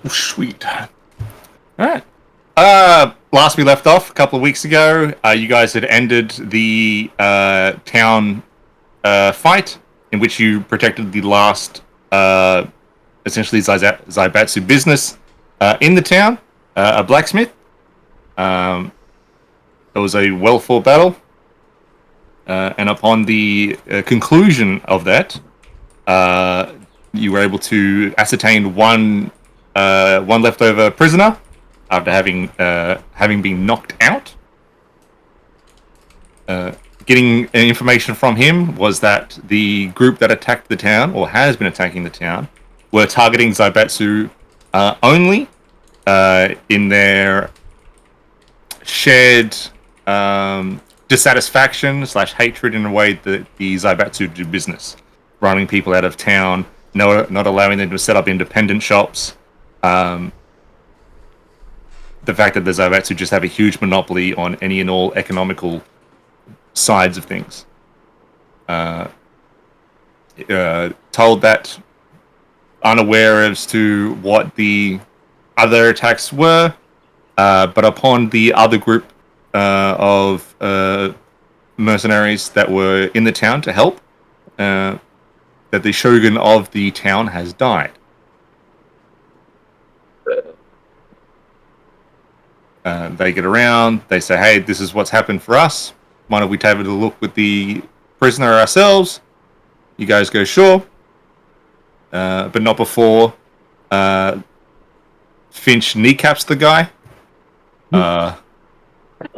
Sweet. All right. Last we left off a couple of weeks ago, you guys had ended the town fight in which you protected the last, essentially, Zaibatsu business in the town, a blacksmith. Um, it was a well fought battle, and upon the conclusion of that, uh, you were able to ascertain one leftover prisoner after having been knocked out. Getting information from him was that the group that attacked the town, or has been attacking the town, were targeting Zaibatsu only in their shared dissatisfaction slash hatred in a way that the Zaibatsu do business, running people out of town, not allowing them to set up independent shops. Um, the fact that the Zaibatsu just have a huge monopoly on any and all economical sides of things. Told that unaware as to what the other attacks were, but upon the other group of mercenaries that were in the town to help, that the shogun of the town has died. They get around, they say, hey, this is what's happened for us. Why don't we take a look with the prisoner ourselves? You guys go, sure. But not before Finch kneecaps the guy.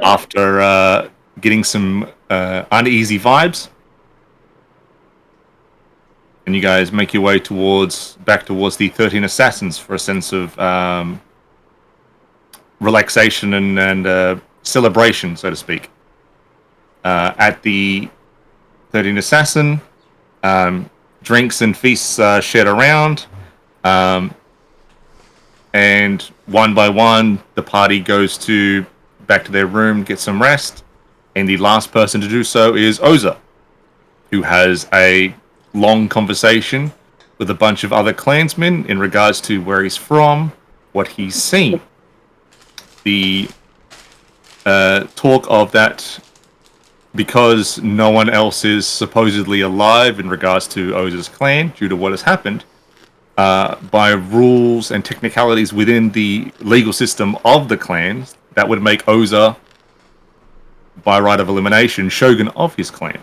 After getting some uneasy vibes. And you guys make your way back towards the 13 Assassins for a sense of relaxation and celebration, so to speak. At the 13 Assassin, drinks and feasts are shared around, and one by one, the party goes back to their room, get some rest, and the last person to do so is Oza, who has a long conversation with a bunch of other clansmen in regards to where he's from, what he's seen. The talk of that, because no one else is supposedly alive in regards to Oza's clan due to what has happened, by rules and technicalities within the legal system of the clans, that would make Oza, by right of elimination, shogun of his clan.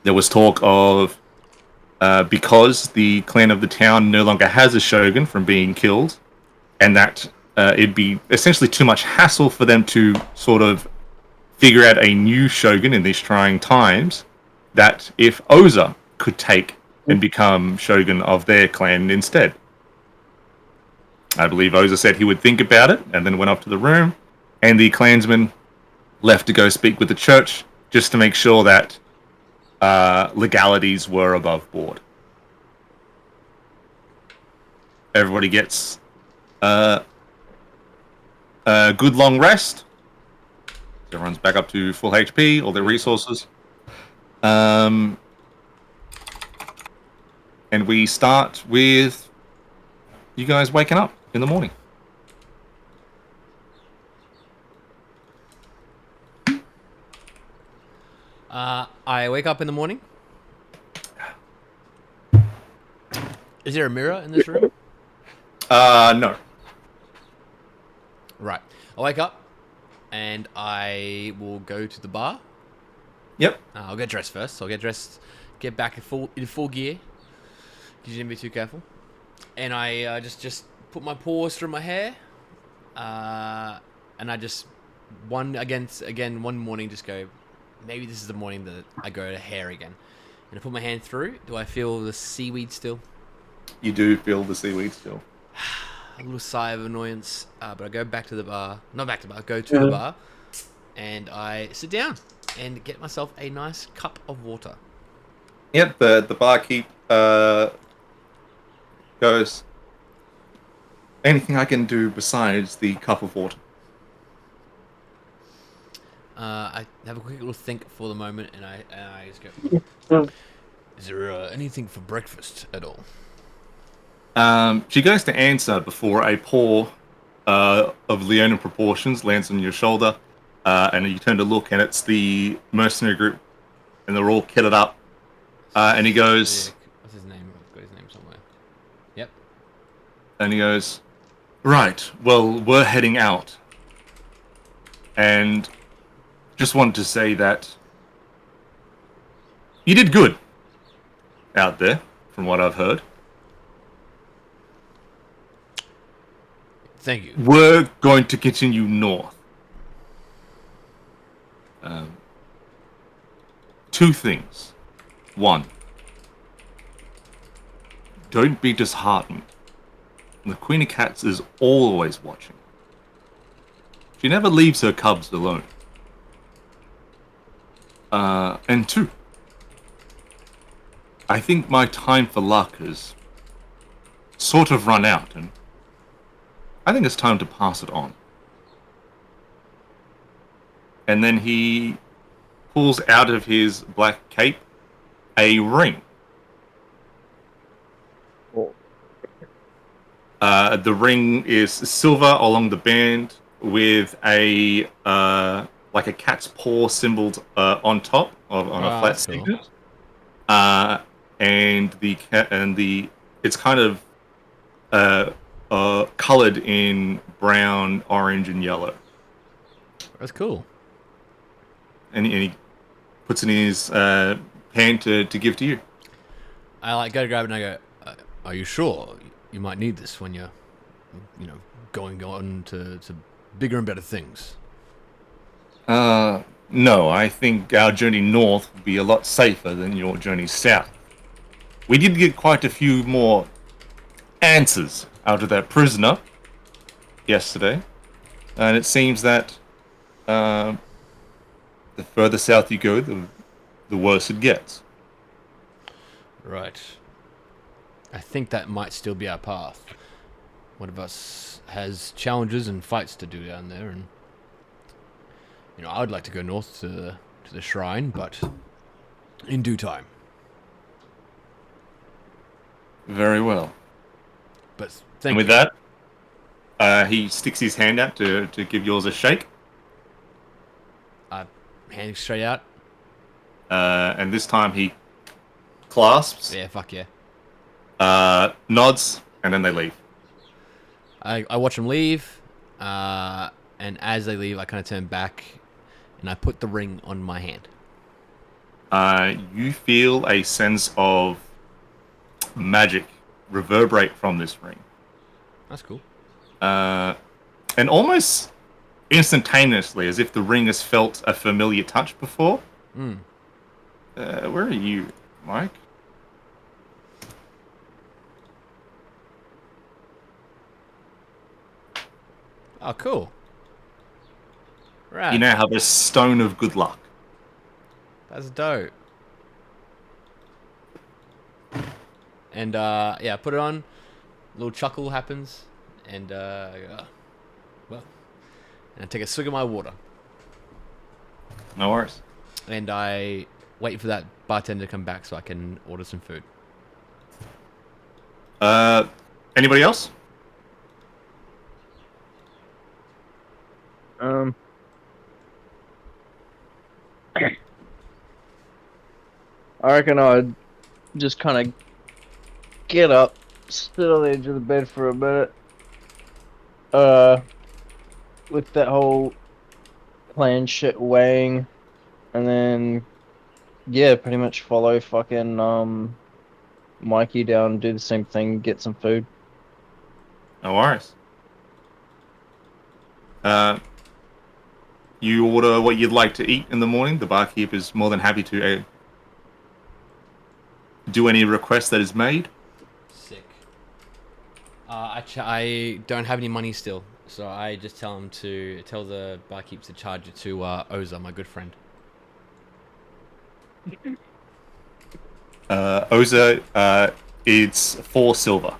There was talk of, because the clan of the town no longer has a shogun from being killed, and that it'd be essentially too much hassle for them to sort of figure out a new shogun in these trying times, that if Oza could take and become shogun of their clan instead. I believe Oza said he would think about it, and then went up to the room, and the clansmen left to go speak with the church, just to make sure that legalities were above board. Everybody gets a good long rest. Everyone's back up to full HP, all their resources. And we start with you guys waking up in the morning. I wake up in the morning. Is there a mirror in this room? No. Right. I wake up and I will go to the bar. Yep. I'll get dressed first. I'll get dressed, get back in full gear. Because you didn't be too careful. And I just put my paws through my hair. And I just, one morning just go, maybe this is the morning that I go to hair again. And I put my hand through. Do I feel the seaweed still? You do feel the seaweed still. A little sigh of annoyance. But I go back to the bar. Not back to the bar. Go to the bar. And I sit down and get myself a nice cup of water. Yep, the barkeep goes, anything I can do besides the cup of water? I have a quick little think for the moment, and I just go, is there anything for breakfast at all? She goes to answer before a paw of leonine proportions lands on your shoulder, and you turn to look, and it's the mercenary group, and they're all kitted up. And he goes, Sick. What's his name? I've got his name somewhere. Yep. and he goes, right. Well, we're heading out, and just wanted to say that you did good out there, from what I've heard. Thank you. We're going to continue north. Um, Two things. One, don't be disheartened. The Queen of Cats is always watching. She never leaves her cubs alone. And two, I think my time for luck has sort of run out, and I think it's time to pass it on. And then he pulls out of his black cape a ring. Oh. The ring is silver along the band with a like a cat's paw symboled on top on a Wow, flat that's cool. signet. And the cat and the it's kind of colored in brown, orange, and yellow. That's cool. And he puts it in his hand to give to you. I like go to grab it and I go, are you sure? You might need this when you're, going on to bigger and better things. No, I think our journey north will be a lot safer than your journey south. We did get quite a few more answers out of that prisoner yesterday, and it seems that the further south you go, the worse it gets. Right. I think that might still be our path. One of us has challenges and fights to do down there, and I'd like to go north to the shrine, but in due time. Very well. But And thank with you. that, he sticks his hand out to give yours a shake, Hand straight out. and this time he clasps, Yeah, fuck yeah. nods, and then they leave. I watch them leave, and as they leave, I kind of turn back, and I put the ring on my hand. You feel a sense of magic reverberate from this ring. That's cool. And almost instantaneously, as if the ring has felt a familiar touch before. Mm. Where are you, Mike? Oh, cool. Right. You now have a stone of good luck. That's dope. And yeah, I put it on. A little chuckle happens, and I go, "Oh, well," and I take a swig of my water, No worries. and I wait for that bartender to come back so I can order some food. Anybody else? I reckon I'd just kind of get up, sit on the edge of the bed for a minute. With that whole plan shit weighing, and then yeah, pretty much follow fucking Mikey down, do the same thing, get some food. No worries. You order what you'd like to eat in the morning. The barkeep is more than happy to do any request that is made. Sick. I don't have any money still, so I just tell the barkeep to charge it to Oza, my good friend. Oza, it's 4 silver.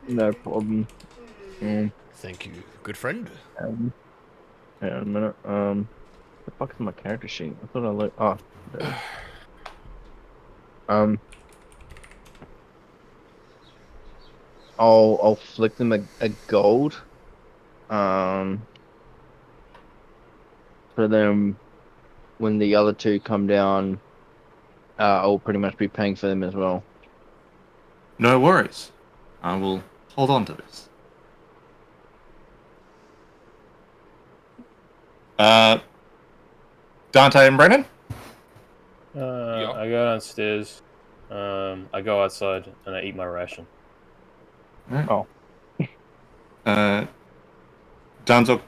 No problem. Thank you, good friend. Hang on a minute. The fuck is my character sheet? I thought I looked. Oh, there. I'll flick them a gold. Um, for them when the other two come down, I'll pretty much be paying for them as well. No worries. I will hold on to this. Uh, Dante and Brennan? Yeah. I go downstairs. I go outside and I eat my ration. Oh, Danzok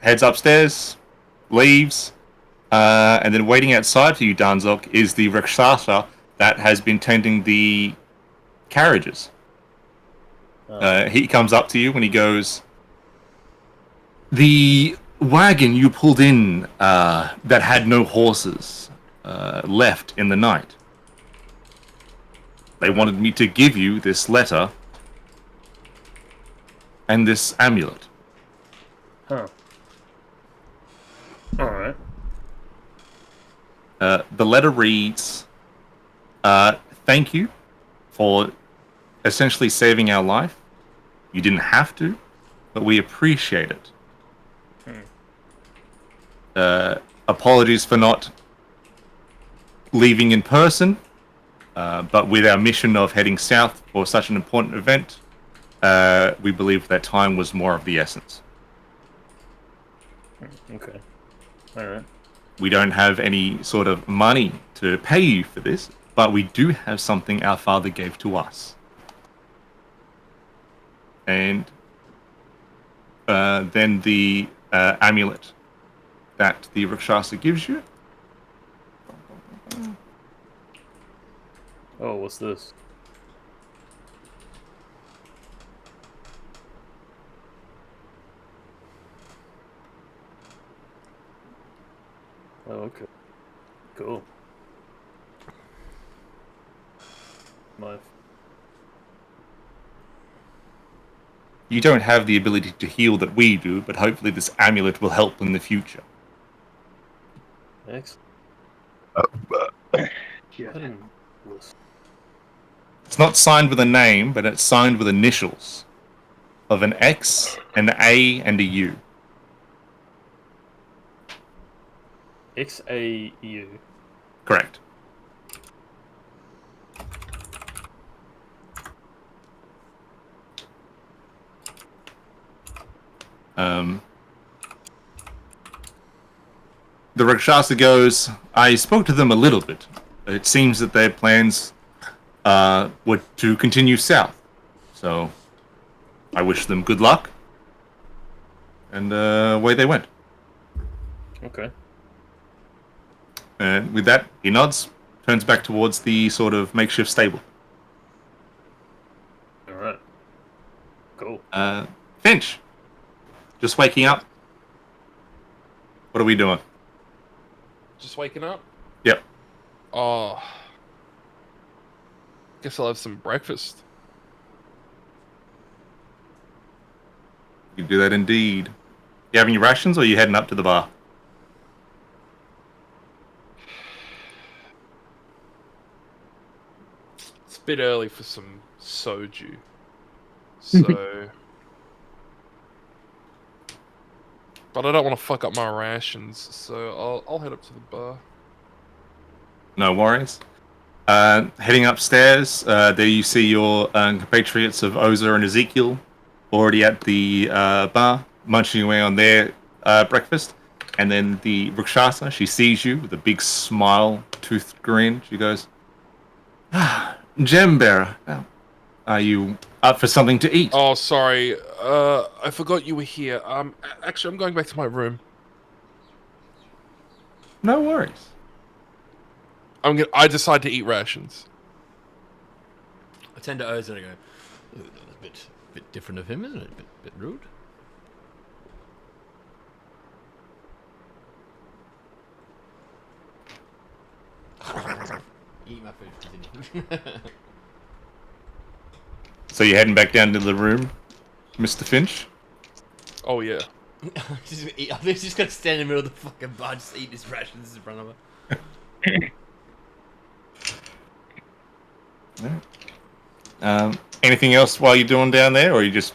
heads upstairs, leaves, and then waiting outside for you, Danzok, is the Rakshasa that has been tending the carriages. He comes up to you and he goes, "The wagon you pulled in that had no horses left in the night. They wanted me to give you this letter and this amulet." Huh. Alright. The letter reads, "Thank you for essentially saving our life. You didn't have to, but we appreciate it. Apologies for not leaving in person, but with our mission of heading south for such an important event, we believe that time was more of the essence. Okay. Alright. We don't have any sort of money to pay you for this, but we do have something our father gave to us. And then the amulet that the Rakshasa gives you. Oh, what's this? Oh, okay. Cool. My You don't have the ability to heal that we do, but hopefully this amulet will help in the future. Excellent. It's not signed with a name, but it's signed with initials of an X, an A, and a U. XAU. Correct. The Rakshasa goes, "I spoke to them a little bit. It seems that their plans were to continue south. So I wish them good luck." And away they went. Okay. And with that, he nods, turns back towards the sort of makeshift stable. Alright. Cool. Finch, just waking up. What are we doing? Just waking up? Yep. Oh. Guess I'll have some breakfast. You do that indeed. You having your rations, or are you heading up to the bar? It's a bit early for some soju. So. But I don't want to fuck up my rations, so I'll head up to the bar. No worries. Heading upstairs, there you see your compatriots of Oza and Ezekiel already at the bar, munching away on their breakfast. And then the Rakshasa, she sees you with a big smile, toothed grin. She goes, "Ah, Gem Bearer, are you up for something to eat?" Oh, sorry. I forgot you were here. Actually, I'm going back to my room. No worries. I decide to eat rations. I tend to Oz and I go, "Ooh, that was a bit different of him, isn't it? Bit rude." Eat my food, continue. So you're heading back down to the room, Mr. Finch? Oh, yeah. I'm just gonna stand in the middle of the fucking bar, just eat his rations in front of her. Anything else while you're doing down there, or are you just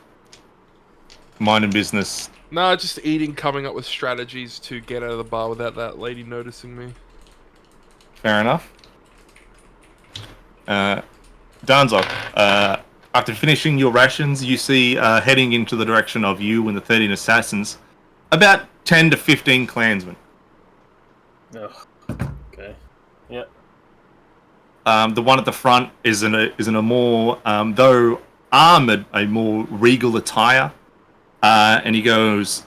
minding business? Nah, just eating, coming up with strategies to get out of the bar without that lady noticing me. Fair enough. Danzok, after finishing your rations, you see heading into the direction of you and the 13 assassins, about 10 to 15 clansmen. Ugh. Okay. Yeah. The one at the front is in a more, though armored, a more regal attire. And he goes,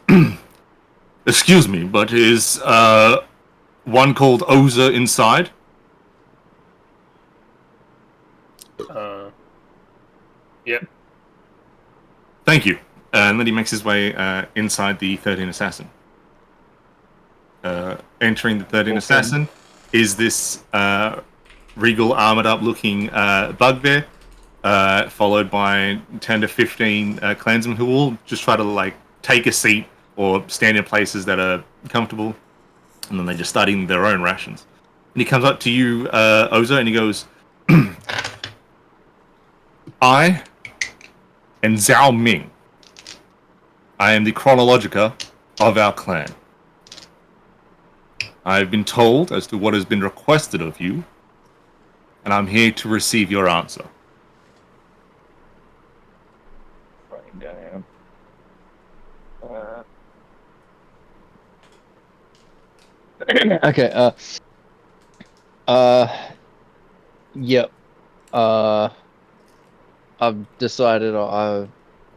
"Excuse me, but is one called Oza inside?" Yep. Thank you. And then he makes his way inside the 13 assassin. Entering the 13 assassin is this regal, armored up looking bugbear, followed by 10 to 15 clansmen who will just try to like take a seat or stand in places that are comfortable, and then they just start eating their own rations. And he comes up to you, Oza, and he goes, "I am Zhao Ming. I am the chronologica of our clan. I have been told as to what has been requested of you, and I'm here to receive your answer." Writing down. Okay. Yep. I've decided I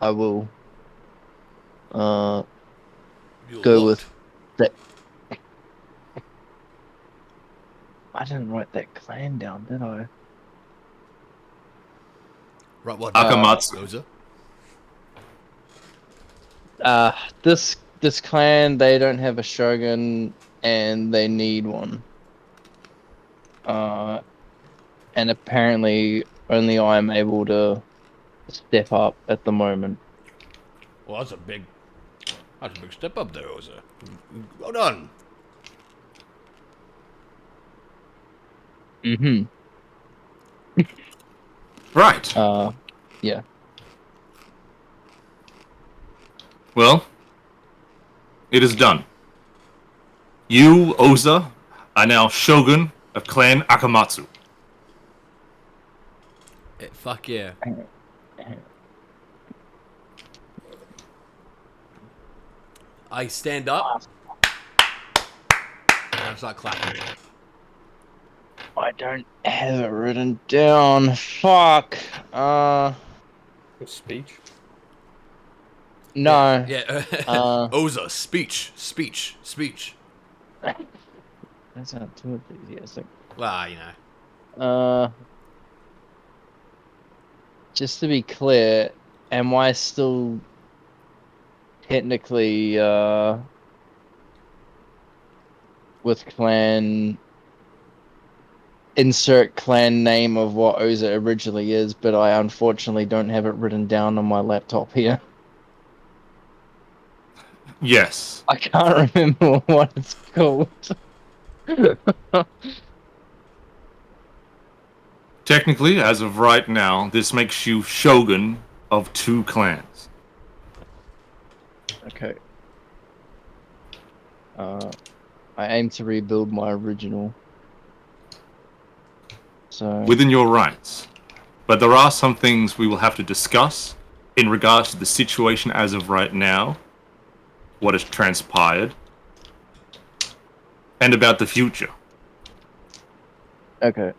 will. You'll Go what? with that. I didn't write that clan down, did I? Right, what? Akamatsu. Oza? This clan, they don't have a shogun and they need one. And apparently only I'm able to step up at the moment. Well, that's a big step up there, Oza. Well done. Mm-hmm. Right. Yeah. Well, it is done. You, Oza, are now Shogun of Clan Akamatsu. Fuck yeah. I stand up. And I start clapping. I don't have it written down. Fuck. Speech. No. Yeah. Uh, Oza, speech. That's not too enthusiastic. Well, you know. Just to be clear, am I still technically with clan, insert clan name of what Oza originally is, but I unfortunately don't have it written down on my laptop here. Yes. I can't remember what it's called. Technically, as of right now, this makes you Shogun of 2 clans. Okay. I aim to rebuild my original. So Within your rights. But there are some things we will have to discuss in regards to the situation as of right now, what has transpired, and about the future. okay.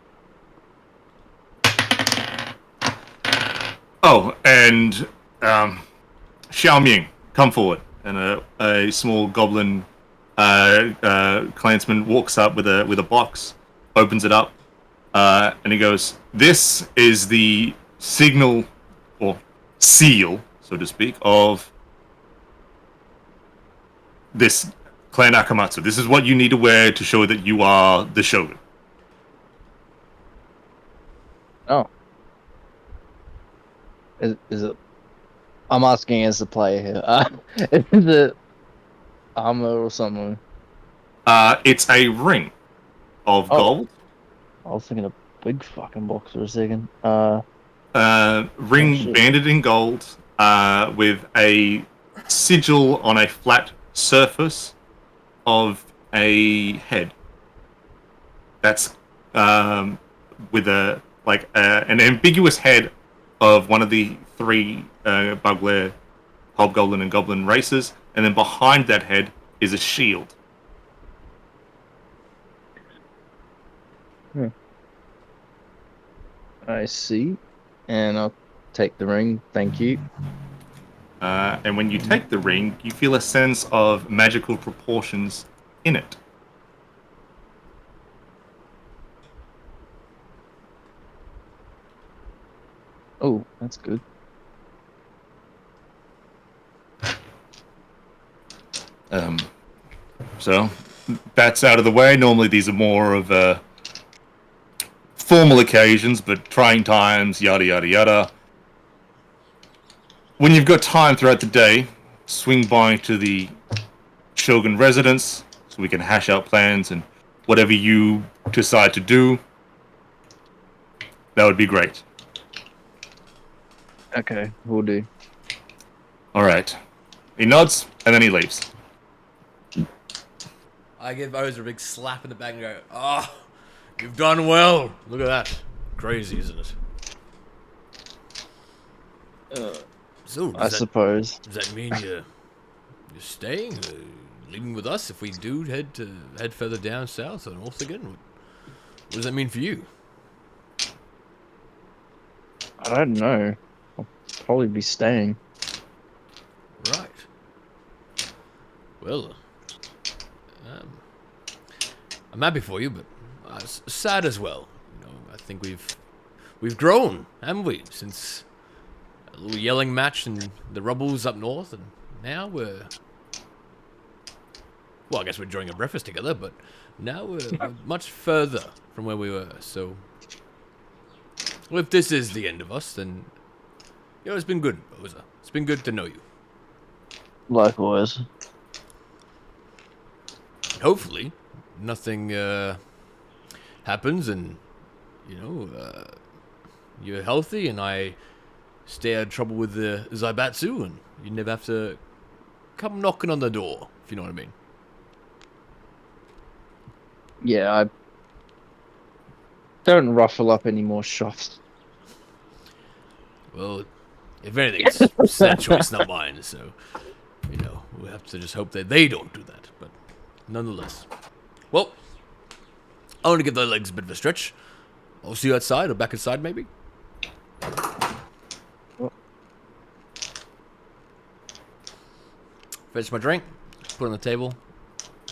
Oh, and Xiaoming, come forward. And a small goblin clansman walks up with a box, opens it up, and he goes, "This is the signal, or seal, so to speak, of this clan Akamatsu. This is what you need to wear to show that you are the shogun." Oh. Is it? I'm asking as the player here. Is it armor or something? It's a ring of Oh. gold. I was thinking a big fucking box for a second. ring shit. banded in gold, with a sigil on a flat surface of a head. That's with an ambiguous head of one of the three bugbear, hobgoblin, and goblin races, and then behind that head is a shield. I see. And I'll take the ring. Thank you. And when you take the ring, you feel a sense of magical proportions in it. Oh, that's good. So that's out of the way. Normally, these are more of formal occasions, but trying times, yada yada yada. When you've got time throughout the day, swing by to the Shogun residence so we can hash out plans and whatever you decide to do. That would be great. Okay, we'll do. All right. He nods and then he leaves. I give Oz a big slap in the back and go, "Oh, you've done well. Look at that. Crazy, isn't it?" So, I suppose. does that mean you're staying, leaving with us if we do head further down south or north again? What does that mean for you? I don't know. I'll probably be staying. Right. Well, I'm happy for you, but sad as well. You know, I think we've grown, haven't we, since a little yelling match in the rubbles up north, and now we're. Well, I guess we're enjoying a breakfast together, but now we're much further from where we were. So, well, if this is the end of us, then it's been good, Oza. It's been good to know you. Likewise. Hopefully, nothing happens, and you're healthy, and I stay out of trouble with the Zaibatsu, and you never have to come knocking on the door, if you know what I mean. Yeah, I don't ruffle up any more shots. Well, if anything, it's their choice, not mine. So, we have to just hope that they don't do that. But nonetheless, well, I want to give their legs a bit of a stretch. I'll see you outside or back inside, maybe. Fetch my drink, put it on the table.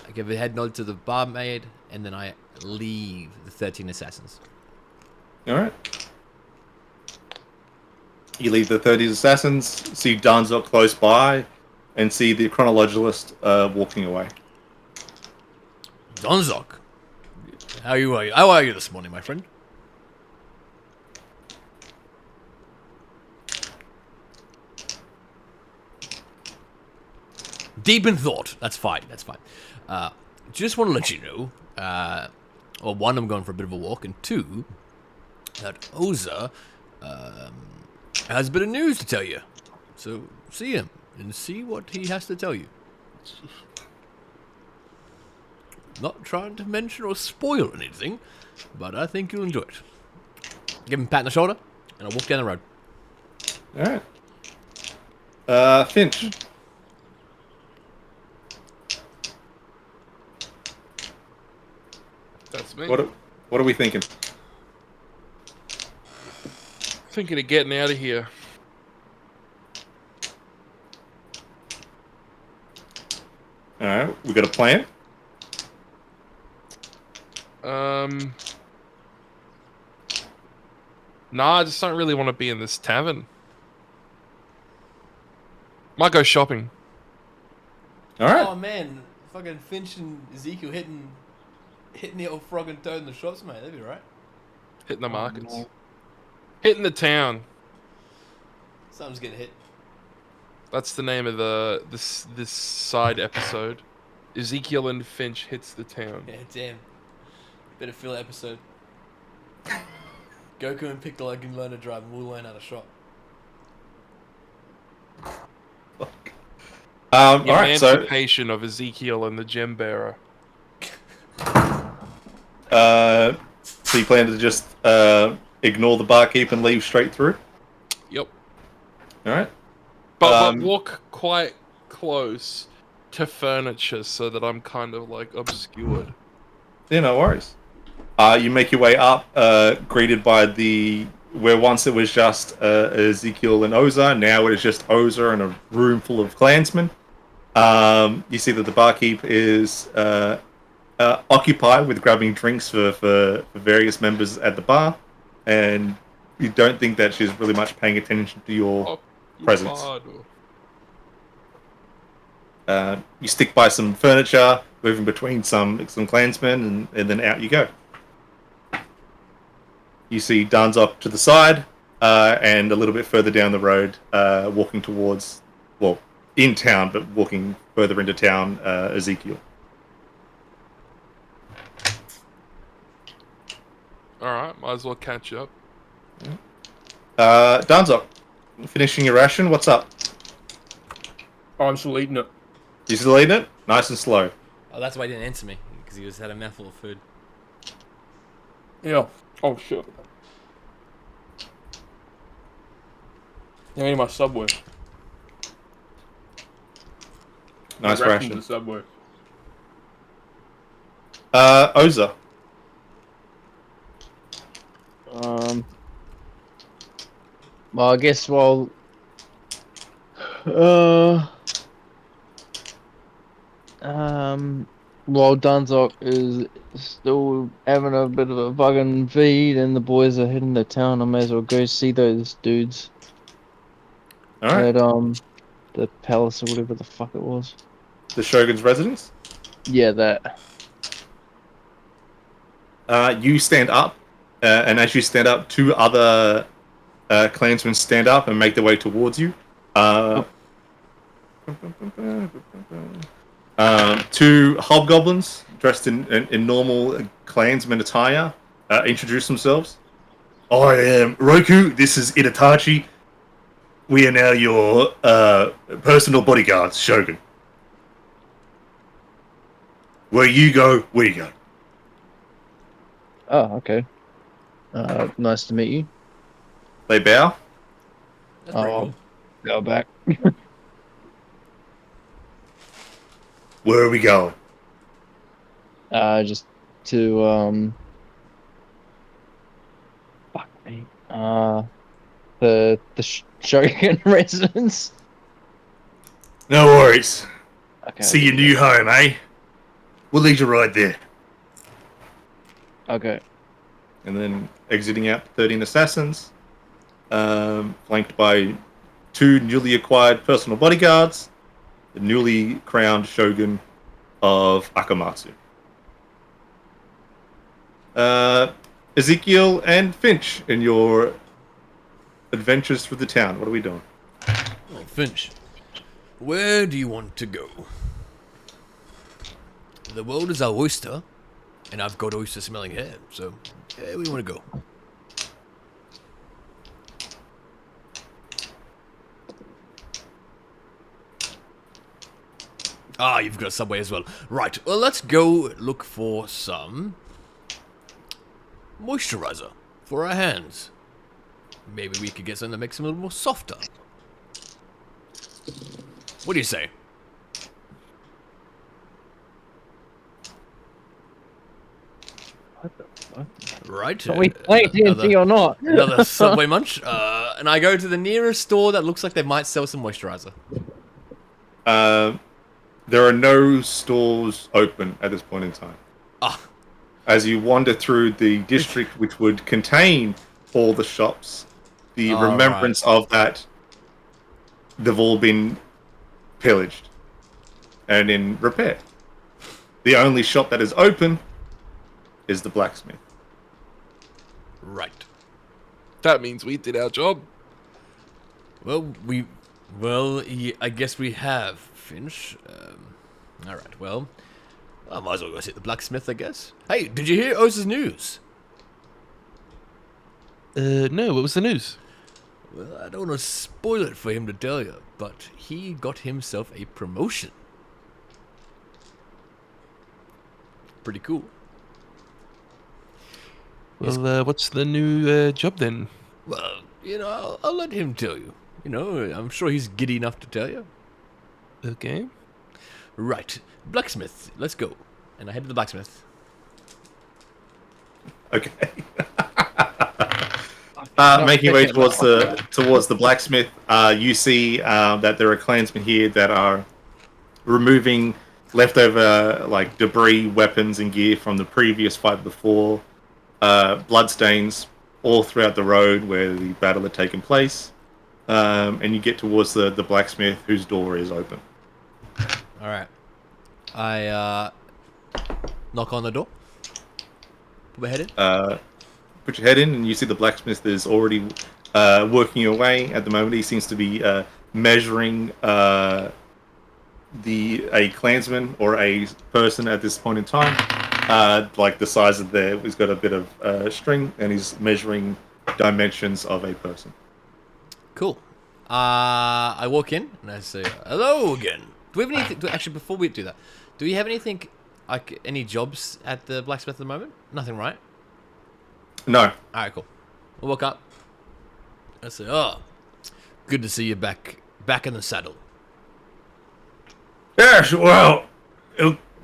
I give a head nod to the barmaid, and then I leave the 13 assassins. All right. You leave the 30 assassins, see Danzok close by, and see the chronologist walking away. Donzok, how are you this morning, my friend? Deep in thought. That's fine. Just want to let you know, well, one, I'm going for a bit of a walk, and two, that Oza has a bit of news to tell you. So see him and see what he has to tell you. Not trying to mention or spoil anything, but I think you'll enjoy it. Give him a pat on the shoulder, and I'll walk down the road. All right. Finch. That's me. What are we thinking? Thinking of getting out of here. All right. We got a plan? Nah, I just don't really want to be in this tavern. Might go shopping. All right. Oh man, fucking Finch and Ezekiel hitting the old frog and toad in the shops, mate. That'd be right. Hitting the markets. no. Hitting the town. Something's getting hit. That's the name of this side episode. Ezekiel and Finch hits the town. Yeah, damn. Better fill episode. Goku and Piccolo can learn to drive, and we'll learn how to shop. All right, so Emancipation of Ezekiel and the Gem Bearer. so you plan to just ignore the barkeep and leave straight through? Yep. All right. But walk quite close to furniture so that I'm kind of like obscured. Yeah, no worries. You make your way up, greeted by where once it was just Ezekiel and Oza, now it is just Oza and a room full of clansmen. You see that the barkeep is occupied with grabbing drinks for various members at the bar, and you don't think that she's really much paying attention to your presence. You stick by some furniture, moving between some clansmen, and then out you go. You see Danzok to the side, and a little bit further down the road, walking towards, well, in town, but walking further into town, Ezekiel. Alright, might as well catch up. Danzok, finishing your ration, what's up? Oh, I'm still eating it. You still eating it? Nice and slow. Oh, that's why he didn't answer me, because he just had a mouthful of food. Yeah. Oh, shit. I'm eating my Subway. Nice My ration. to the Subway. Oza. Well, I guess while Dunzock is still having a bit of a fucking feed and the boys are heading to town, I may as well go see those dudes All right. at the palace or whatever the fuck it was. The Shogun's residence. Yeah, that. You stand up, and as you stand up, two other clansmen stand up and make their way towards you. Two hobgoblins dressed in normal clansman attire introduce themselves. I am Roku. This is Itachi. We are now your personal bodyguards, Shogun. Where you go, we go. Oh, okay. Nice to meet you. They bow. That's pretty Oh, cool. go back. Where are we going? Just to fuck me. The Shogun residence. No worries. Okay. See your new home, eh? We'll lead you right there. Okay. And then exiting out 13 assassins, flanked by two newly acquired personal bodyguards, the newly crowned Shogun of Akamatsu. Ezekiel and Finch, in your adventures through the town, what are we doing? Oh, Finch, where do you want to go? The world is our oyster, and I've got oyster-smelling hair, so where do we want to go? Ah, you've got a subway as well. Right, well, let's go look for some moisturizer for our hands. Maybe we could get something that makes them a little more softer. What do you say? What the fuck? Right. Are we playing D&D or not? Another subway munch. And I go to the nearest store that looks like they might sell some moisturizer. There are no stores open at this point in time. Ah. As you wander through the district, which would contain all the shops, the remembrance of that, they've all been pillaged and in repair. The only shop that is open is the blacksmith. Right. That means we did our job. Well, I guess we have, Finch. Alright, well, I might as well go see the blacksmith, I guess. Hey, did you hear Oza's news? No, what was the news? Well, I don't want to spoil it for him to tell you, but he got himself a promotion. Pretty cool. Well, what's the new job then? Well, I'll let him tell you. I'm sure he's giddy enough to tell you. Okay. Right. Blacksmith, let's go. And I head to the blacksmith. Okay. Making your way towards the blacksmith, you see that there are clansmen here that are removing leftover like debris, weapons, and gear from the previous fight before. Bloodstains all throughout the road where the battle had taken place, and you get towards the blacksmith whose door is open. All right. I knock on the door. Put my head in. Put your head in, and you see the blacksmith is already working away at the moment. He seems to be measuring a clansman or a person at this point in time. Like the size of he's got a bit of string, and he's measuring dimensions of a person. Cool. I walk in and I say, "Hello again." Do we have anything? Actually, before we do that, do we have anything like any jobs at the blacksmith at the moment? Nothing, right? No. All right, cool. I walk up. I say, "Oh, good to see you back in the saddle." Yes, well,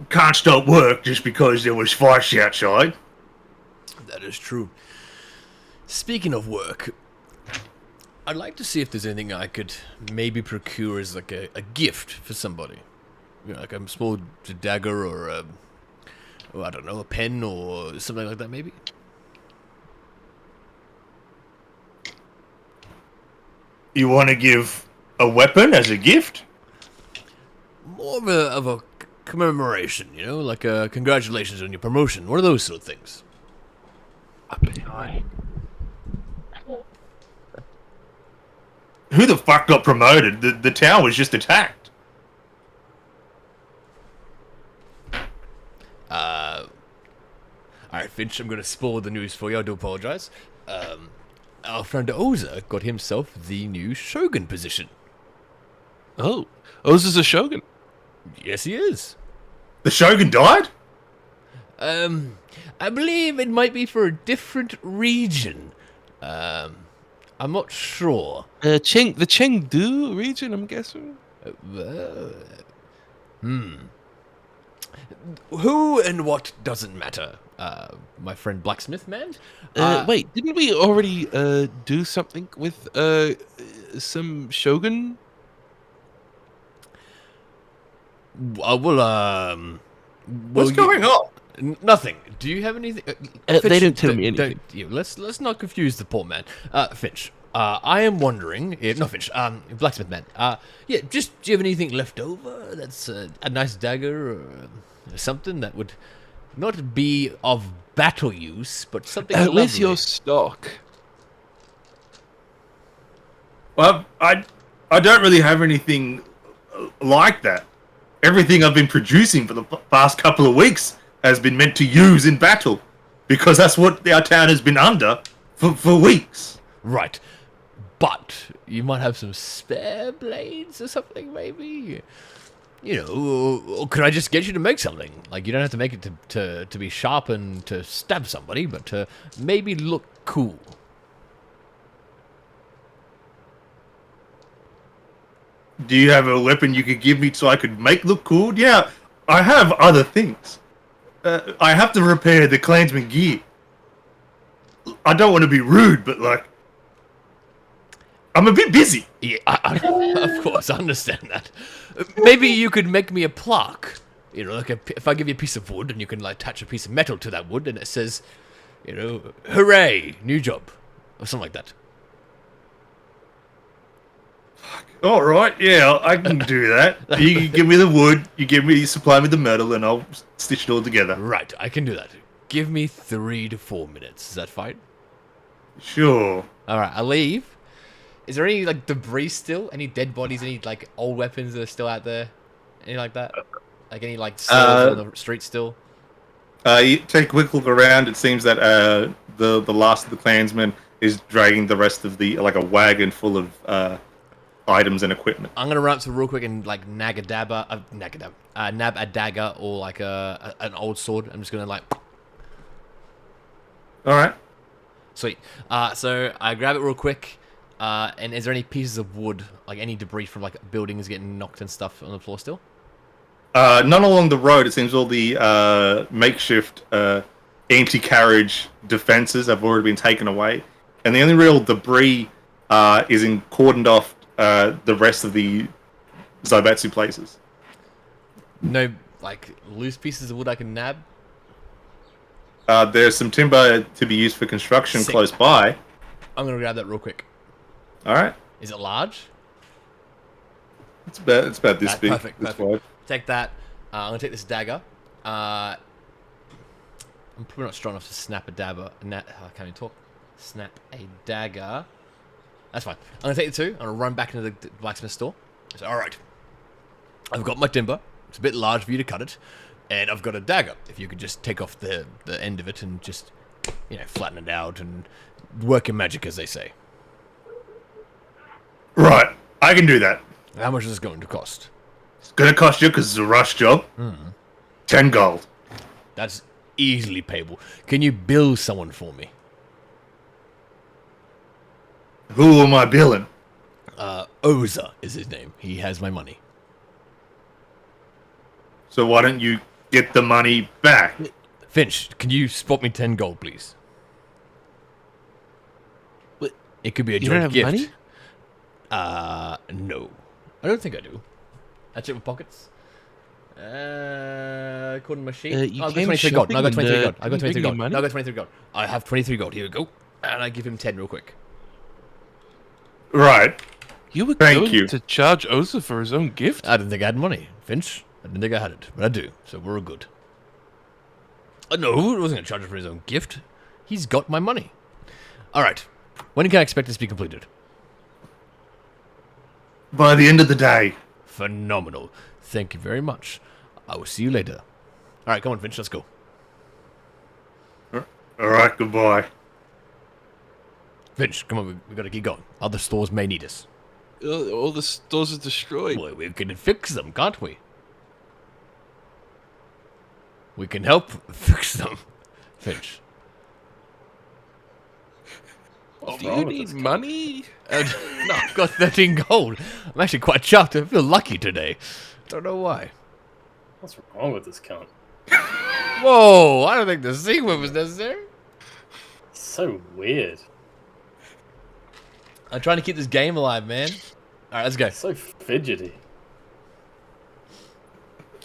can't stop work just because there was fights outside. That is true. Speaking of work, I'd like to see if there's anything I could maybe procure as like a gift for somebody. Like a small dagger or I don't know, a pen or something like that maybe. You want to give a weapon as a gift? More of a commemoration, like congratulations on your promotion. One of those sort of things. Who the fuck got promoted? The town was just attacked. Alright, Finch, I'm going to spoil the news for you. I do apologize. Our friend Oza got himself the new Shogun position. Oh, Oza's a shogun. Yes, he is. The Shogun died? I believe it might be for a different region. I'm not sure. The Chengdu region, I'm guessing. Who and what doesn't matter. My friend Blacksmith Man. Wait, didn't we already do something with some shogun? What's going on? Nothing. Do you have anything? They don't tell me anything. Let's not confuse the poor man. Finch. I am wondering. No, Finch. Blacksmith Man. Yeah. Just do you have anything left over? That's a nice dagger or something that would not be of battle use, but something. Where's your stock? Well, I don't really have anything like that. Everything I've been producing for the past couple of weeks has been meant to use in battle, because that's what our town has been under for weeks. Right. But you might have some spare blades or something, maybe. Or could I just get you to make something? Like, you don't have to make it to be sharp and to stab somebody, but to maybe look cool. Do you have a weapon you could give me so I could make look cool? Yeah, I have other things. I have to repair the clansman gear. I don't want to be rude, but like, I'm a bit busy. Yeah, of course, I understand that. Maybe you could make me a plaque. Like if I give you a piece of wood and you can like attach a piece of metal to that wood and it says, hooray, new job, or something like that. All right, yeah, I can do that. You give me the wood, you supply me the metal, and I'll stitch it all together. Right, I can do that. Give me 3 to 4 minutes. Is that fine? Sure. All right, I'll leave. Is there any like debris still? Any dead bodies? Any like old weapons that are still out there? Anything like that? Like any like swords on the street still? You take a quick look around. It seems that the last of the clansmen is dragging the rest of the like a wagon full of items and equipment. I'm gonna run up to real quick and like nab a dagger or like an old sword. I'm just gonna like. All right. Sweet. So I grab it real quick. And is there any pieces of wood, like any debris from like buildings getting knocked and stuff on the floor still? None along the road. It seems all the makeshift anti-carriage defenses have already been taken away, and the only real debris is in cordoned off the rest of the Zaibatsu places. No, like loose pieces of wood I can nab. There's some timber to be used for construction Sick. close by. I'm gonna grab that real quick. All right. Is it large? It's about this That- big. perfect, This perfect. wide. Take that. I'm gonna take this dagger. I'm probably not strong enough to snap a dagger. I can't even talk. Snap a dagger. That's fine. I'm gonna take the two. I'm gonna run back into the blacksmith store. So, all right. I've got my timber. It's a bit large for you to cut it, and I've got a dagger. If you could just take off the end of it and just, flatten it out and work your magic, as they say. Right, I can do that. How much is this going to cost? It's gonna cost you because it's a rush job. 10 gold. That's easily payable. Can you bill someone for me? Who am I billing? Oza is his name. He has my money. So why don't you get the money back? Finch, can you spot me 10 gold, please? What? It could be a You don't joint have gift. money? No. I don't think I do. I check my pockets. According to my sheet. You I've got came 23 gold. No, I got shopping 23 and, gold. I got didn't 23 bring gold. any money? No, I got 23 gold. I have 23 gold. Here we go. And I give him 10 real quick. Right. You were Thank going you. to charge Oza for his own gift? I didn't think I had money. Finch, I didn't think I had it. But I do. So we're all good. No, I wasn't going to charge him for his own gift. He's got my money. All right. When can I expect this to be completed? By the end of the day. Phenomenal. Thank you very much. I will see you later. All right, come on, Finch. Let's go. Alright, goodbye. Finch, come on. We got to keep going. Other stores may need us. All the stores are destroyed. Well, we can fix them, can't we? We can help fix them. Finch. What's Do wrong you with need this money? No, I've got 13 gold. I'm actually quite chuffed. I feel lucky today. Don't know why. What's wrong with this cunt? Whoa, I don't think the sequence was necessary. It's so weird. I'm trying to keep this game alive, man. All right, let's go. So fidgety.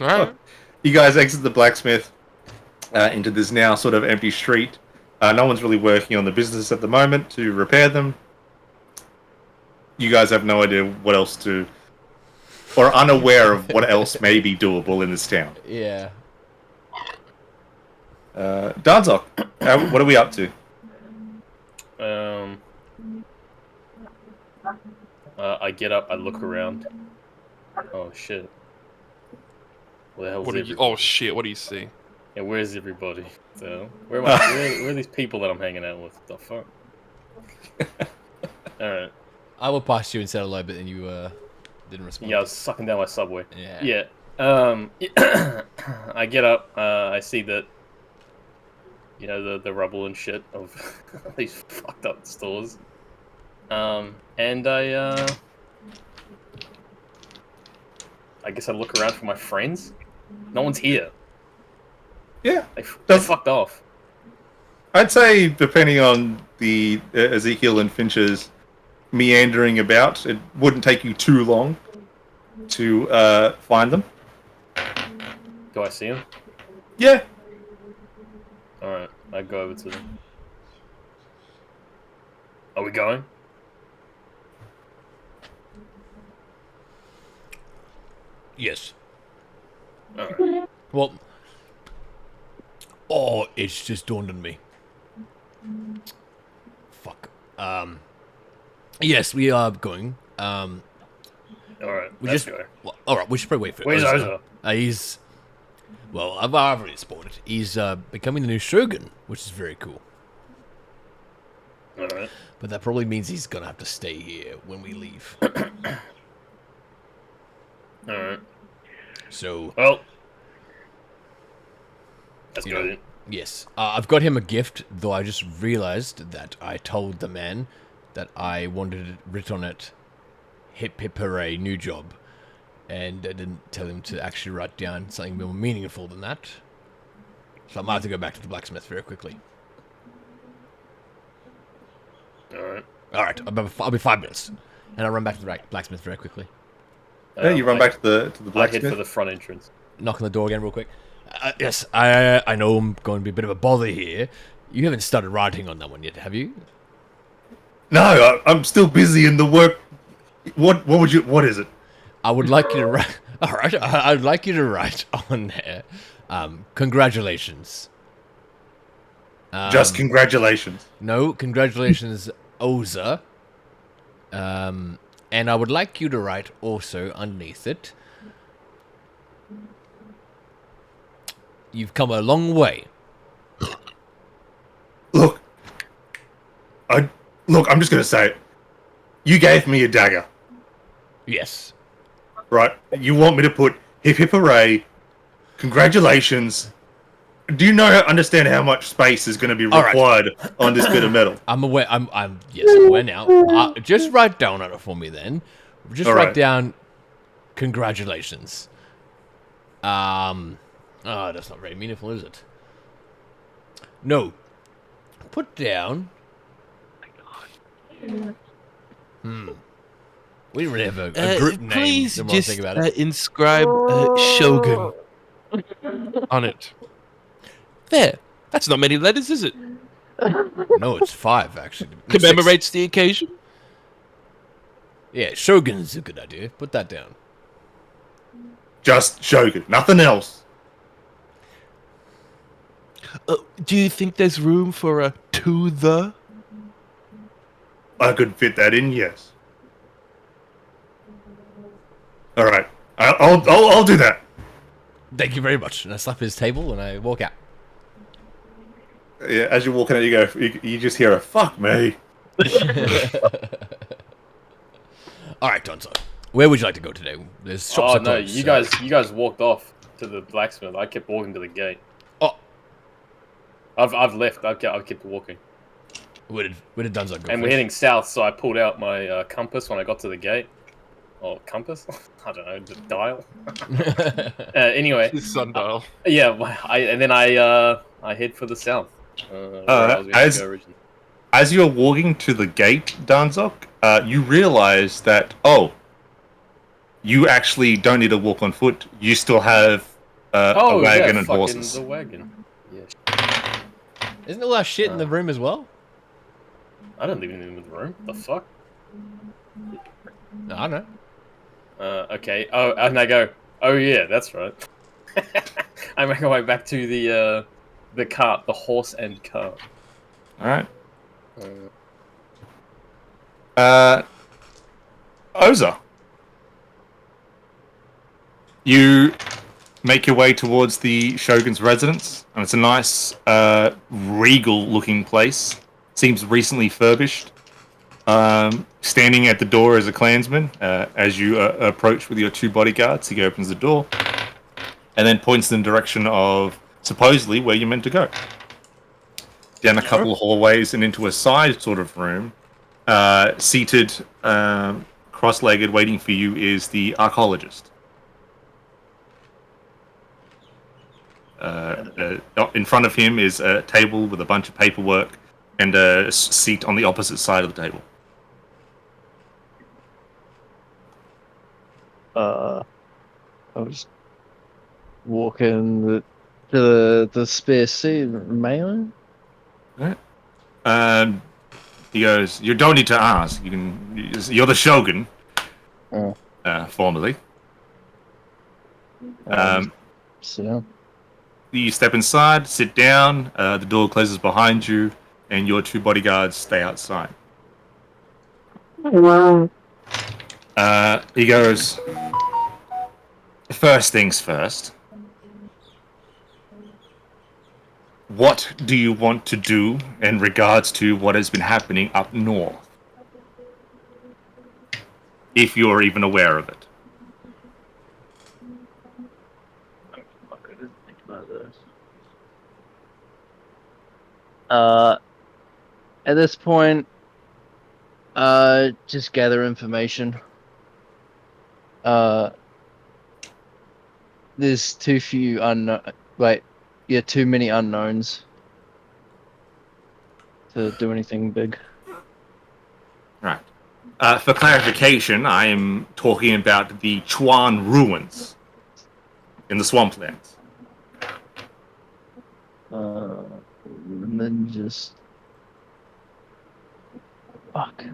All right. You guys exit the blacksmith into this now sort of empty street. No one's really working on the business at the moment to repair them. You guys have no idea what else to, or unaware of what else may be doable in this town. Yeah. Darnzok, what are we up to? I get up, I look around. Oh shit. Where the hell's What do you? everybody? Oh shit! What do you see? Yeah, where's everybody? So, where am I? Where are these people that I'm hanging out with? The fuck? Alright. I will pass you and say hello, but then you didn't respond. Yeah, I was sucking down my subway. Yeah. Yeah. I get up, I see that, the rubble and shit of these fucked up stores. And I guess I look around for my friends. No one's here. Yeah, They fucked off. I'd say depending on the Ezekiel and Finch's meandering about, it wouldn't take you too long to find them. Do I see them? Yeah. Alright, I go over to them. Are we going? Yes. Alright. Well. Oh, it's just dawned on me. Fuck. Yes, we are going. Alright, We let's just. go. Well, all right, we should probably wait for. Where's Oza. Oza? He's. Well, I've already spotted. He's becoming the new shogun, which is very cool. All right. But that probably means he's gonna have to stay here when we leave. All right. So, Well, let's You go know. then. yes, I've got him a gift, though I just realized that I told the man that I wanted it written on it, hip hip hooray, new job. And I didn't tell him to actually write down something more meaningful than that. So I might have to go back to the blacksmith very quickly. All right. Alright, I'll be 5 minutes. And I'll run back to the blacksmith very quickly. Yeah, you run back to the I head blacksmith. for the front entrance. Knock on the door again real quick. Yes, I know I'm going to be a bit of a bother here. You haven't started writing on that one yet, have you? No, I'm still busy in the work. What is it? I would like you to write... Alright, I'd like you to write on there. Congratulations. Just congratulations. No, congratulations, Oza. And I would like you to write also underneath it. You've come a long way. Look, I'm just gonna say it. You gave me a dagger, Yes. right? You want me to put hip hip hooray, congratulations. Do you understand how much space is going to be All right. required on this bit of metal? I'm aware. I'm aware now. Just write down on it for me then. Just All write right. down congratulations. Oh, that's not very meaningful, is it? No. Put down. We don't really have a group name. Please the more I just think about it. inscribe Shogun on it. There. That's not many letters, is it? No, it's 5 actually. No, 6. Commemorates the occasion. Yeah, Shogun's a good idea. Put that down. Just Shogun, nothing else. Do you think there's room for a to the? I could fit that in, yes. All right, I'll do that. Thank you very much. And I slap his table and I walk out. Yeah, as you're walking out, you just hear a "fuck me." All right, Donzo. Where would you like to go today? There's shops Oh are no, closed, you so- guys walked off to the blacksmith. I kept walking to the gate. Oh, I've left. I kept walking. where did Donzo go? And we're heading south, so I pulled out my compass when I got to the gate. Or compass? I don't know, the dial. Anyway, His sundial. yeah, I head for the south. Where I was going to go originally. As you're walking to the gate, Danzok, you realize that you actually don't need to walk on foot. You still have a wagon and fucking horses. the wagon. Yeah. Isn't all our shit in the room as well? I don't live in the room. The fuck? No, I know. Okay. Oh, and I go. Oh yeah, that's right. I make my way back to the cart, the horse and cart. All right. Oza, you make your way towards the Shogun's residence, and it's a nice, regal-looking place. Seems recently furbished. Standing at the door is a clansman. As you approach with your 2 bodyguards, he opens the door and then points in the direction of supposedly where you're meant to go. Down a couple of hallways and into a side sort of room. Seated, cross-legged, waiting for you is the archaeologist. In front of him is a table with a bunch of paperwork and a seat on the opposite side of the table. I was walking to the spare seat, mainly. He goes, "You don't need to ask. You're the Shogun, Oh. Formally." So You step inside, sit down. The door closes behind you, and your 2 bodyguards stay outside. He goes, "First things first. What do you want to do in regards to what has been happening up north? If you're even aware of it. Fuck, I didn't think about this. At this point, just gather information. There's too few too many unknowns to do anything big. Right. For clarification, I am talking about the Chuan ruins in the swamplands. And then just fuck.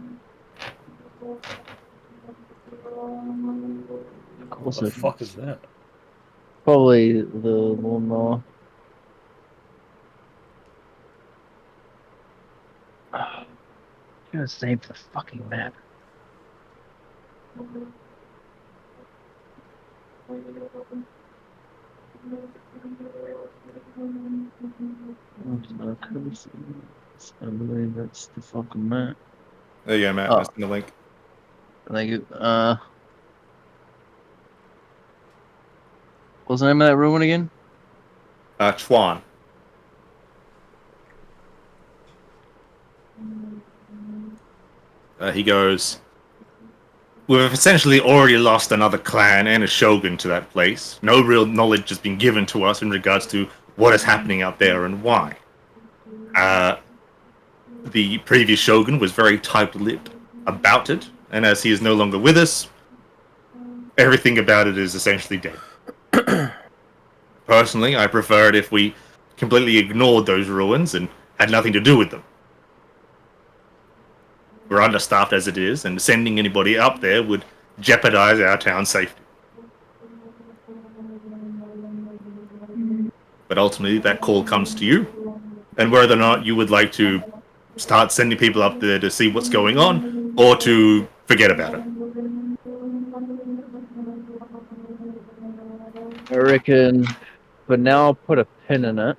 Of What course the it fuck is that? Probably the lawnmower. Gotta save the fucking map. I believe that's the fucking map. There you go, Matt. Oh. That's in the link. Thank you. What's the name of that ruin again? Chuan. He goes, we've essentially already lost another clan and a shogun to that place. No real knowledge has been given to us in regards to what is happening out there and why. The previous shogun was very tight-lipped about it, and as he is no longer with us, everything about it is essentially dead. Personally, I prefer it if we completely ignored those ruins and had nothing to do with them. We're understaffed as it is, and sending anybody up there would jeopardize our town's safety. But ultimately, that call comes to you, and whether or not you would like to start sending people up there to see what's going on, or to forget about it. I reckon for now I'll put a pin in it.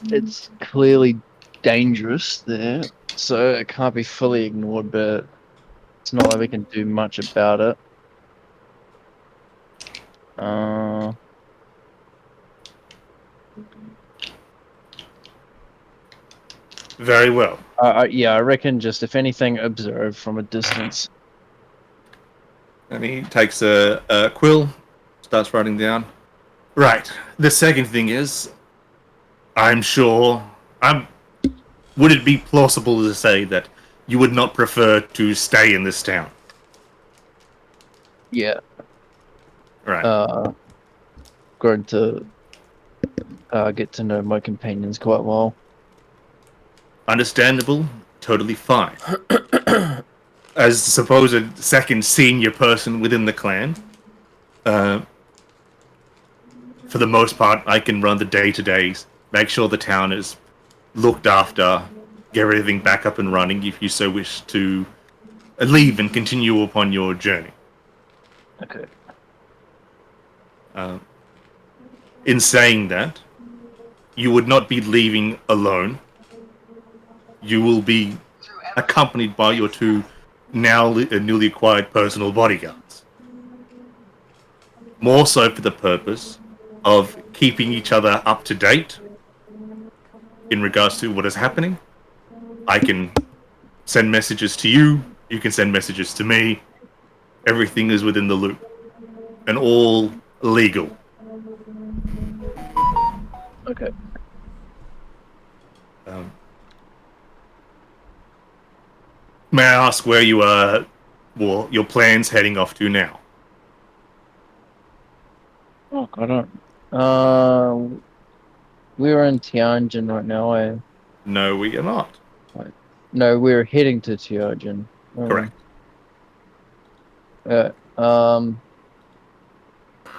It's clearly dangerous there, so it can't be fully ignored, but it's not like we can do much about it. Very well. Yeah, I reckon just if anything, observe from a distance. And he takes a quill, starts writing down. Right. The second thing is, I'm sure. Would it be plausible to say that you would not prefer to stay in this town? Yeah. Right. Grown to get to know my companions quite well. Understandable. Totally fine. As supposed second senior person within the clan, for the most part, I can run the day-to-days, make sure the town is looked after, get everything back up and running if you so wish to leave and continue upon your journey. Okay. In saying that, you would not be leaving alone. You will be accompanied by your two newly acquired personal bodyguards. More so for the purpose of keeping each other up to date in regards to what is happening. I can send messages to you, you can send messages to me. Everything is within the loop. And all legal. Okay. May I ask where you are, well, your plans heading off to now? Oh, I don't. We're in Tianjin right now. No, we are not. No, we're heading to Tianjin. Correct.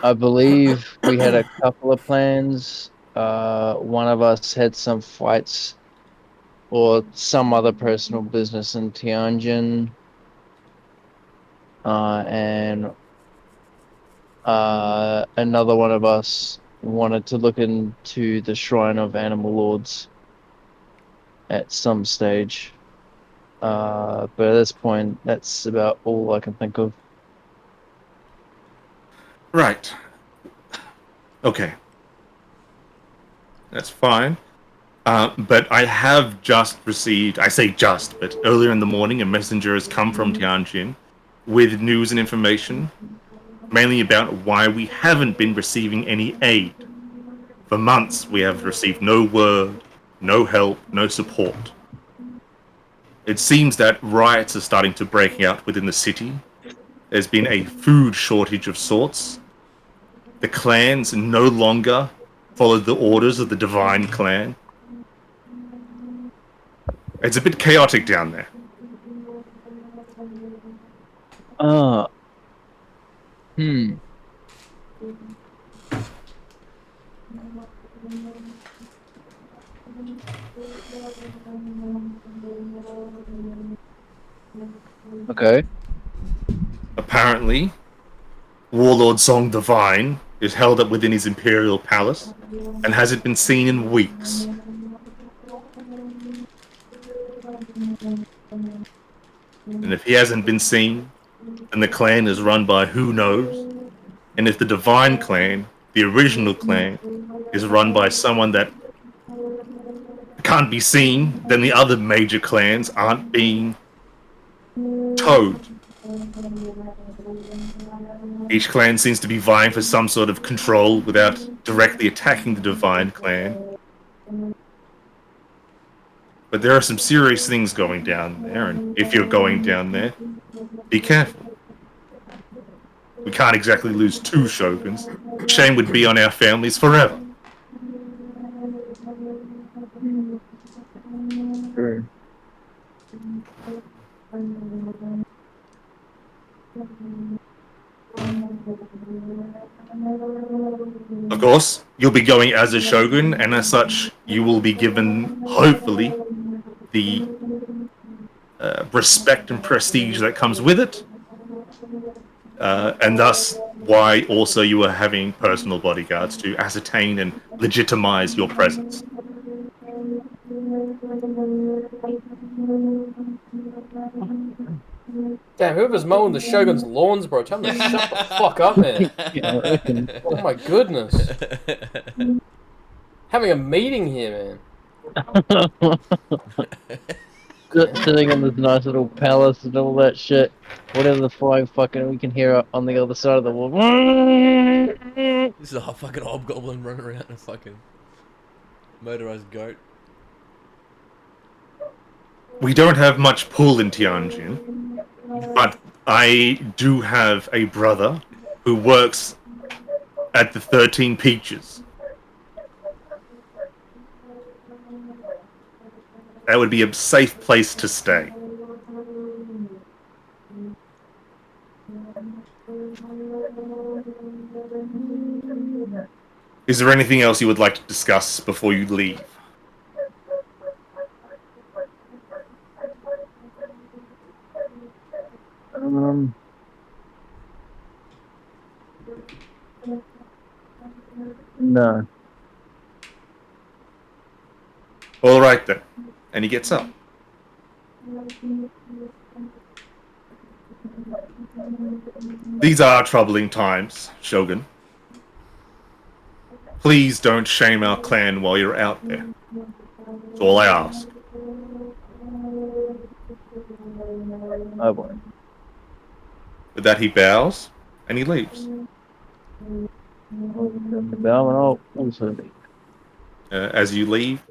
I believe we had a couple of plans. One of us had some fights or some other personal business in Tianjin. And Another one of us wanted to look into the Shrine of Animal Lords at some stage. But at this point, that's about all I can think of. Right. Okay. That's fine. But I have just received, I say just, but earlier in the morning, a messenger has come from Tianjin with news and information, mainly about why we haven't been receiving any aid. For months, we have received no word, no help, no support. It seems that riots are starting to break out within the city. There's been a food shortage of sorts. The clans no longer follow the orders of the Divine Clan. It's a bit chaotic down there. Ah. Hmm. Okay. Apparently, Warlord Song Divine is held up within his imperial palace and hasn't been seen in weeks. And if he hasn't been seen, then the clan is run by who knows. And if the Divine Clan, the original clan, is run by someone that can't be seen, then the other major clans aren't being towed. Each clan seems to be vying for some sort of control without directly attacking the Divine Clan. But there are some serious things going down there, and if you're going down there, be careful. We can't exactly lose two shoguns. Shame would be on our families forever. True. Of course, you'll be going as a shogun, and as such, you will be given, hopefully, the respect and prestige that comes with it. And thus, why also you are having personal bodyguards to ascertain and legitimize your presence. Damn, whoever's mowing the Shogun's lawns, bro, tell them to shut the fuck up, man. Yeah, I reckon. Oh my goodness. Having a meeting here, man. Sitting in this nice little palace and all that shit. Whatever the flying fucking we can hear up on the other side of the wall. This is a fucking hobgoblin running around a fucking motorized goat. We don't have much pull in Tianjin, but I do have a brother who works at the 13 Peaches. That would be a safe place to stay. Is there anything else you would like to discuss before you leave? No. All right then. And he gets up. These are troubling times, Shogun. Please don't shame our clan while you're out there. That's all I ask. I won't. With that, he bows and he leaves. The bell and I'll also leave. As you leave,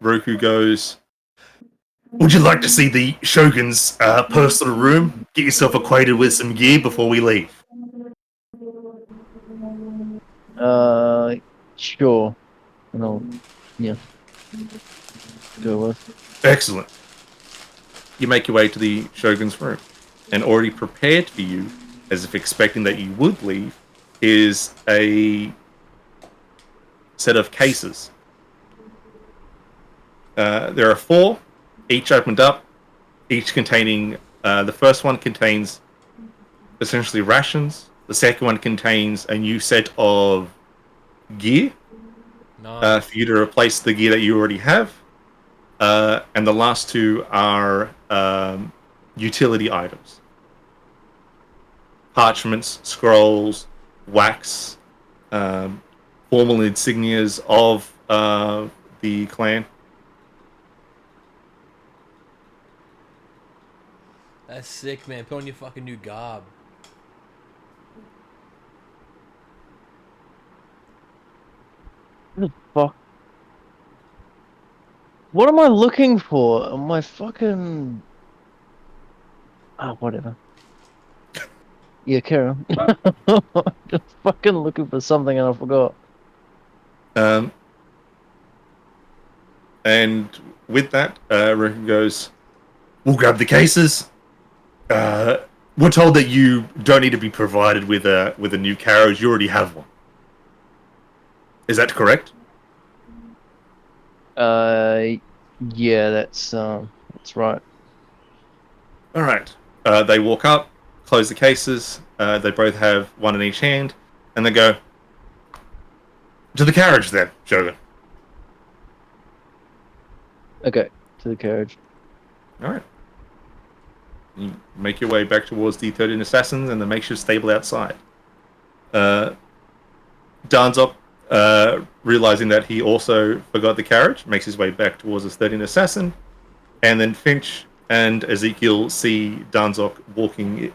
Roku goes, "Would you like to see the Shogun's personal room? Get yourself acquainted with some gear before we leave." Sure. And I'll, yeah. Do it. Excellent. You make your way to the Shogun's room, and already prepared for you, as if expecting that you would leave, is a set of cases. There are 4, each opened up, each containing, the first one contains essentially rations. The second one contains a new set of gear Nice. for you to replace the gear that you already have. And the last two are utility items. Parchments, scrolls, wax, formal insignias of the clan. That's sick, man. Put on your fucking new garb. Fuck. What am I looking for? Am I fucking... Ah, whatever. Yeah, carry on. Just fucking looking for something and I forgot. Um, and with that, Rick goes, "We'll grab the cases. We're told that you don't need to be provided with a new carriage. You already have one. Is that correct?" Yeah, that's right. All right. They walk up, close the cases. They both have one in each hand, and they go, "To the carriage, then, Shogun." Okay, to the carriage. All right. You make your way back towards the 13 assassins and the makeshift stable outside. Danzok, realizing that he also forgot the carriage, makes his way back towards the 13 assassin, and then Finch and Ezekiel see Danzok walking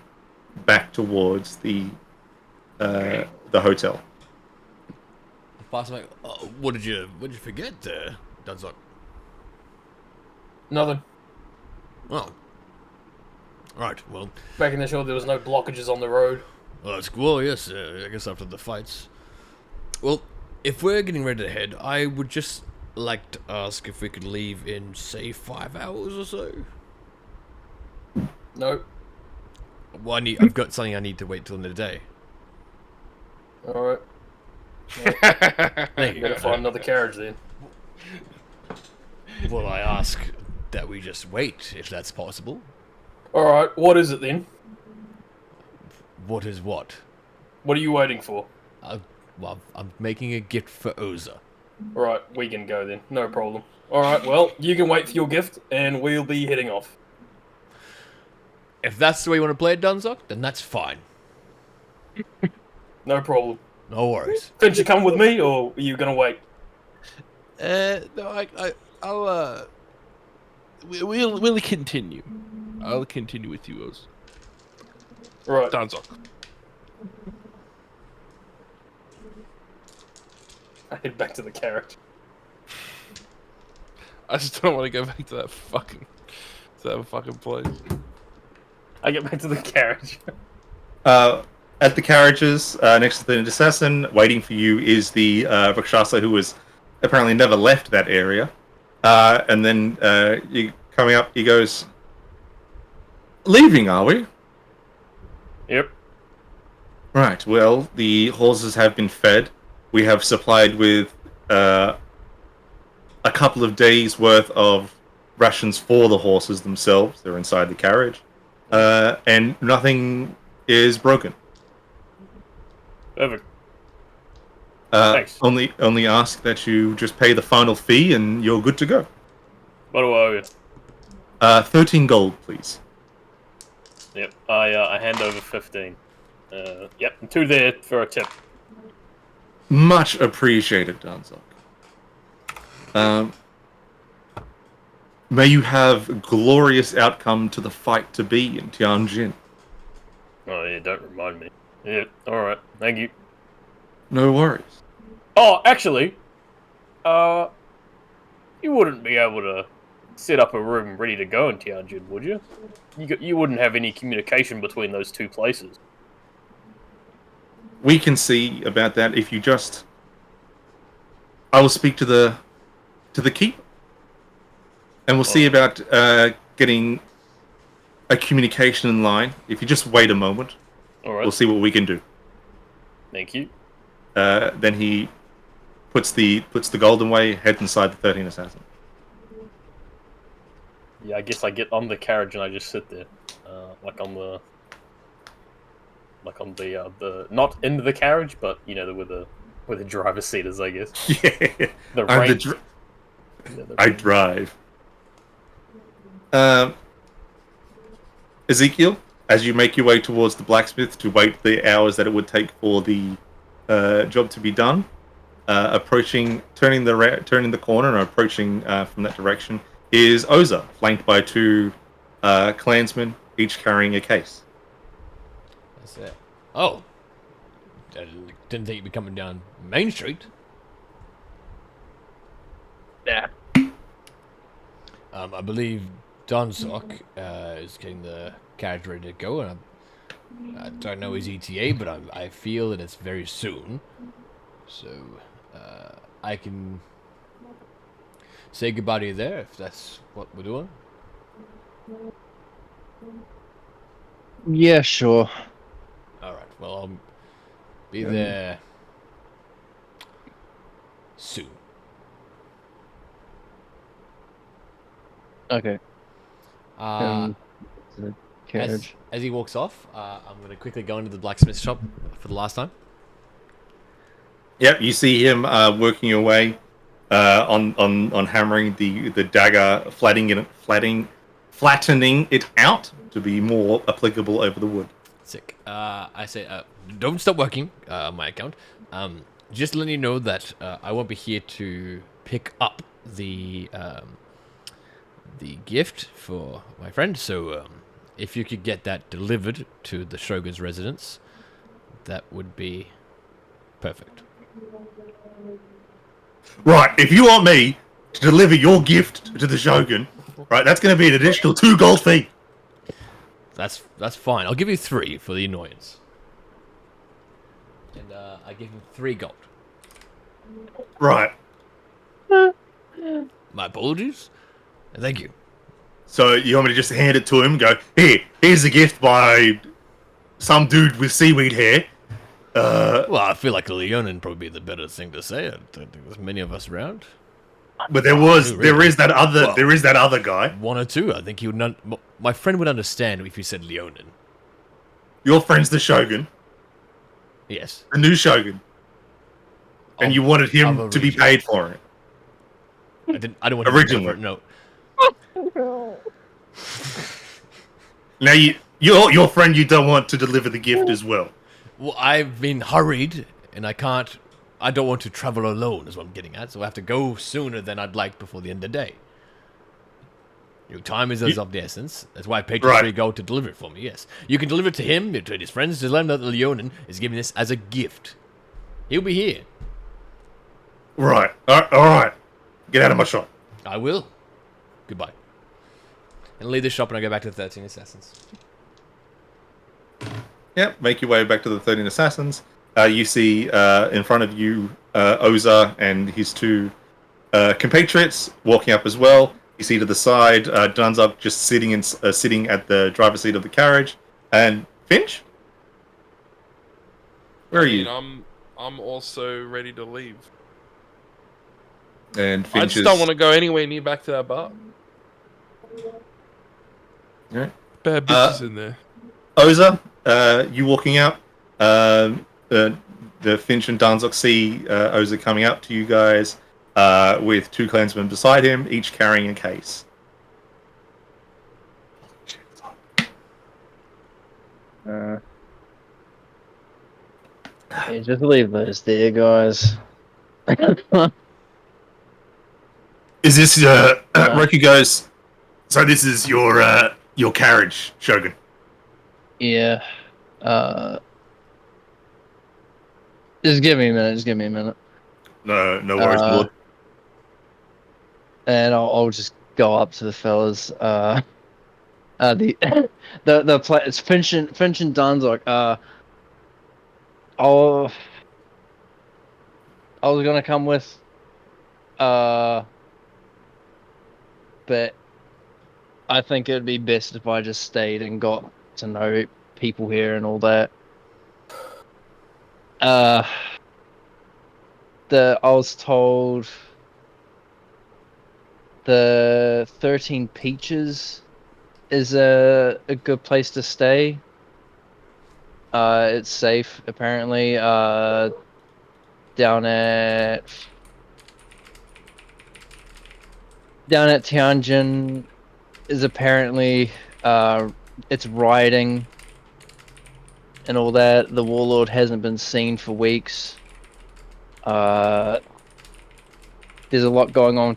back towards the hotel. Fast like, oh, what did you forget there, Dunzock? Nothing. Oh. Right, well, Making sure there was no blockages on the road. that's cool, yes, I guess after the fights. Well, if we're getting ready to head, I would just like to ask if we could leave in, say, 5 hours or so. No. Well, I've got something I need to wait till another day. Alright. Thank you. Better find another carriage then. Well, I ask that we just wait, if that's possible. Alright, what is it then? What is what? What are you waiting for? Well, I'm making a gift for Oza. Alright, we can go then. No problem. Alright, well, you can wait for your gift, and we'll be heading off. If that's the way you want to play it, Dunzock, then that's fine. No problem. No worries. Finch, you come with me, or are you gonna wait? No, I'll we'll continue. I'll continue with you, Oz. Right. Danzok. I head back to the carriage. I just don't want to go back to that fucking place. I get back to the carriage. At the carriages next to the assassin, waiting for you is the Rakshasa who was apparently never left that area. And then you coming up, he goes, "Leaving, are we?" Yep. Right, well, the horses have been fed. We have supplied with a couple of days' worth of rations for the horses themselves. They're inside the carriage. And nothing is broken. Perfect. Thanks. Only ask that you just pay the final fee and you're good to go. What do I owe you? 13 gold, please. Yep. I hand over 15. Yep. And 2 there for a tip. Much appreciated, Danzok. May you have glorious outcome to the fight to be in Tianjin. Oh yeah, don't remind me. Yeah. All right. Thank you. No worries. Oh, actually, you wouldn't be able to set up a room ready to go in Tianjin, would you? You wouldn't have any communication between those two places. We can see about that if you just... I will speak to the keep. And we'll see about getting a communication in line. If you just wait a moment, All right. we'll see what we can do. Thank you. Then he puts the golden way, heads inside the 13 assassin. Yeah, I guess I get on the carriage and I just sit there, like I'm like on the not in the carriage, but you know, where the driver's seat is, I guess. Yeah, The I'm range. I drive. Um, Ezekiel, as you make your way towards the blacksmith to wait the hours that it would take for the job to be done, turning the corner and approaching from that direction is Oza, flanked by two clansmen, each carrying a case. That's it. Oh, I didn't think you'd be coming down Main Street. Yeah. I believe Donsock is getting the carriage ready to go, and I don't know his ETA, but I feel that it's very soon. So I can say goodbye to you there if that's what we're doing. Yeah, sure. All right. Well, I'll be there soon. Okay. Uh, The as, carriage. as he walks off, I'm going to quickly go into the blacksmith shop for the last time. Yep, you see him working away on hammering the dagger, flattening it out to be more applicable over the wood. Sick. I say, don't stop working on my account. Just letting you know that I won't be here to pick up the gift for my friend. So if you could get that delivered to the Shogun's residence, that would be perfect. Right, if you want me to deliver your gift to the Shogun, right, that's going to be an additional 2 gold fee. That's fine. I'll give you 3 for the annoyance. And I give him 3 gold. Right. My apologies. Thank you. So you want me to just hand it to him and go, here's a gift by some dude with seaweed hair. Well, I feel like a Leonin probably be the better thing to say. I don't think there's many of us around. But there is that other guy. 1 or 2. I think he would not. My friend would understand if you said Leonin. Your friend's the Shogun, Yes. the new Shogun, and you wanted him of to be region. paid for it. I don't want to Originally. No. Now your friend you don't want to deliver the gift as well. Well, I've been hurried, and I don't want to travel alone, is what I'm getting at. So I have to go sooner than I'd like before the end of the day. Your time is of the essence. That's why I paid you Right. 3 gold to deliver it for me, yes. You can deliver it to him, to his friends, to let him know that Leonin is giving this as a gift. He'll be here. Right. All right. Get out of my shop. I will. Goodbye. And leave the shop and I go back to the 13 Assassins. Yep. Make your way back to the 13 Assassins. You see in front of you Oza and his 2 compatriots walking up as well. You see to the side Dunzup just sitting at the driver's seat of the carriage. And Finch? Where are you? I'm also ready to leave. And I Finch just don't want to go anywhere near back to that bar. Right. Bad bitches in there. Oza, you walking out. The Finch and Dunzock see Oza coming up to you guys with 2 clansmen beside him, each carrying a case. Yeah, just leave those there, guys. Is this Roki goes? So this is your carriage, Shogun. Yeah. Just give me a minute. No worries, Lord. And I'll just go up to the fellas. The it's Finch and Donzock. I was gonna come with, but I think it'd be best if I just stayed and got to know people here and all that. I was told the 13 Peaches is a good place to stay. It's safe apparently. Down at Tianjin is apparently it's rioting and all that. The warlord hasn't been seen for weeks. There's a lot going on.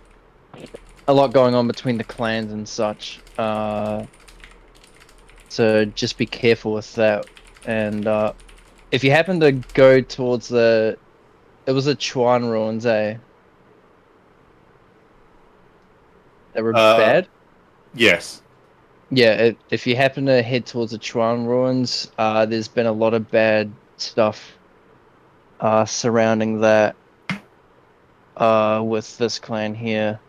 A lot going on between the clans and such. So just be careful with that. And if you happen to go towards it was the Chuan ruins, eh? They were bad. Yes. Yeah, if you happen to head towards the Chuan ruins, there's been a lot of bad stuff surrounding that with this clan here.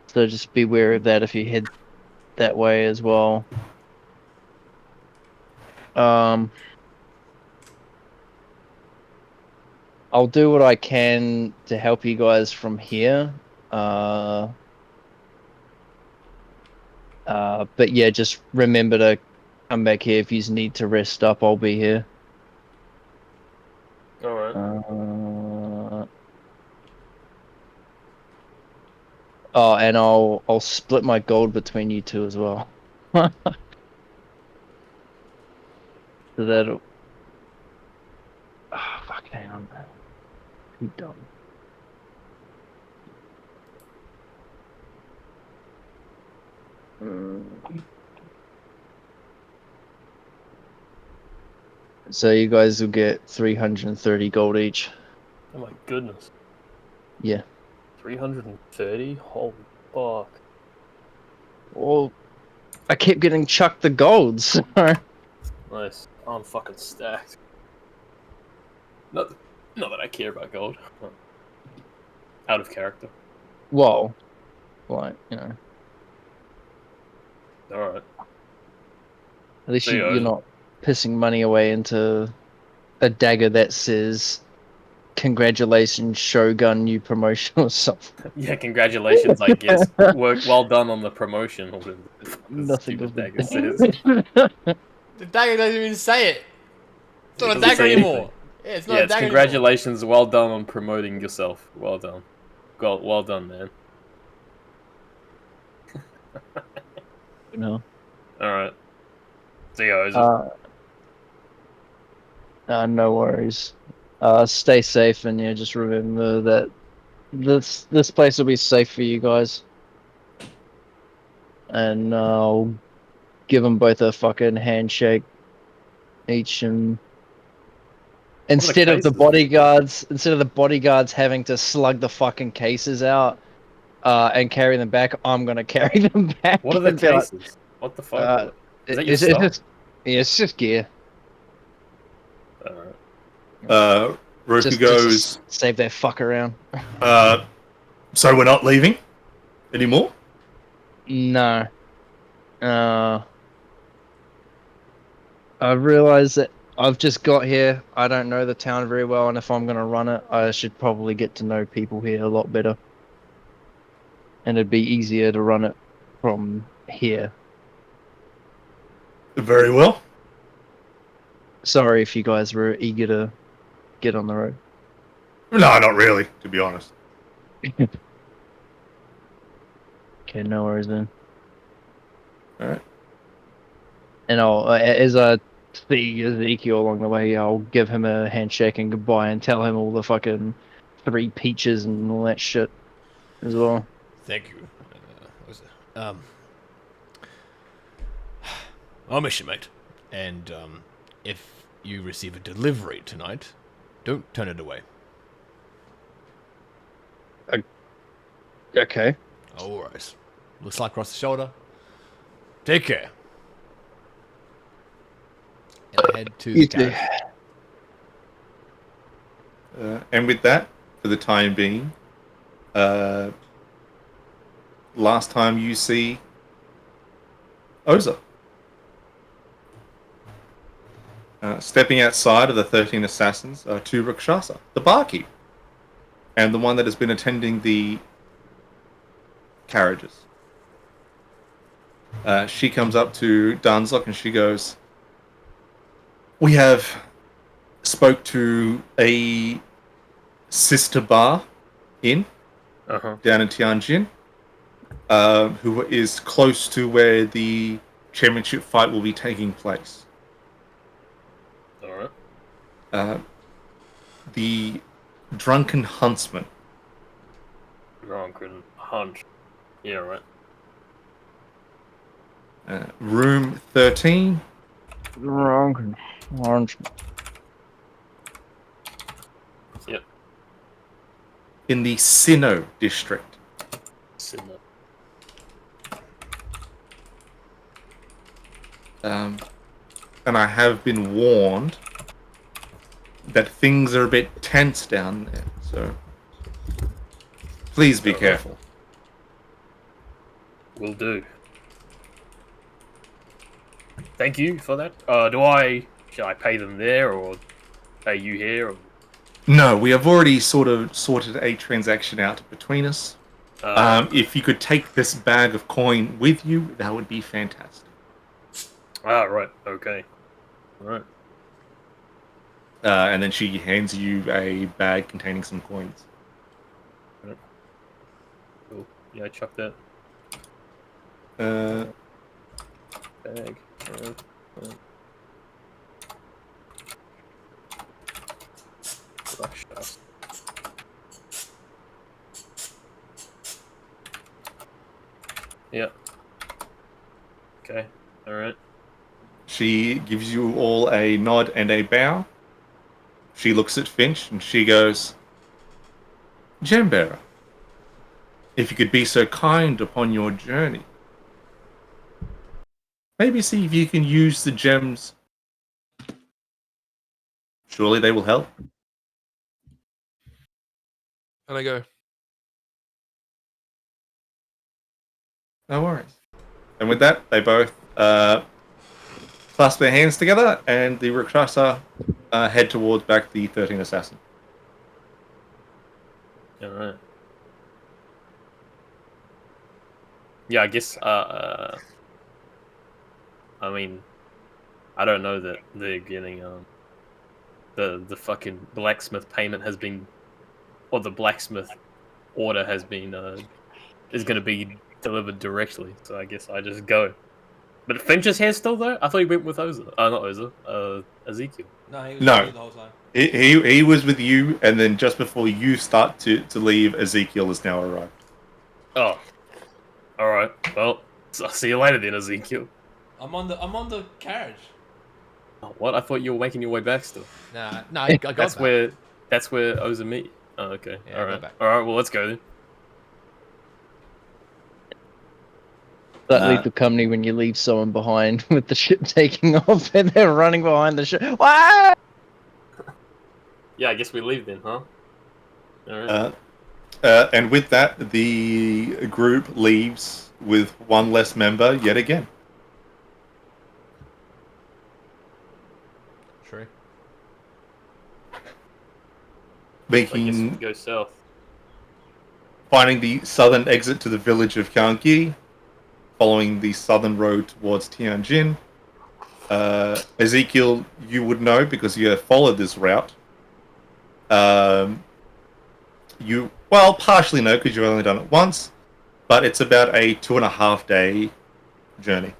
So just be wary of that if you head that way as well. Um, I'll do what I can to help you guys from here. But yeah, just remember to come back here if you need to rest up. I'll be here. All right. Oh, and I'll split my gold between you two as well. So that'll. Oh, fuck, hang on. Too dumb. So you guys will get 330 gold each. Oh my goodness. Yeah. 330? Holy fuck. Well, I kept getting chucked the golds. So. Nice. I'm fucking stacked. Not that I care about gold. Out of character. Well, like, you know. Alright. At least See you, you're Isaac. not pissing money away into a dagger that says, "Congratulations, Shogun, new promotion," or something. Yeah, congratulations, I guess. Work well done on the promotion, or whatever the fuck this Nothing stupid of the dagger says. The dagger doesn't even say it. It's not a doesn't dagger say anymore. anything. Yeah, it's not Yeah, a it's dagger anymore. congratulations, well done on promoting yourself. Well done. Well done, man. No. Alright. See you, Isaac. No worries. Stay safe, and yeah, just remember that this place will be safe for you guys. And I'll give them both a fucking handshake each, and instead of the bodyguards having to slug the fucking cases out and carry them back, I'm gonna carry them back. What are the and be like, cases? What the fuck? Is that your it's stuff? just, yeah, it's just gear. Alright. Roku Just goes, save that fuck around. So we're not leaving anymore? No. I realize that I've just got here. I don't know the town very well, and if I'm going to run it, I should probably get to know people here a lot better. And it'd be easier to run it from here. Very well. Sorry if you guys were eager to get on the road. No, not really, to be honest. Okay, no worries then. Alright. And I'll, as I see Ezekiel along the way, I'll give him a handshake and goodbye and tell him all the fucking 3 peaches and all that shit as well. Thank you. I'll miss you, mate. And if you receive a delivery tonight, don't turn it away. Okay. All right. Looks like across the shoulder. Take care. And I head to the carriage. and with that, for the time being, last time you see Oza. Stepping outside of the 13 assassins are 2 Rakshasa, the barkeep, and the one that has been attending the carriages. She comes up to Danzok and she goes, We have spoke to a sister bar inn Uh-huh. down in Tianjin, who is close to where the championship fight will be taking place. Alright. The Drunken Huntsman. Drunken Hunch. Yeah, right. Room 13. Wrong. Orange. Yep. In the Sinnoh district. Sitting up. And I have been warned that things are a bit tense down there, so please be careful. Will do. Thank you for that. Should I pay them there or pay you here? Or, No, we have already sort of sorted a transaction out between us. If you could take this bag of coin with you, that would be fantastic. right. Okay. Alright. And then she hands you a bag containing some coins. Cool. Yeah, I chuck that Uh, bag. Brush dust. Yeah. Okay. Alright. she gives you all a nod and a bow. She looks at Finch and she goes, Gembearer, if you could be so kind upon your journey, maybe see if you can use the gems. Surely they will help. And I go, No worries. And with that, they both clasp their hands together, and the Rakshasa head towards back the 13 assassin. Alright. Yeah, I guess, I mean, I don't know that they're getting, the fucking blacksmith payment has been, or the blacksmith order has been, is gonna be delivered directly, so I guess I just go. But Finch's hair still there? I thought he went with Oza. Not Oza, Ezekiel. No, he was No. with you the whole time. He was with you, and then just before you start to leave, Ezekiel has now arrived. Oh. Alright, well, I'll see you later then, Ezekiel. I'm on the carriage. Oh, what? I thought you were making your way back still. Nah, I got That's back. that's where Oza meet. Oh, okay. Yeah, I got Alright. back. Alright, well, let's go then. That lethal company when you leave someone behind with the ship taking off and they're running behind the ship. What? Yeah, I guess we leave then, huh? Alright. And with that, the group leaves with one less member yet again. True. I guess we Making go south. finding the southern exit to the village of Kangi, following the southern road towards Tianjin. Ezekiel, you would know because you have followed this route. You partially know because you've only done it once, but it's about a 2.5 day journey.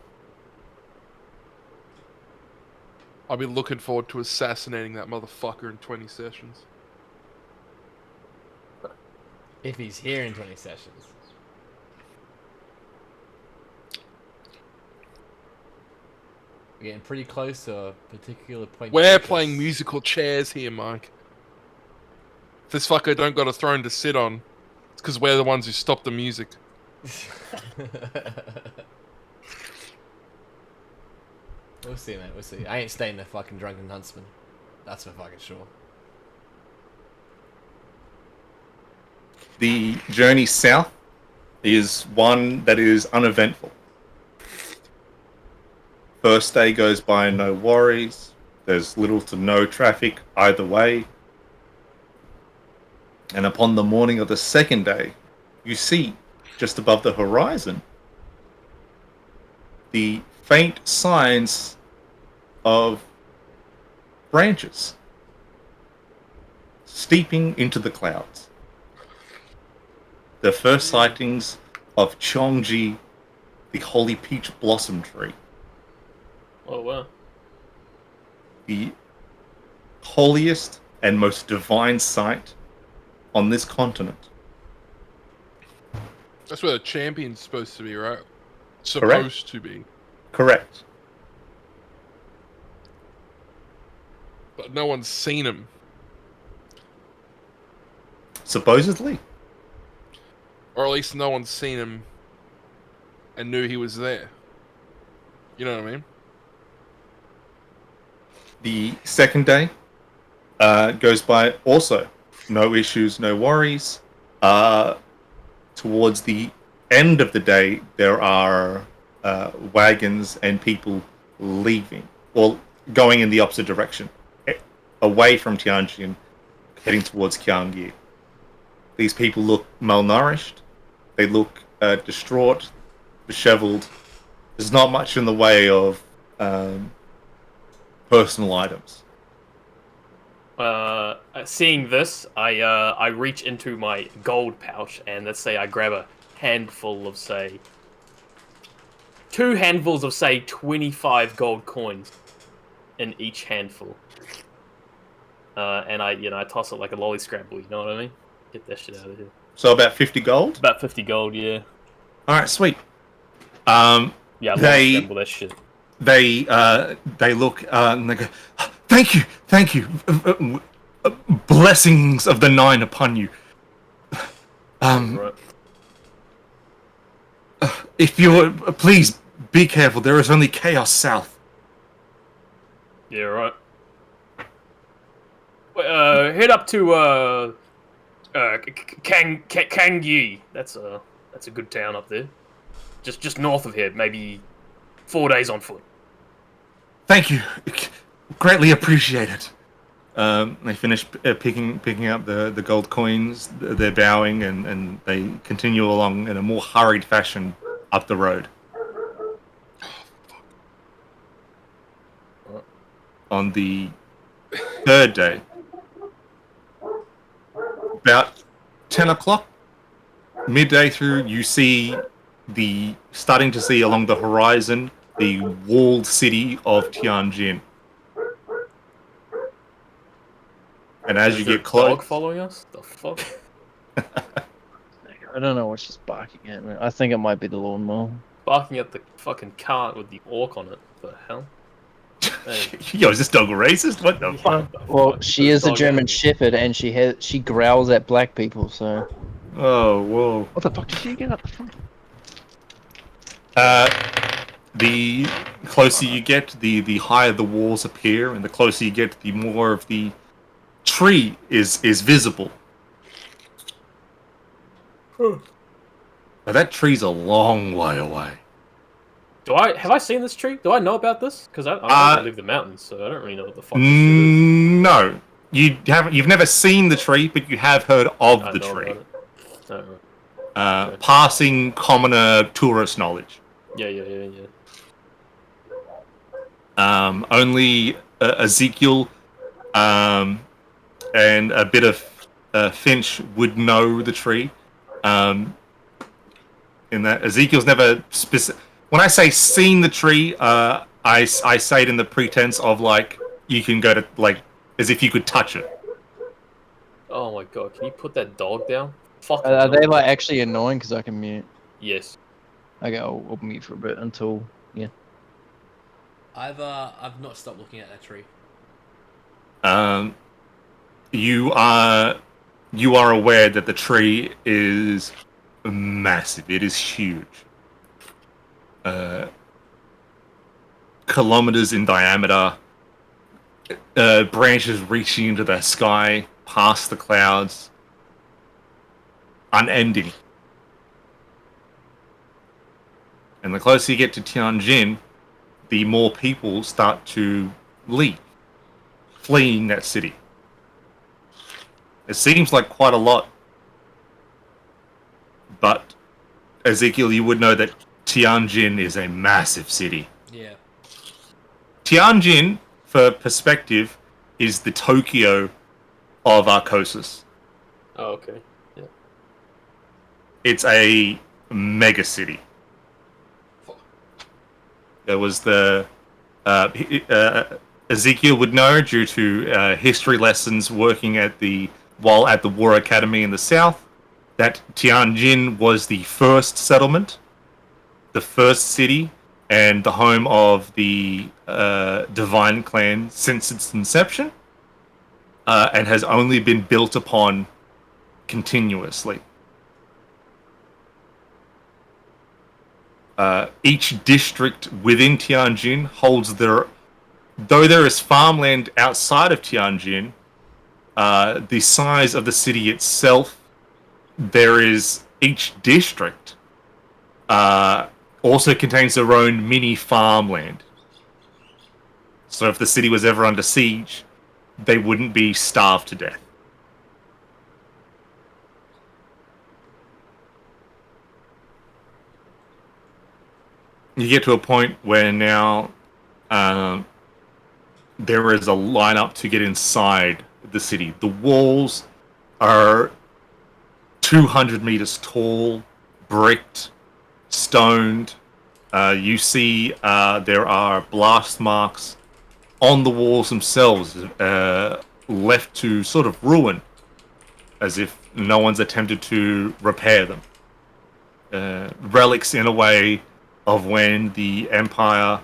I'll be looking forward to assassinating that motherfucker in 20 sessions. If he's here in 20 sessions. We're getting pretty close to a particular point. We're playing musical chairs here, Mike. If this fucker don't got a throne to sit on, it's because we're the ones who stopped the music. We'll see, mate. We'll see. I ain't staying the fucking drunken huntsman. That's for fucking sure. The journey south is one that is uneventful. First day goes by no worries. There's little to no traffic either way. And upon the morning of the second day, you see, just above the horizon, the faint signs of branches, steeping into the clouds. The first sightings of Cheongji, the holy peach blossom tree, Oh wow. the holiest and most divine site on this continent. That's where the champion's supposed to be, right? Supposed to be. Correct. But no one's seen him. Supposedly. Or at least no one's seen him and knew he was there. You know what I mean? The second day goes by also. No issues, no worries. Towards the end of the day, there are wagons and people leaving, or going in the opposite direction, away from Tianjin, heading towards Gyeonggi. These people look malnourished. They look distraught, disheveled. There's not much in the way of personal items. Seeing this, I reach into my gold pouch and let's say I grab a handful of say 2 handfuls of say 25 gold coins in each handful. And I toss it like a lolly scrabble, you know what I mean? Get that shit out of here. So about 50 gold? About 50 gold, yeah. Alright, sweet. Yeah, lolly scrabble that shit. They look and they go, thank you. Blessings of the Nine upon you. Right. If you're, please be careful. There is only chaos south. Yeah, right. Head up to Kangyi. That's a good town up there. Just north of here, maybe 4 days on foot. Thank you. Greatly appreciated. They finish picking up the gold coins. They're bowing and they continue along in a more hurried fashion up the road. On the third day, about 10 o'clock, midday through, you see starting to see along the horizon the walled city of Tianjin. And as you get close, dog following us? The fuck? I don't know what's just barking at me. I think it might be the lawnmower. Barking at the fucking cart with the orc on it. The hell? Hey, yo, is this dog racist? What the fuck? Well, she is a dog German enemy. Shepherd, and she growls at black people. So Oh, whoa. what the fuck did she get up the front? The closer you get, the higher the walls appear, and the closer you get, the more of the tree is visible. But that tree's a long way away. Have I seen this tree? Do I know about this? Because I don't live in the mountains, so I don't really know what the fuck this shit No, you've never seen the tree, but you have heard of is. I the know tree. about it. Oh, right. Passing commoner tourist knowledge. Yeah. Only Ezekiel and a bit of Finch would know the tree. In that Ezekiel's never when I say seen the tree, I say it in the pretense of like you can go to like as if you could touch it. Oh my god, can you put that dog down? Fuck. Are they like actually annoying? Because I can mute. Yes. Okay, I'll mute for a bit until I've not stopped looking at that tree. You are aware that the tree is massive. It is huge. Kilometers in diameter. Branches reaching into the sky, past the clouds. Unending. And the closer you get to Tianjin, the more people start to leave, fleeing that city. It seems like quite a lot, but Ezekiel, you would know that Tianjin is a massive city. Yeah. Tianjin, for perspective, is the Tokyo of Arcosis. Oh, okay. It's a mega city. There was the Ezekiel would know due to history lessons working at the War Academy in the south that Tianjin was the first settlement, the first city, and the home of the Divine Clan since its inception, and has only been built upon continuously. Each district within Tianjin holds though there is farmland outside of Tianjin, the size of the city itself, there is each district also contains their own mini farmland. So if the city was ever under siege, they wouldn't be starved to death. You get to a point where now there is a lineup to get inside the city. The walls are 200 meters tall, bricked, stoned. You see there are blast marks on the walls themselves, left to sort of ruin, as if no one's attempted to repair them. Relics in a way of when the Empire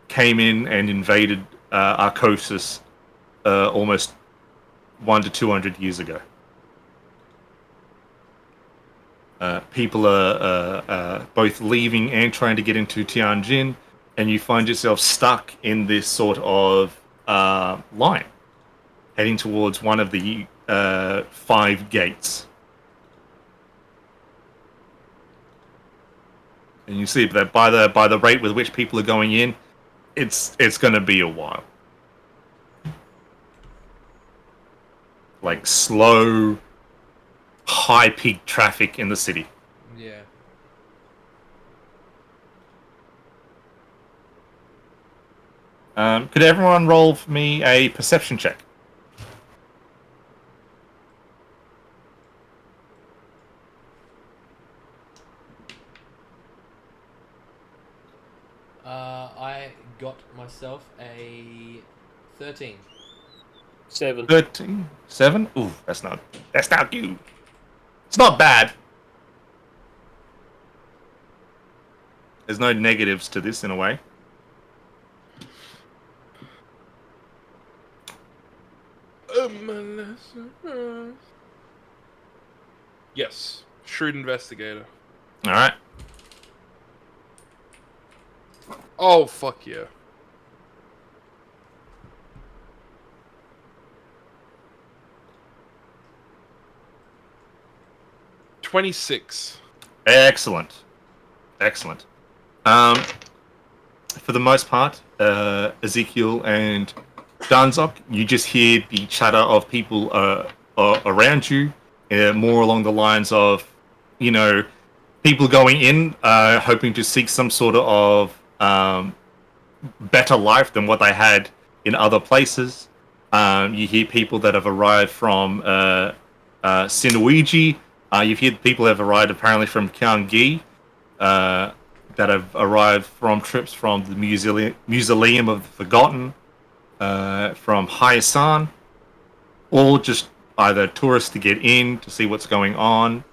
came in and invaded Arcosis almost 100 to 200 years ago. People are both leaving and trying to get into Tianjin, and you find yourself stuck in this sort of line, heading towards one of the 5 gates. And you see that by the rate with which people are going in, it's going to be a while. Like slow, high peak traffic in the city. Yeah. Could everyone roll for me a perception check? I got myself a 13. 7. 13? 7? Ooh, that's not good. It's not bad. There's no negatives to this in a way. Yes. Shrewd investigator. Alright. Oh, fuck yeah. $26. Excellent. Excellent. For the most part, Ezekiel and Danzok, you just hear the chatter of people around you, more along the lines of, people going in, hoping to seek some sort of better life than what they had in other places. You hear people that have arrived from Sinuiji. You hear people have arrived apparently from Gyeonggi, that have arrived from trips from the Mausoleum of the Forgotten, from Hyasan, all just either tourists to get in to see what's going on,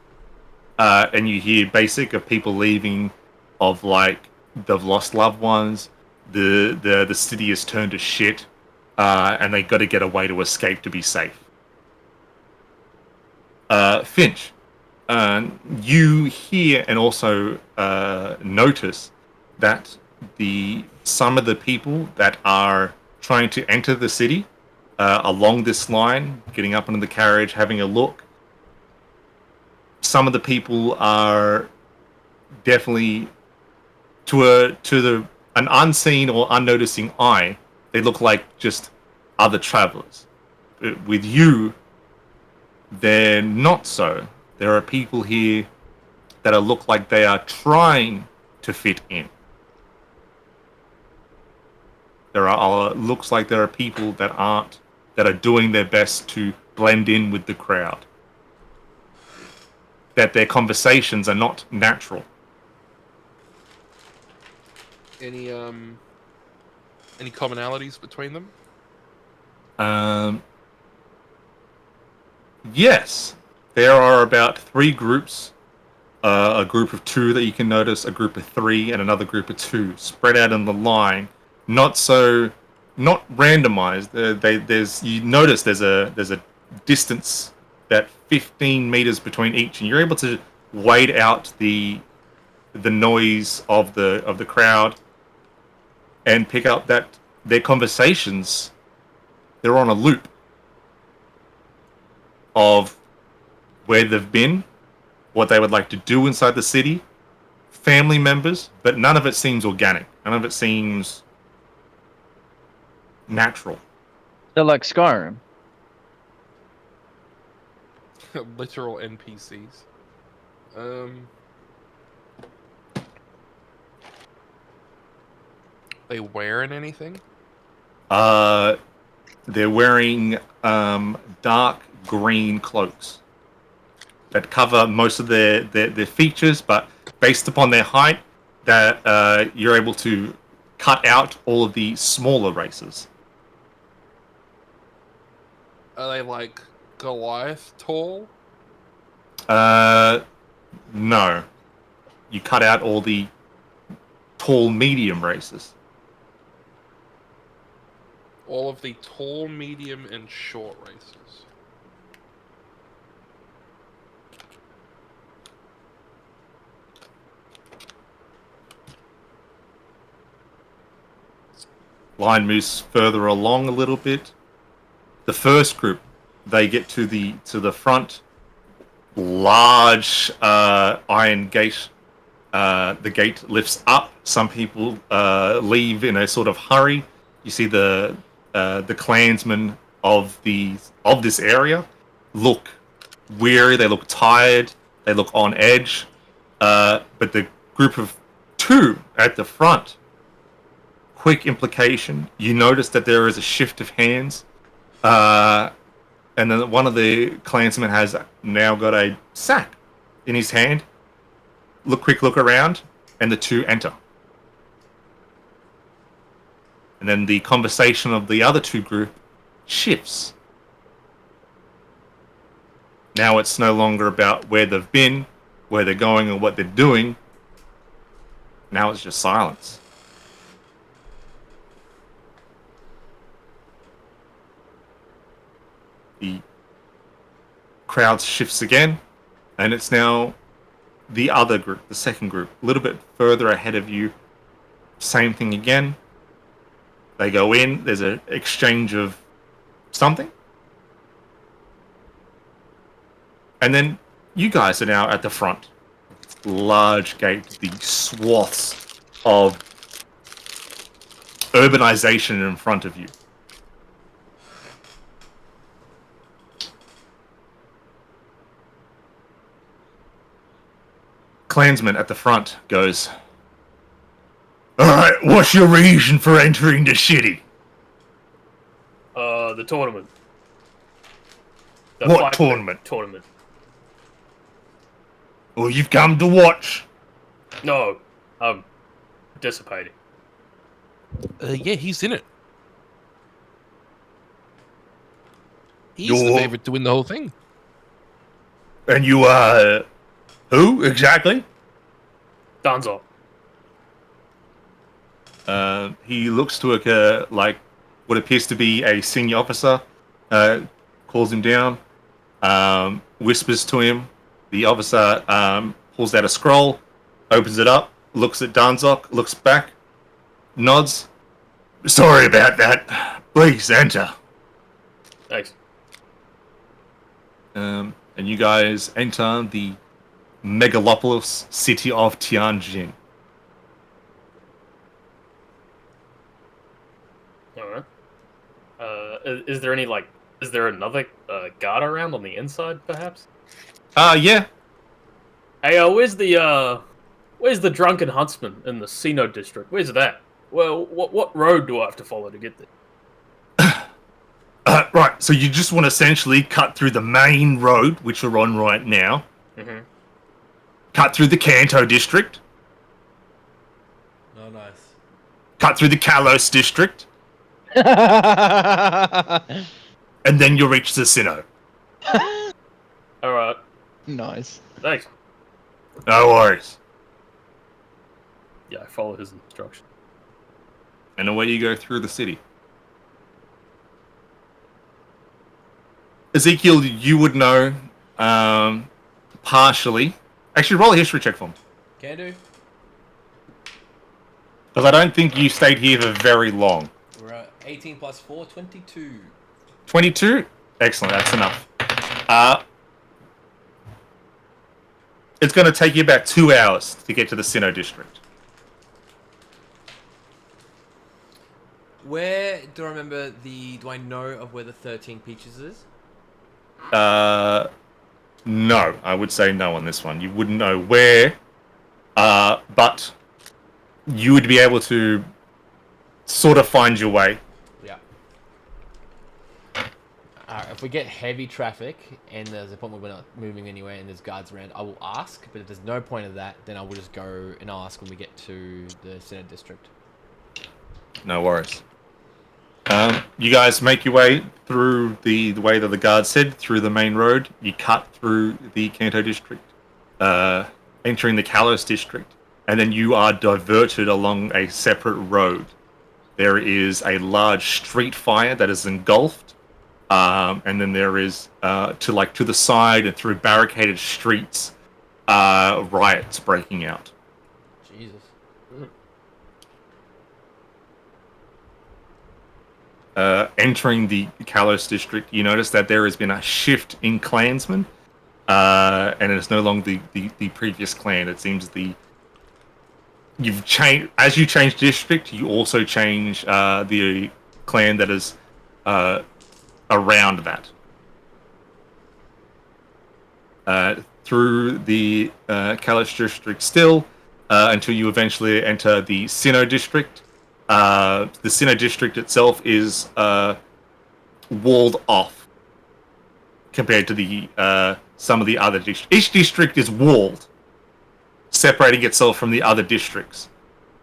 and you hear basic of people leaving, of like they've lost loved ones, the city is turned to shit, and they got to get away to escape to be safe. Finch, you hear and also notice that some of the people that are trying to enter the city along this line, getting up into the carriage, having a look, some of the people are definitely to an unseen or unnoticing eye, they look like just other travelers. With you, they're not so. There are people here that look like they are trying to fit in. Looks like there are people that aren't that are doing their best to blend in with the crowd. That their conversations are not natural. Any commonalities between them? Yes, there are about 3 groups. A group of 2 that you can notice, a group of 3, and another group of 2, spread out in the line. Not randomized. You notice there's a distance, that 15 meters between each, and you're able to wade out the noise of the crowd and pick up that their conversations, they're on a loop of where they've been, what they would like to do inside the city, family members, but none of it seems organic. None of it seems natural. They're like Skyrim. Literal NPCs. They wearing anything? They're wearing dark green cloaks that cover most of their features, but based upon their height, that you're able to cut out all of the smaller races. Are they like Goliath tall? No. You cut out all the tall, medium races. All of the tall, medium, and short races. Line moves further along a little bit. The first group, they get to the front. Large iron gate. The gate lifts up. Some people leave in a sort of hurry. You see the clansmen of this area look weary. They look tired. They look on edge. But the group of 2 at the front. Quick implication. You notice that there is a shift of hands. And then one of the clansmen has now got a sack in his hand. Quick look around, and the 2 enter. And then the conversation of the other 2 group shifts. Now it's no longer about where they've been, where they're going, or what they're doing. Now it's just silence. The crowd shifts again, and it's now the other group, the second group, a little bit further ahead of you. Same thing again. They go in, there's an exchange of something. And then you guys are now at the front. Large gate, the swaths of urbanization in front of you. Clansman at the front goes, "Alright, what's your reason for entering the city?" The tournament. The What fight tournament? Tournament. Well, you've come to watch. No, I'm participating. Yeah, he's in it. He's the You're- favorite to win the whole thing. And you, who exactly? Danzo. He looks to like what appears to be a senior officer, calls him down, whispers to him. The officer pulls out a scroll, opens it up, looks at Danzok, looks back, nods. "Sorry about that. Please enter." Thanks. And you guys enter the megalopolis city of Tianjin. Alright. Is there any, is there another guard around on the inside, perhaps? Yeah. Hey, where's the drunken huntsman in the Sino district? Where's that? Well, what road do I have to follow to get there? Right, so you just want to essentially cut through the main road, which we're on right now. Mhm. Cut through the Kanto district. Oh, nice. Cut through the Kalos district. And then you'll reach the Sinnoh. All right. Nice. Thanks. No worries. Yeah, I follow his instructions. And away you go through the city. Ezekiel, you would know partially. Actually, roll a history check for me. Can do. Because I don't think you stayed here for very long. We're at 18 plus 4, 22. 22? Excellent, that's enough. It's going to take you about 2 hours to get to the Sinnoh district. Where do I remember do I know of where the 13 Peaches is? No, I would say no on this one. You wouldn't know where, but you would be able to sort of find your way. Yeah. If we get heavy traffic and there's a point where we're not moving anywhere and there's guards around, I will ask. But if there's no point of that, then I will just go and ask when we get to the Center District. No worries. You guys make your way through the way that the guard said, through the main road. You cut through the Kanto district, entering the Kalos district, and then you are diverted along a separate road. There is a large street fire that is engulfed, and then there is to the side and through barricaded streets, riots breaking out. Jesus. Entering the Kalos district, you notice that there has been a shift in clansmen, and it's no longer the previous clan. It seems you've changed as you change district. You also change the clan that is around that. Through the Kalos district still, until you eventually enter the Sinnoh district. The Sinnoh district itself is walled off compared to the some of the other districts. Each district is walled, separating itself from the other districts.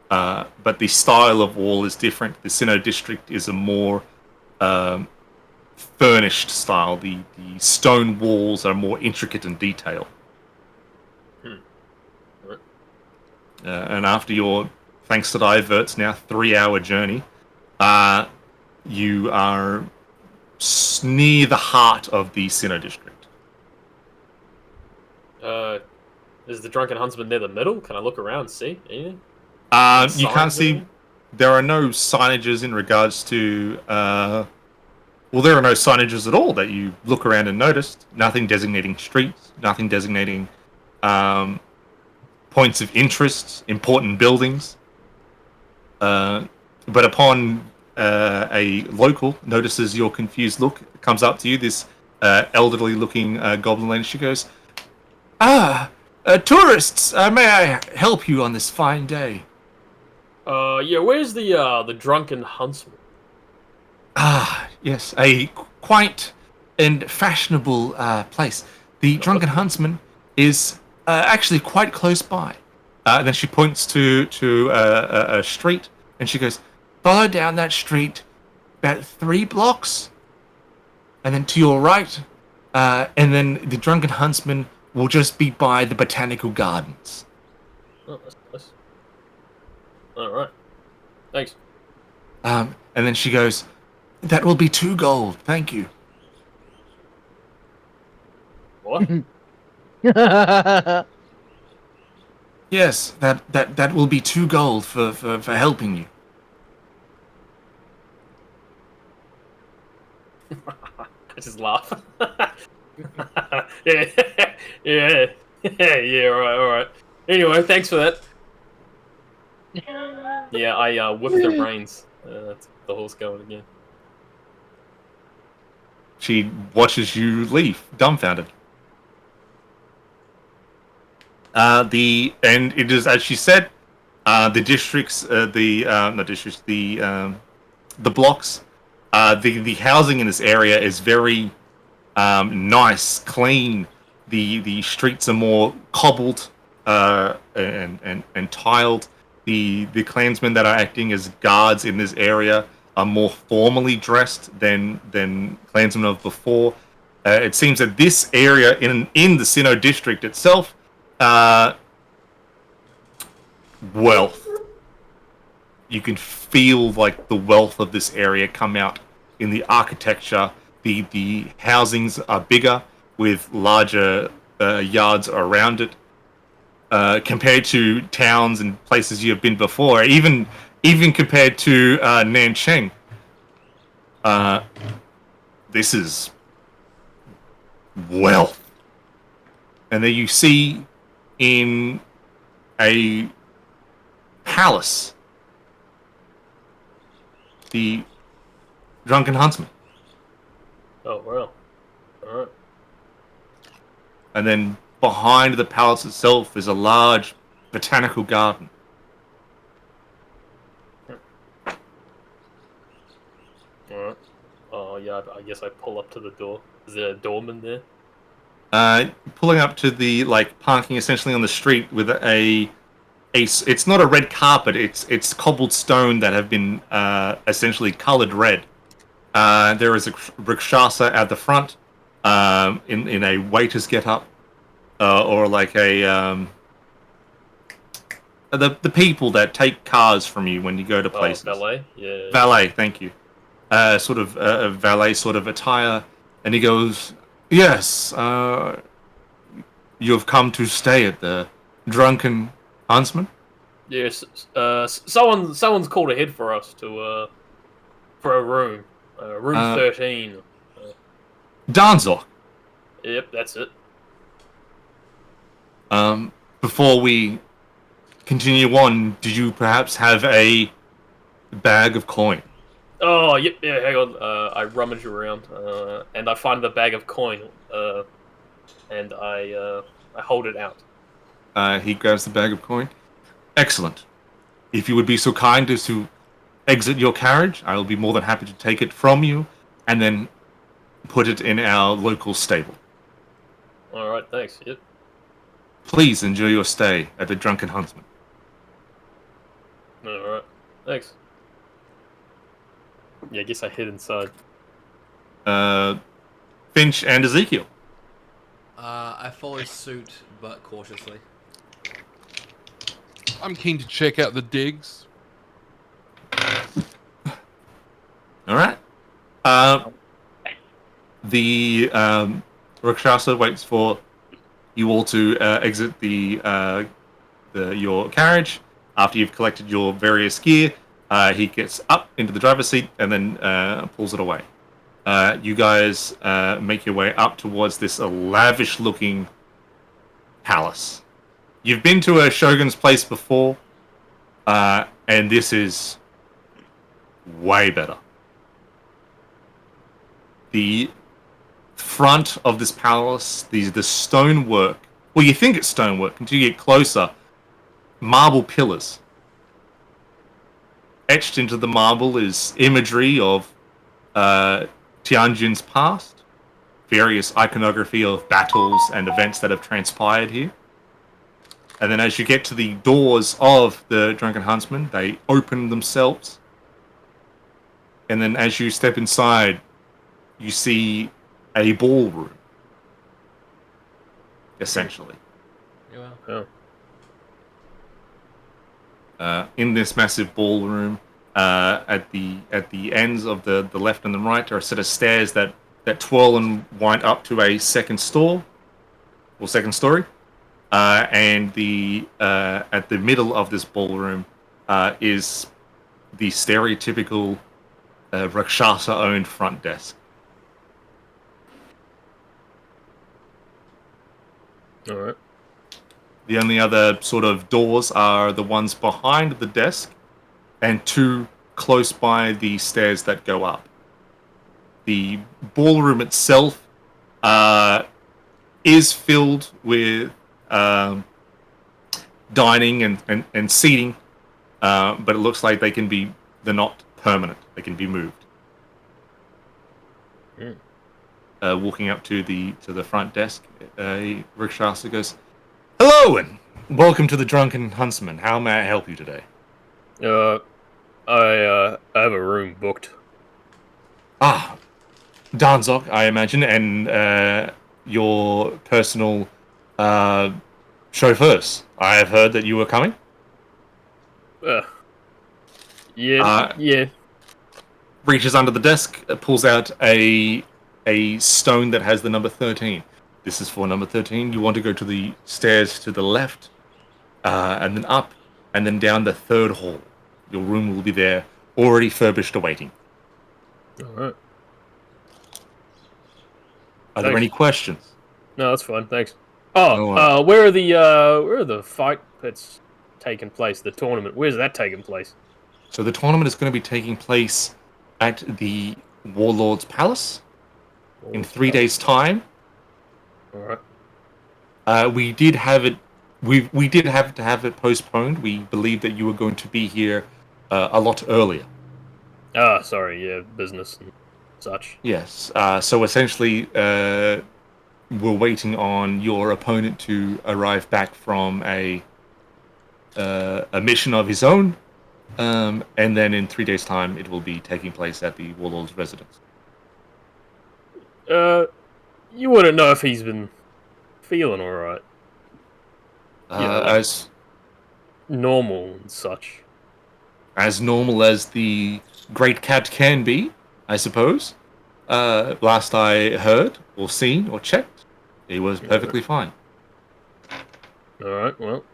But the style of wall is different. The Sinnoh district is a more furnished style. The stone walls are more intricate and detailed. And after your, thanks to Divert's now 3-hour journey, you are near the heart of the Sinnoh district. Is the Drunken Huntsman near the middle? Can I look around and see anything? You can't see. There are no signages in regards to. Well, there are no signages at all that you look around and noticed. Nothing designating streets. Nothing designating points of interest, important buildings. But upon a local notices your confused look, comes up to you, this elderly-looking goblin lady. She goes, tourists, may I help you on this fine day? Yeah, where's the Drunken Huntsman? Yes, a quaint and fashionable place. The Drunken Huntsman is actually quite close by. And then she points to a street, and she goes, follow down that street about 3 blocks, and then to your right, and then the Drunken Huntsman will just be by the Botanical Gardens. Oh, that's nice. Alright. Thanks. And then she goes, that will be 2 gold, thank you. What? Yes, that will be 2 gold for helping you. I just laugh. yeah, yeah, alright. Anyway, thanks for that. Yeah, I whipped their brains. That's the horse going again. She watches you leave, dumbfounded. And it is, as she said, the districts, the blocks The housing in this area is very nice, clean. The streets are more cobbled and tiled. The clansmen that are acting as guards in this area are more formally dressed than clansmen of before. It seems that this area in the Sinnoh district itself, wealth. You can feel like the wealth of this area come out in the architecture. The housings are bigger with larger yards around it. Compared to towns and places you have been before, even compared to Nancheng, this is wealth. And then you see in a palace the drunken huntsman, Oh, well. Alright. and then behind the palace itself is a large botanical garden. Alright. Oh, yeah, I guess I pull up to the door. Is there a doorman there? Pulling up to the parking essentially on the street with it's not a red carpet. It's cobbled stone that have been essentially colored red. There is a rickshaw at the front, in a waiter's get-up, or like the people that take cars from you when you go to places. Valet? Yeah. Valet, thank you. Sort of a valet sort of attire, and he goes, "Yes, you have come to stay at the Drunken Huntsman." Yes. Someone's called ahead for us to for a room. Room 13. Danzok. Yep, that's it. Before we continue on, did you perhaps have a bag of coin? Oh, yep, yeah, hang on. I rummage around, and I find the bag of coin, and I hold it out. He grabs the bag of coin. Excellent. If you would be so kind as to exit your carriage, I will be more than happy to take it from you and then put it in our local stable. Alright, thanks, yep. Please enjoy your stay at the Drunken Huntsman. Alright, thanks. Yeah, I guess I hid inside. Finch and Ezekiel. I follow suit, but cautiously. I'm keen to check out the digs. All right. The Rakshasa waits for you all to exit your carriage. After you've collected your various gear, he gets up into the driver's seat and then pulls it away. You guys make your way up towards this lavish-looking palace. You've been to a shogun's place before, and this is way better. The front of this palace, the stonework. Well, you think it's stonework until you get closer. Marble pillars. Etched into the marble is imagery of Tianjin's past, various iconography of battles and events that have transpired here. And then as you get to the doors of the Drunken Huntsman, they open themselves. And then as you step inside, you see a ballroom, essentially. Yeah. Oh. In this massive ballroom, at the ends of the left and the right are a set of stairs that twirl and wind up to a second story. And at the middle of this ballroom is the stereotypical Rakshasa-owned front desk. Alright. The only other sort of doors are the ones behind the desk and two close by the stairs that go up. The ballroom itself is filled with dining and seating, but it looks like they're not permanent. They can be moved. Mm. Walking up to the front desk, Rickshasta goes, "Hello and welcome to the Drunken Huntsman. How may I help you today?" I have a room booked. Ah, Danzog, I imagine, and your personal uh, chauffeurs. I have heard that you were coming. Uh, yeah, Uh, yeah. Reaches under the desk, pulls out a stone that has the number 13. This is for number 13. You want to go to the stairs to the left, and then up, and then down the third hall. Your room will be there, already furbished, awaiting. All right. Are there Thanks. any questions? No, that's fine. Thanks. No, Oh, where are the fight pits taking place? The tournament. Where's that taking place? So the tournament is going to be taking place at the Warlord's Palace in 3 days' time. All right. We did have it. We did have to have it postponed. We believe that you were going to be here a lot earlier. Ah, sorry. Yeah, business and such. Yes. So essentially, we're waiting on your opponent to arrive back from a mission of his own, and then in 3 days' time, it will be taking place at the Warlord's residence. You wouldn't know if he's been feeling all right. Like As normal and such. normal as the great cat can be, I suppose. Last I heard, or seen, or checked, he was perfectly fine. All right. Well,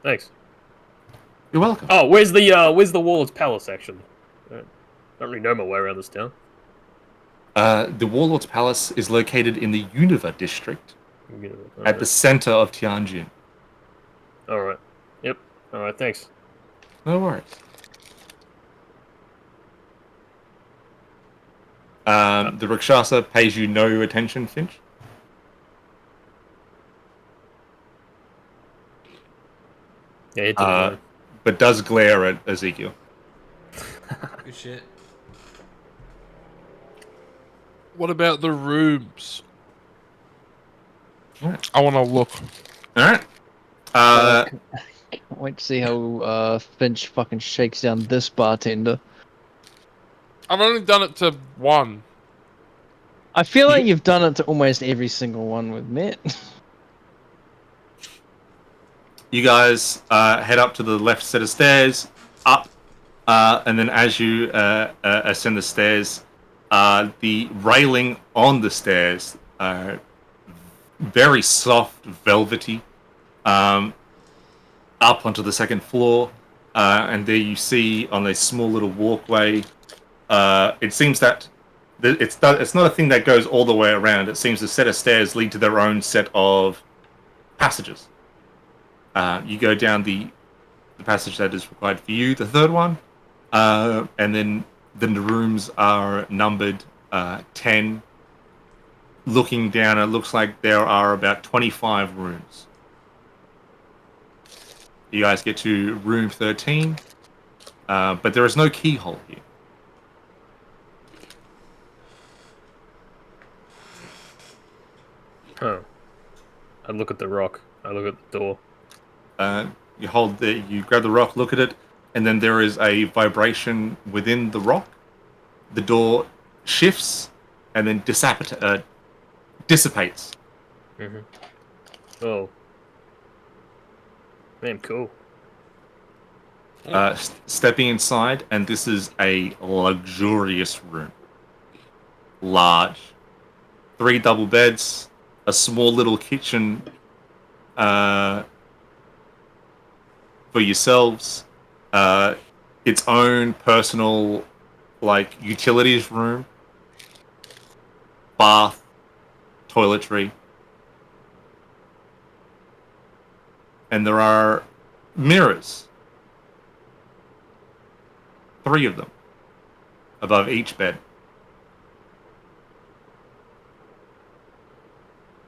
thanks. You're welcome. Oh, where's the Warlord's Palace? Actually, I don't really know my way around this town. The Warlord's Palace is located in the Unova district, at the center of Tianjin. All right. Yep. All right. Thanks. No worries. The Rakshasa pays you no attention, Finch. Yeah, it didn't But does glare at Ezekiel. Good shit. What about the rooms? Alright. I want to look. Alright. Can't wait to see how Finch fucking shakes down this bartender. I've only done it to one. I feel like you've done it to almost every single one we've met. You guys head up to the left set of stairs, up, and then as you ascend the stairs, the railing on the stairs, very soft, velvety, up onto the second floor, and there you see on a small little walkway. It seems that it's not a thing that goes all the way around. It seems the set of stairs lead to their own set of passages. You go down the passage that is required for you, the third one, and then the rooms are numbered 10. Looking down, it looks like there are about 25 rooms. You guys get to room 13, but there is no keyhole here. Oh. I look at the rock. I look at the door. You grab the rock, look at it, and then there is a vibration within the rock. The door shifts and then dissipates. Mm-hmm. Oh. Man, cool. Stepping inside, and this is a luxurious room. Large. 3 double beds, a small little kitchen for yourselves, its own personal, utilities room, bath, toiletry. And there are mirrors. 3 of them. Above each bed.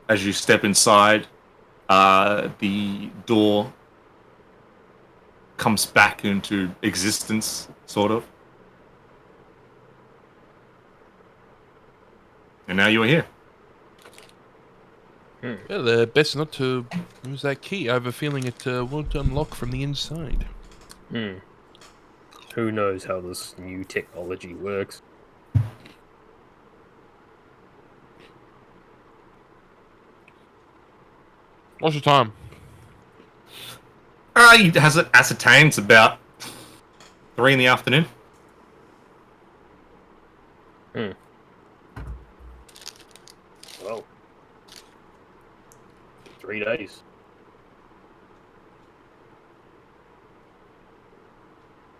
As you step inside, the door comes back into existence, sort of. And now you are here. Well, best not to use that key. I have a feeling it won't unlock from the inside. Who knows how this new technology works? What's the time? He has it ascertained. It's about 3 in the afternoon. Well, 3 days.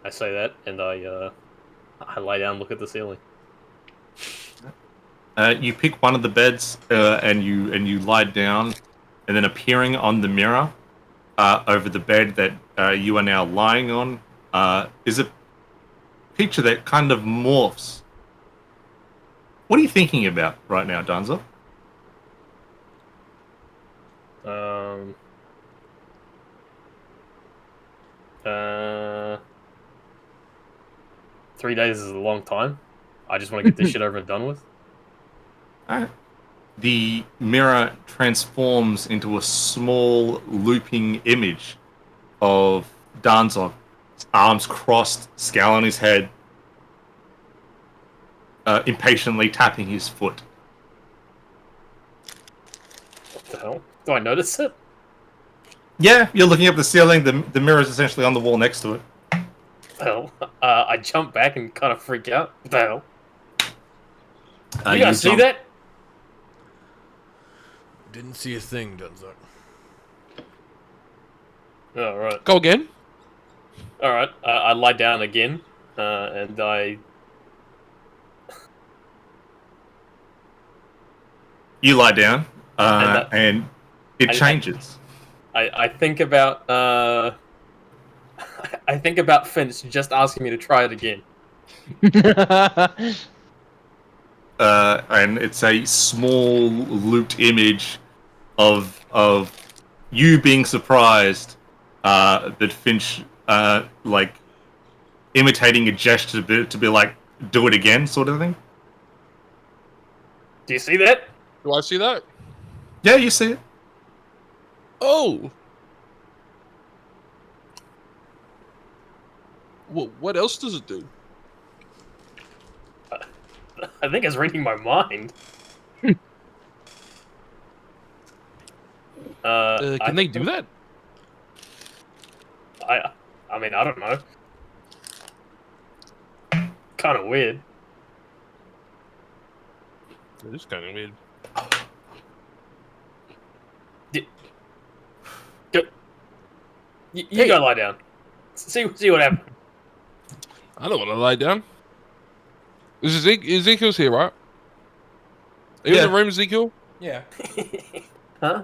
I say that, and I lie down, and look at the ceiling. You pick one of the beds and you lie down, and then appearing on the mirror over the bed that you are now lying on is a picture that kind of morphs. What are you thinking about right now, Danzo? Uh, 3 days is a long time. I just want to get this shit over and done with. Alright. The mirror transforms into a small looping image of Danzog, arms crossed, scowl on his head, impatiently tapping his foot. What the hell? Do I notice it? Yeah, you're looking up the ceiling. The mirror is essentially on the wall next to it. What the hell? I jump back and kind of freak out. What the hell? You guys see that? Didn't see a thing, Dunzo. Oh, right. Go again. All right. I lie down again, and I. You lie down, and it I- changes. I think about I think about Finch just asking me to try it again. And it's a small looped image of you being surprised that Finch like imitating a gesture to be like, do it again, sort of thing. Do you see that? Do I see that? Yeah, you see it. Oh. What else does it do? I think it's reading my mind. Can they do that? I mean, I don't know. Kind of weird. It is kind of weird. You go lie down. See what happens. I don't want to lie down. Ezekiel's here, right? Are you in the room, Ezekiel? Yeah. Huh?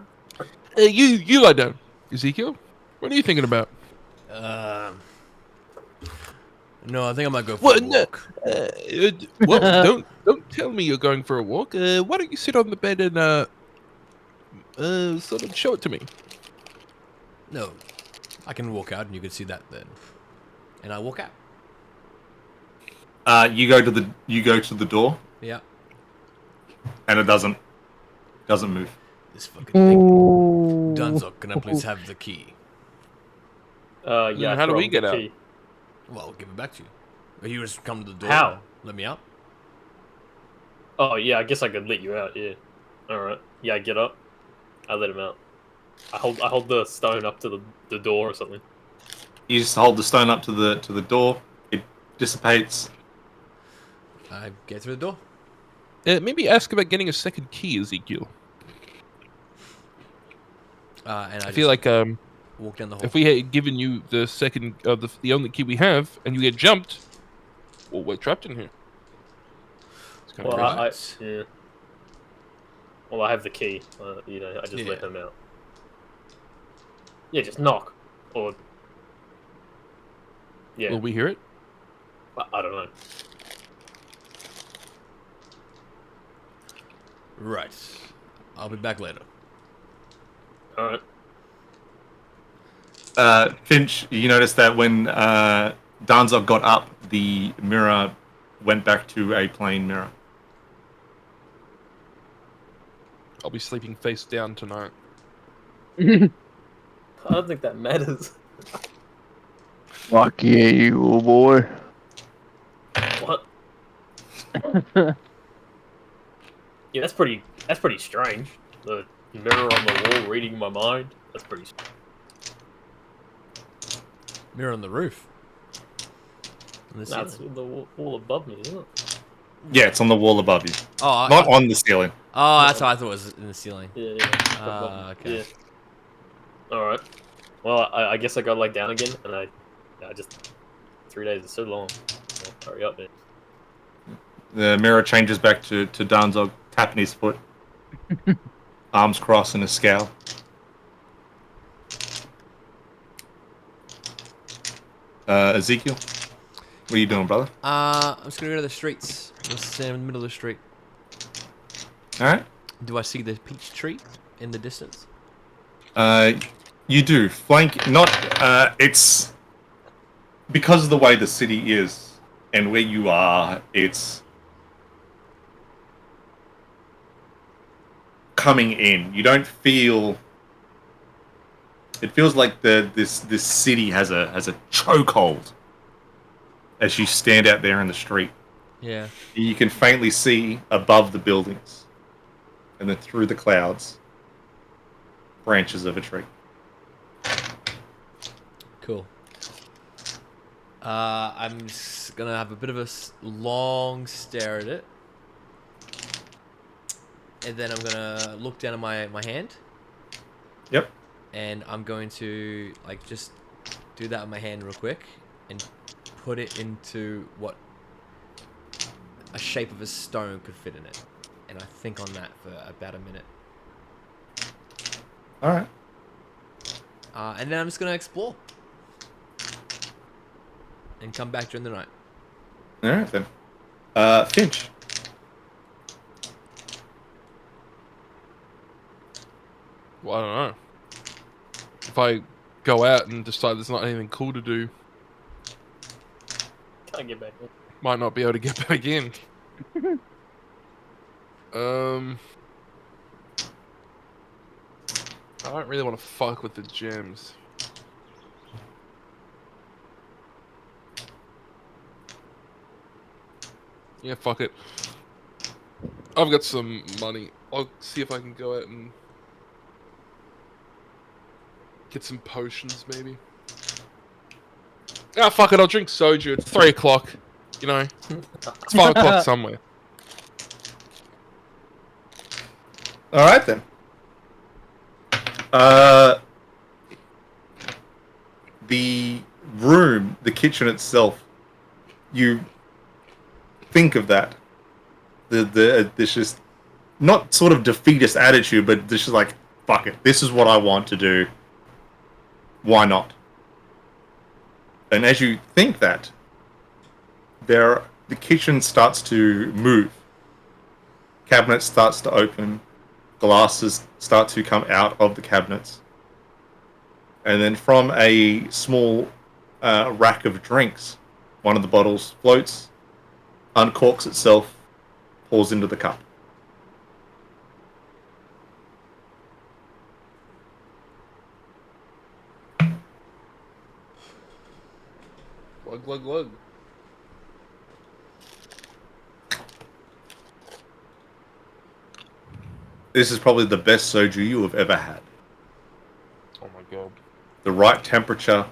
You lie down, Ezekiel. What are you thinking about? No, I think I might go for What? a walk. Well, don't tell me you're going for a walk. Why don't you sit on the bed and sort of show it to me? No, I can walk out, and you can see that then. And I walk out. You go to the door, Yeah. and it doesn't move. This fucking thing. Ooh. Dunzo, can I please have the key? Yeah. How do throw we him get the out? key. Well, I'll give it back to you. Or you just come to the door. How? and let me out. Oh yeah, I guess I could let you out. Yeah. All right. Yeah, I get up. I let him out. I hold the stone up to the door or something. You just hold the stone up to the door. It dissipates. I get through the door. Maybe ask about getting a second key, Ezekiel. And I feel like walk down the hall. if we had given you the second, the only key we have, and you get jumped, well, we're trapped in here. It's kind Well, of crazy. yeah. Well, I have the key. I just let Yeah. him out. Yeah, just knock. Or. Yeah, Will we hear it? I don't know. Right. I'll be back later. Alright. Finch, you notice that when Danzog got up, the mirror went back to a plain mirror. I'll be sleeping face down tonight. I don't think that matters. Fuck yeah, you little boy. What? Yeah, that's pretty. That's pretty strange. The mirror on the wall reading my mind. That's pretty. Mirror on the roof. On the That's ceiling. the wall above me, isn't it? Yeah, it's on the wall above you, Oh, not on the ceiling. oh, that's what I thought it was in the ceiling. Yeah, yeah. Ah, okay. Yeah. All right. Well, I guess I got laid down again, and I just 3 days is so long. Well, hurry up, man. The mirror changes back to Danzog tapping his foot, arms crossed in a scowl. Ezekiel, what are you doing, brother? I'm just gonna go to the streets. I'm gonna stand in the middle of the street. All right. Do I see the peach tree in the distance? You do flank. Not. It's because of the way the city is and where you are. It's coming in. You don't feel. It feels like this city has a chokehold as you stand out there in the street. Yeah. You can faintly see above the buildings, and then through the clouds, branches of a tree. Cool. I'm just gonna have a bit of a long stare at it, and then I'm gonna look down at my hand. Yep. And I'm going to like just do that with my hand real quick and put it into what a shape of a stone could fit in it. And I think on that for about a minute. All right. And then I'm just gonna explore and come back during the night. All right then. Finch. Well, I don't know. If I go out and decide there's not anything cool to do, Can't get back in. might not be able to get back in. I don't really want to fuck with the gems. Yeah, fuck it. I've got some money. I'll see if I can go out and get some potions, maybe. Ah, fuck it. I'll drink soju. It's 3 o'clock. You know, it's 5 o'clock somewhere. All right then. The room, the kitchen itself, you think of that. This just not sort of defeatist attitude, but this is like, fuck it. This is what I want to do. Why not? And as you think that, the kitchen starts to move. Cabinet starts to open. Glasses start to come out of the cabinets. And then from a small rack of drinks, one of the bottles floats, uncorks itself, pours into the cup. Glug, glug, glug. This is probably the best soju you have ever had. Oh my god. The right temperature,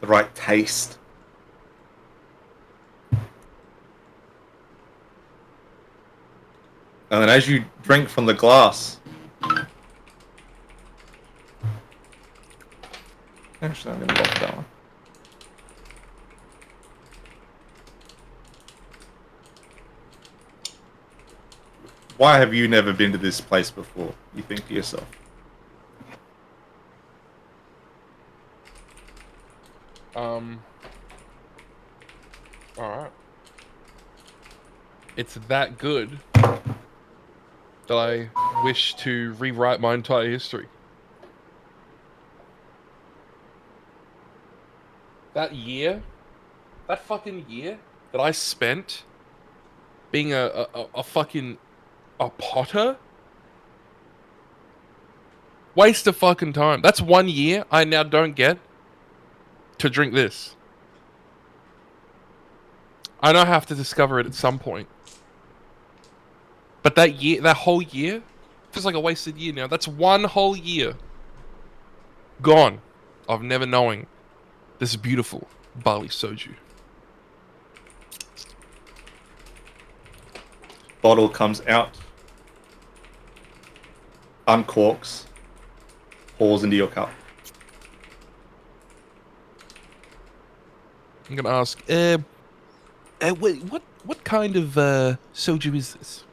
the right taste. And then as you drink from the glass, actually, I'm going to lock that one. Why have you never been to this place before? You think to yourself. Alright. It's that good that I wish to rewrite my entire history. That fucking year that I spent being a fucking a potter Waste of fucking time. That's 1 year I now don't get to drink this. I know I have to discover it at some point. But that whole year, feels like a wasted year now. That's 1 whole year gone of never knowing this beautiful barley soju. Bottle comes out, uncorks, pours into your cup. I'm gonna ask, wait, what kind of soju is this?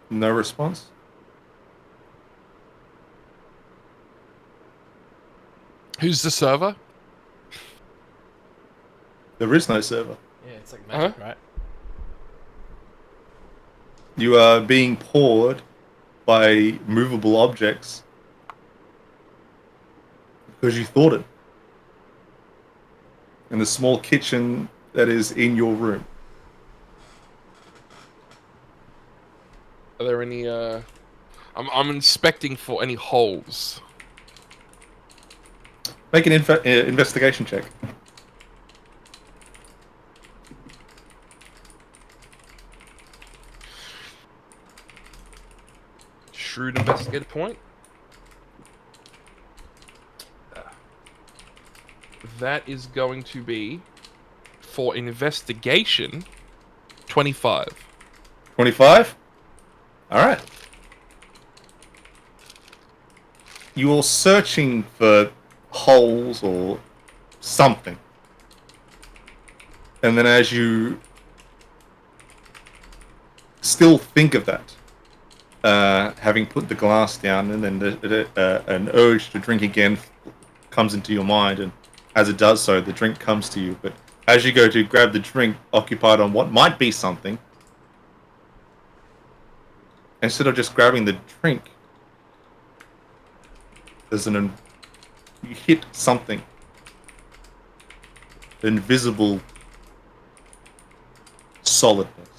No response. Who's the server? There is no server. Yeah, it's like magic, right? You are being poured by movable objects because you thought it. In the small kitchen that is in your room. Are there any? I'm inspecting for any holes. Make an investigation check. Shrewd investigator point. That is going to be for investigation 25. 25? Alright. You're searching for holes or something. And then as you still think of that, having put the glass down, and then an urge to drink again comes into your mind, and as it does so, the drink comes to you. But as you go to grab the drink, occupied on what might be something, instead of just grabbing the drink, you hit something. Invisible solidness.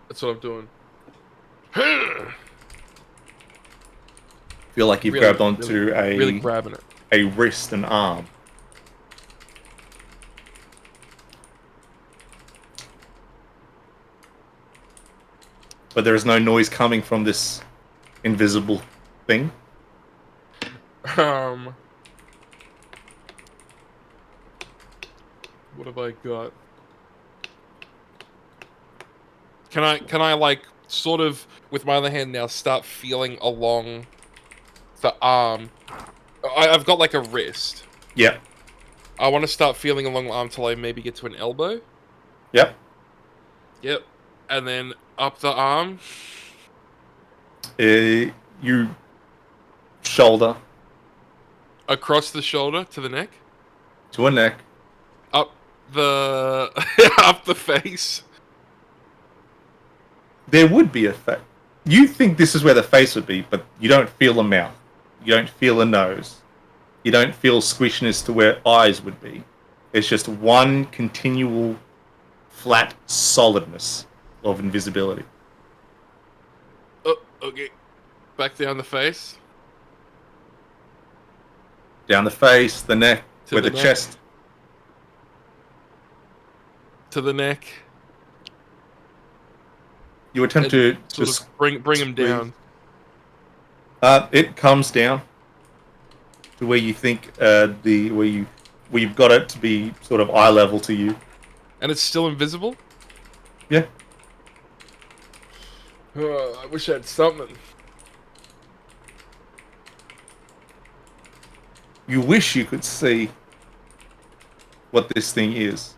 That's what I'm doing. Feel like you've grabbed onto really grabbing it. a wrist and arm. But there is no noise coming from this invisible thing. What have I got? Can I like sort of with my other hand now start feeling along the arm? I've got like a wrist. Yep. I want to start feeling along the arm till I maybe get to an elbow. Yep. Yep. And then up the arm. You shoulder Across the shoulder to the neck. to a neck. Up the up the face. There would be a face. You think this is where the face would be, but you don't feel a mouth. You don't feel a nose. You don't feel squishiness to where eyes would be. It's just one continual, flat solidness of invisibility. Oh, okay. Back down the face. Down the face, the neck, To where the the neck. chest. To the neck. You attempt to Sort just of bring him squeeze. down. It comes down to where you think where you've got it to be sort of eye level to you. And it's still invisible? Yeah. I wish I had something. You wish you could see what this thing is.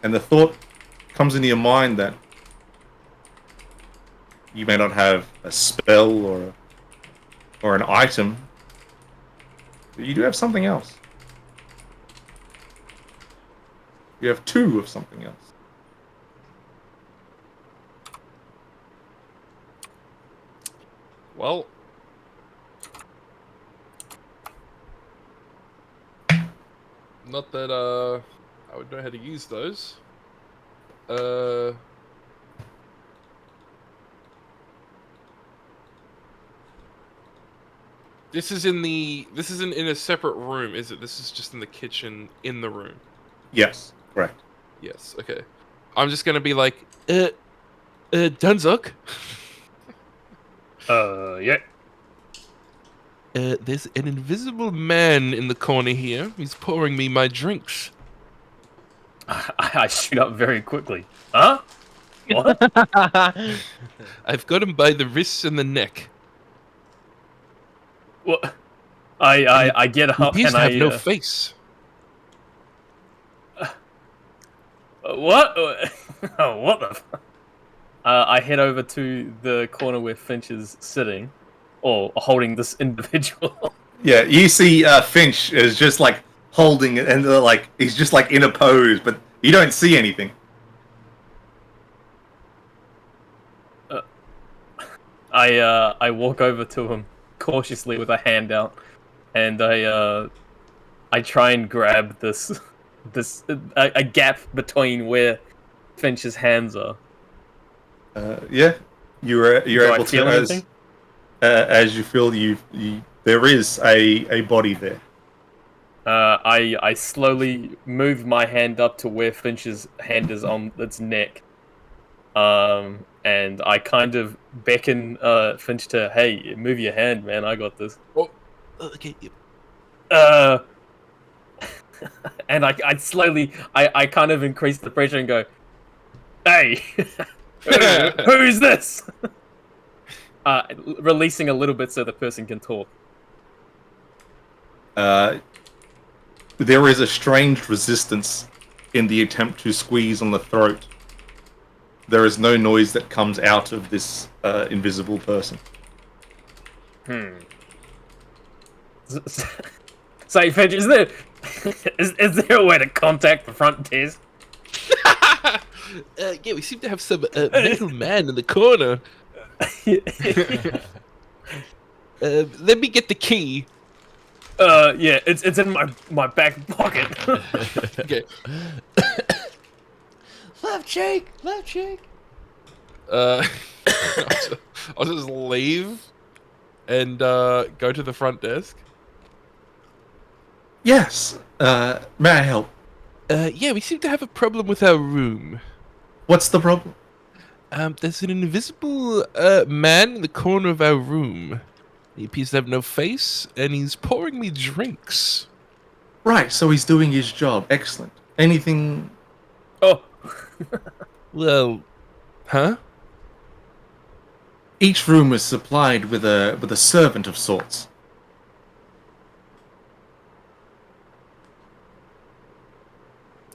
And the thought comes into your mind that you may not have a spell or an item, but you do have something else. You have two of something else. Well, not that I would know how to use those. This isn't in a separate room, is it? This is just in the kitchen in the room. Yes, correct. Yes. Okay. I'm just gonna be like, Dunzuk. Yeah. There's an invisible man in the corner here. He's pouring me my drinks. I shoot up very quickly. Huh? What? I've got him by the wrists and the neck. What? I get He up appears and to have I. no face. What? What the? I head over to the corner where Finch is sitting, or holding this individual. Yeah, you see Finch is just like holding it, and like he's just like in a pose, but you don't see anything. I walk over to him cautiously with a hand out, and I try and grab a gap between where Finch's hands are. Yeah, you're Do I able feel to anything? as you feel you there is a body there. I slowly move my hand up to where Finch's hand is on its neck. And I kind of beckon Finch to, hey, move your hand, man. I got this. Oh, okay. Yep. And I slowly, I kind of increase the pressure and go, hey, who's this? Releasing a little bit so the person can talk. There is a strange resistance in the attempt to squeeze on the throat. There is no noise that comes out of this invisible person. Say, Finch, is there a way to contact the front desk? Yeah, we seem to have some metal man in the corner. Let me get the key. Yeah, it's in my back pocket. Okay. Left cheek, left cheek. I'll just leave and go to the front desk. Yes. May I help? Yeah, we seem to have a problem with our room. What's the problem? There's an invisible man in the corner of our room. He appears to have no face, and he's pouring me drinks. Right, so he's doing his job. Excellent. Anything? Oh, Well, huh? Each room is supplied with a servant of sorts.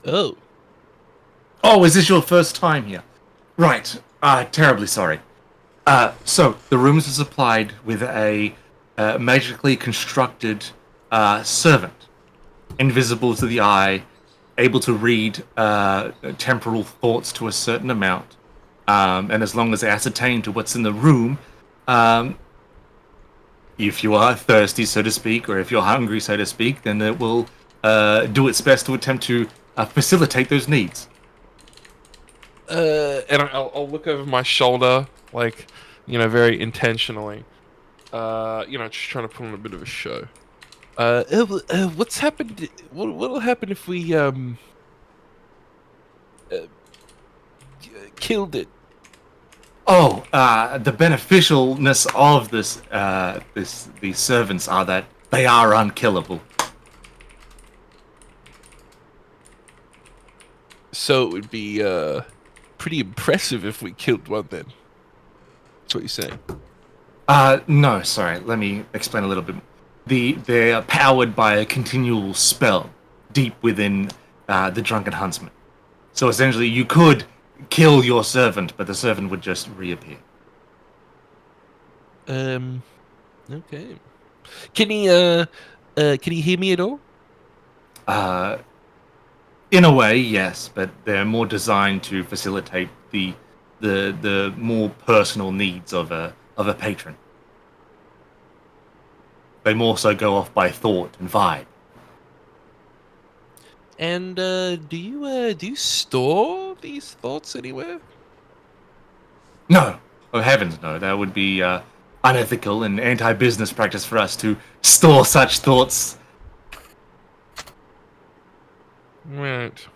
Oh. Oh, is this your first time here? Right. Terribly sorry. So the rooms are supplied with a magically constructed servant, invisible to the eye, able to read temporal thoughts to a certain amount, and as long as they ascertain to what's in the room, if you are thirsty, so to speak, or if you're hungry, so to speak, then it will do its best to attempt to facilitate those needs. And I'll look over my shoulder, like, very intentionally. Just trying to put on a bit of a show. What's happened? What'll happen if we killed it? Oh, the beneficialness of these servants are that they are unkillable. So it would be pretty impressive if we killed one then. That's what you're saying. No, sorry. Let me explain a little bit. They're powered by a continual spell deep within the Drunken Huntsman. So essentially, you could kill your servant, but the servant would just reappear. Okay. Can he hear me at all? In a way, yes, but they're more designed to facilitate the more personal needs of a patron. They more so go off by thought and vibe. And do you store these thoughts anywhere? No, oh heavens, no. That would be unethical and anti-business practice for us to store such thoughts. Right.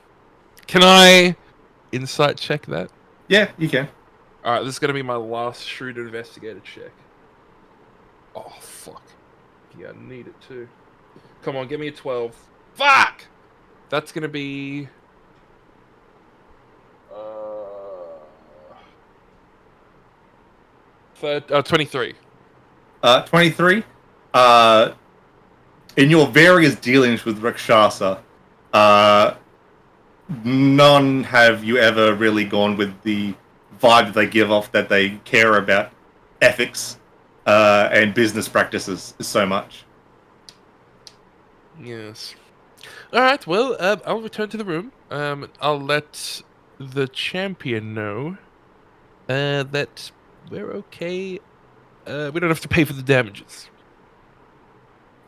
Can I insight check that? Yeah, you can. All right, this is gonna be my last shrewd investigator check. Oh fuck! Yeah, I need it too. Come on, give me a 12. Fuck! That's gonna be 23. 23. In your various dealings with Rakshasa, none have you ever really gone with the vibe that they give off that they care about ethics and business practices so much. Yes. All right. Well, I'll return to the room. I'll let the champion know that we're okay. We don't have to pay for the damages.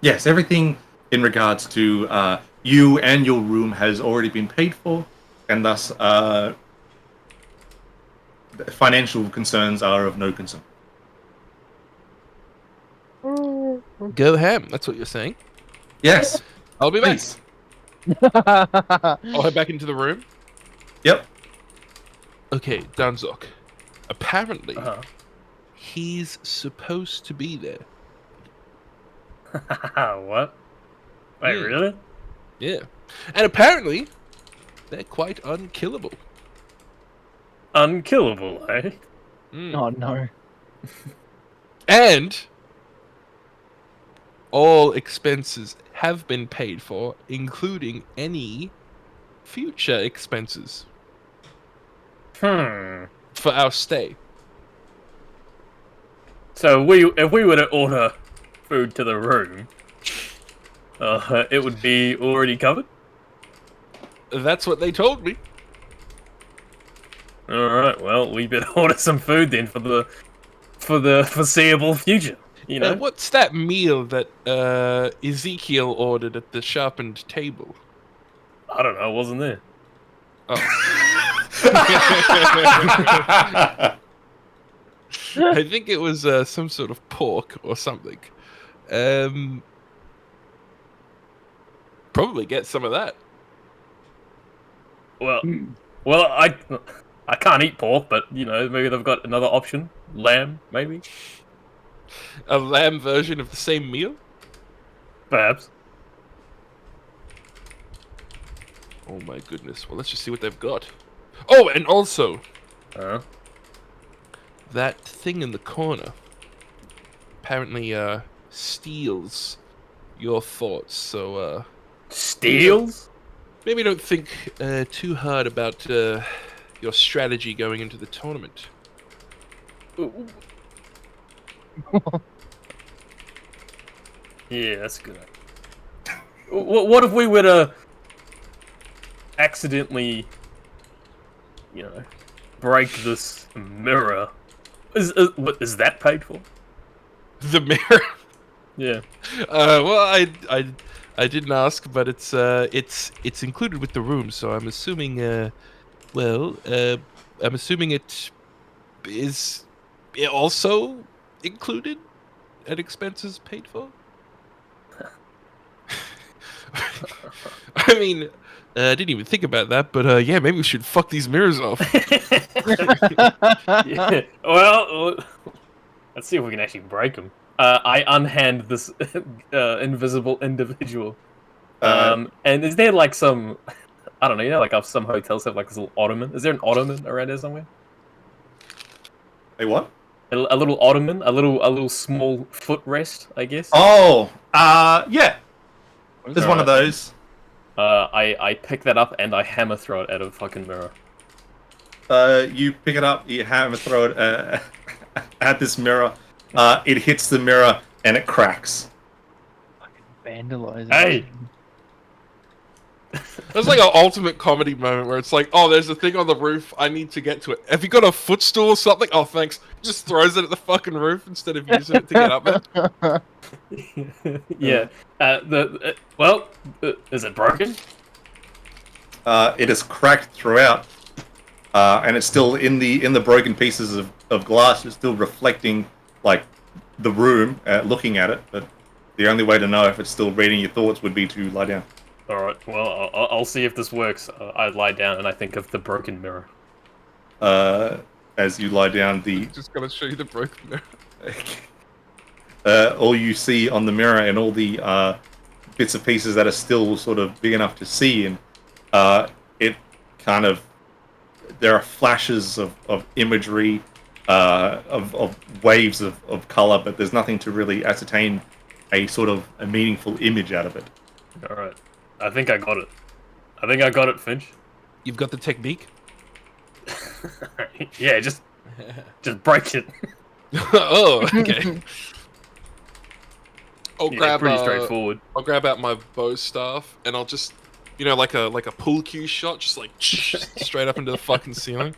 Yes, everything in regards to you and your room has already been paid for, and thus financial concerns are of no concern. Go ham. That's what you're saying. Yes, I'll be back. please. I'll head back into the room. Yep. Okay, Danzok. Apparently, Uh-huh. he's supposed to be there. What? Wait, Hmm. really? Yeah. And apparently, they're quite unkillable. Unkillable, eh? Mm. Oh no. And all expenses have been paid for, including any future expenses Hmm. for our stay. So if we were to order food to the room, it would be already covered. That's what they told me. All right. Well, we better order some food then for the foreseeable future. You know. What's that meal that Ezekiel ordered at the sharpened table? I don't know. I wasn't there. Oh. I think it was some sort of pork or something. Probably get some of that. Well, I can't eat pork, but you know, maybe they've got another option. Lamb, maybe. A lamb version of the same meal? Perhaps. Oh my goodness. Well, let's just see what they've got. Oh, and also, that thing in the corner apparently steals your thoughts, so Steals? maybe don't think too hard about your strategy going into the tournament. Yeah, that's good. What if we were to accidentally, you know, break this mirror? What is that paid for? The mirror? Yeah. Well, I didn't ask, but it's included with the room, so I'm assuming I'm assuming it is also included and expenses paid for. I mean, I didn't even think about that, but yeah, maybe we should fuck these mirrors off. Yeah. Well, let's see if we can actually break them. I unhand this invisible individual. And is there like some, I don't know, you know, like some hotels have like this little ottoman. Is there an ottoman around there somewhere? Hey, what? A little ottoman, a little small footrest, I guess. Oh, yeah. There's one of Alright. those. I pick that up and I hammer throw it at a fucking mirror. You pick it up, you hammer throw it at this mirror. It hits the mirror and it cracks. Vandalizing. Hey! That's like an ultimate comedy moment where it's like, oh, there's a thing on the roof, I need to get to it. Have you got a footstool or something? Oh, thanks. Just throws it at the fucking roof instead of using it to get up there. Yeah. Well, is it broken? It is cracked throughout, and it's still in the broken pieces of glass. It's still reflecting like the room, looking at it, but the only way to know if it's still reading your thoughts would be to lie down. All right. Well, I'll see if this works. I lie down and I think of the broken mirror. As you lie down, the Just gonna show you the broken mirror. all you see on the mirror and all the bits and pieces that are still sort of big enough to see, and it kind of there are flashes of imagery, of waves of color, but there's nothing to really ascertain a sort of a meaningful image out of it. All right. I think I got it. I think I got it, Finch. You've got the technique. Yeah, just break it. Oh, okay. Yeah, pretty straightforward. I'll grab out my bow staff and I'll just, like a pool cue shot, just like straight up into the fucking ceiling.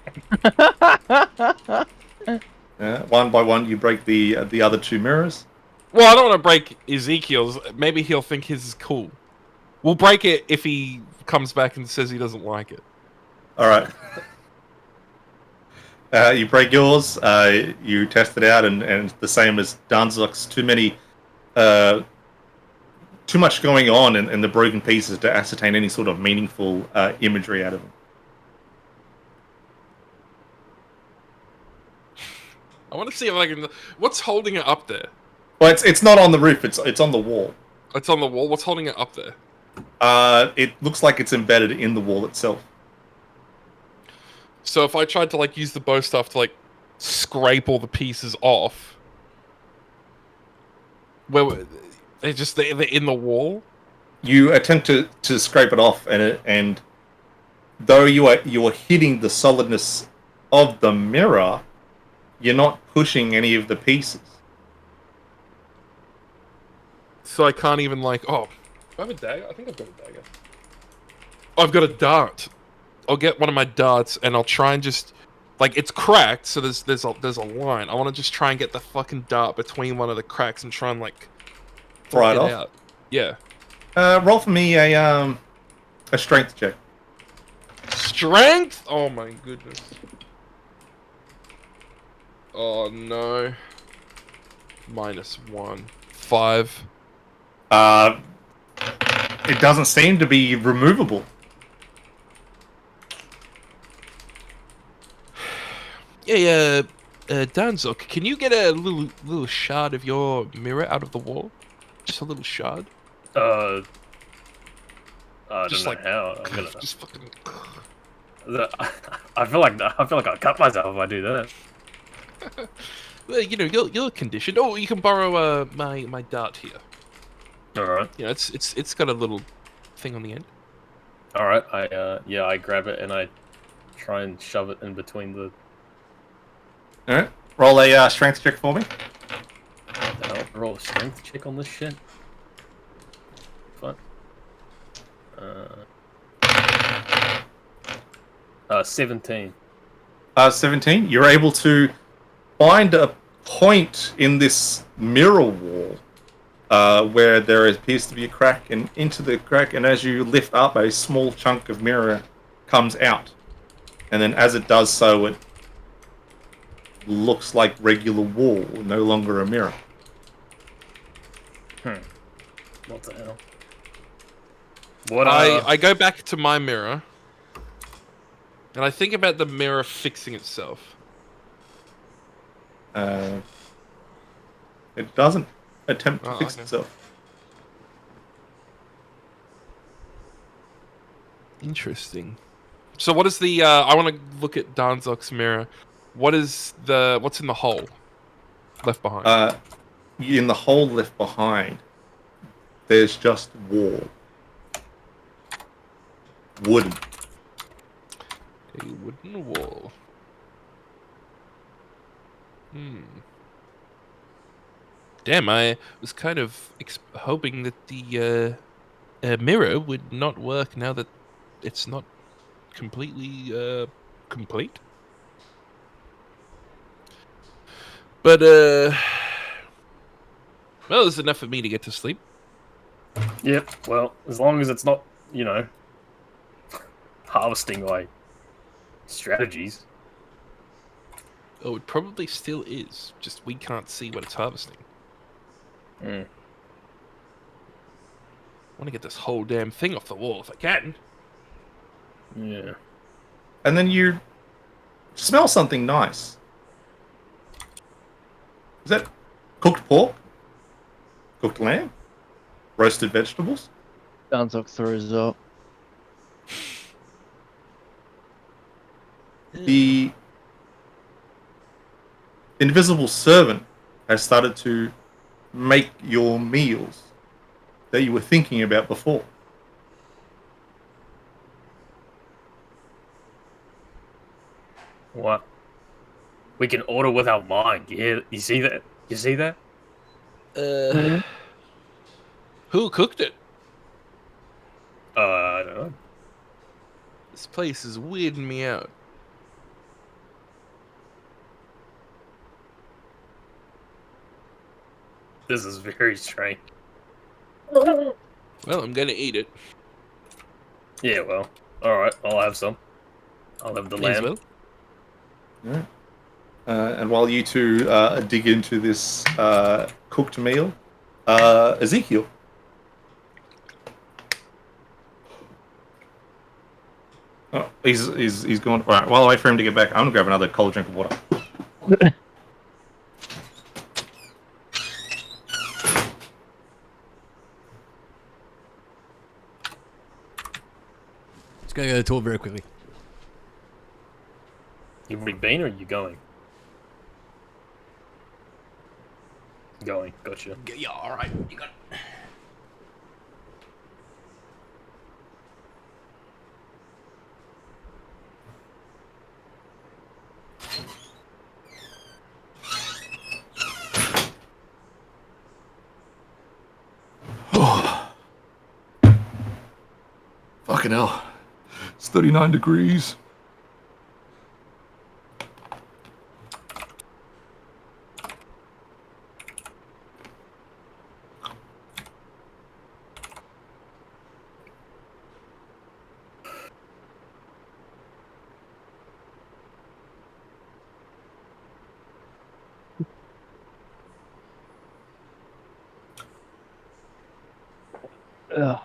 One by one, you break the other two mirrors. Well, I don't want to break Ezekiel's. Maybe he'll think his is cool. We'll break it if he comes back and says he doesn't like it. All right. You break yours. You test it out, and it's the same as Danzok's. Too much going on in the broken pieces to ascertain any sort of meaningful imagery out of them. I want to see if I can. What's holding it up there? Well, it's not on the roof. It's on the wall. It's on the wall. What's holding it up there? It looks like it's embedded in the wall itself. So if I tried to use the bow staff to scrape all the pieces off, where they're in the wall. You attempt to scrape it off, and though you are hitting the solidness of the mirror, you're not pushing any of the pieces. So I can't even do I have a dagger? I think I've got a dagger. I've got a dart. I'll get one of my darts and I'll try and just it's cracked, so there's a line. I want to just try and get the fucking dart between one of the cracks and try and Pry it it off. out. Yeah. Roll for me a strength check. Strength? Oh my goodness. Oh no. -1. 5. It doesn't seem to be removable. Yeah, Danzok, can you get a little shard of your mirror out of the wall? Just a little shard? I Just don't know how. I'm gonna. Just fucking... I feel like I'll cut myself if I do that. Well, you're conditioned. Oh, you can borrow my dart here. All right. It's got a little thing on the end. All right. I grab it and I try and shove it in between the. All right. Roll a strength check for me. I'll roll a strength check on this shit. Fun. 17. 17. You're able to find a point in this mirror wall where there appears to be a crack, and into the crack, and as you lift up, a small chunk of mirror comes out. And then as it does so, it looks like regular wall, no longer a mirror. What the hell? What I go back to my mirror, and I think about the mirror fixing itself. It doesn't attempt to fix okay. itself. Interesting. So what is the? I want to look at Danzok's mirror. What's in the hole left behind? In the hole left behind, there's just wall. Wooden. A wooden wall. Damn, I was kind of hoping that the mirror would not work now that it's not completely complete. But well, there's enough for me to get to sleep. Yep. Well, as long as it's not, harvesting strategies. Oh, it probably still is. Just we can't see what it's harvesting. want to get this whole damn thing off the wall if I can. Yeah. And then you smell something nice. Is that cooked pork? Cooked lamb? Roasted vegetables? Danzok throws up. The invisible servant has started to make your meals that you were thinking about before. What? We can order with our mind. You see that? You see that? Who cooked it? I don't know. This place is weirding me out. This is very strange. Well, I'm gonna eat it. Yeah, well, alright, I'll have some. I'll have the May as lamb. well. Yeah. And while you two dig into this cooked meal, Ezekiel. Oh, he's gone. All right. While I wait for him to get back, I'm gonna grab another cold drink of water. Just gonna go to the toilet very quickly. You already been or you going? Going, gotcha. Yeah, all right. You got it. Fucking hell. It's 39 degrees. Ugh.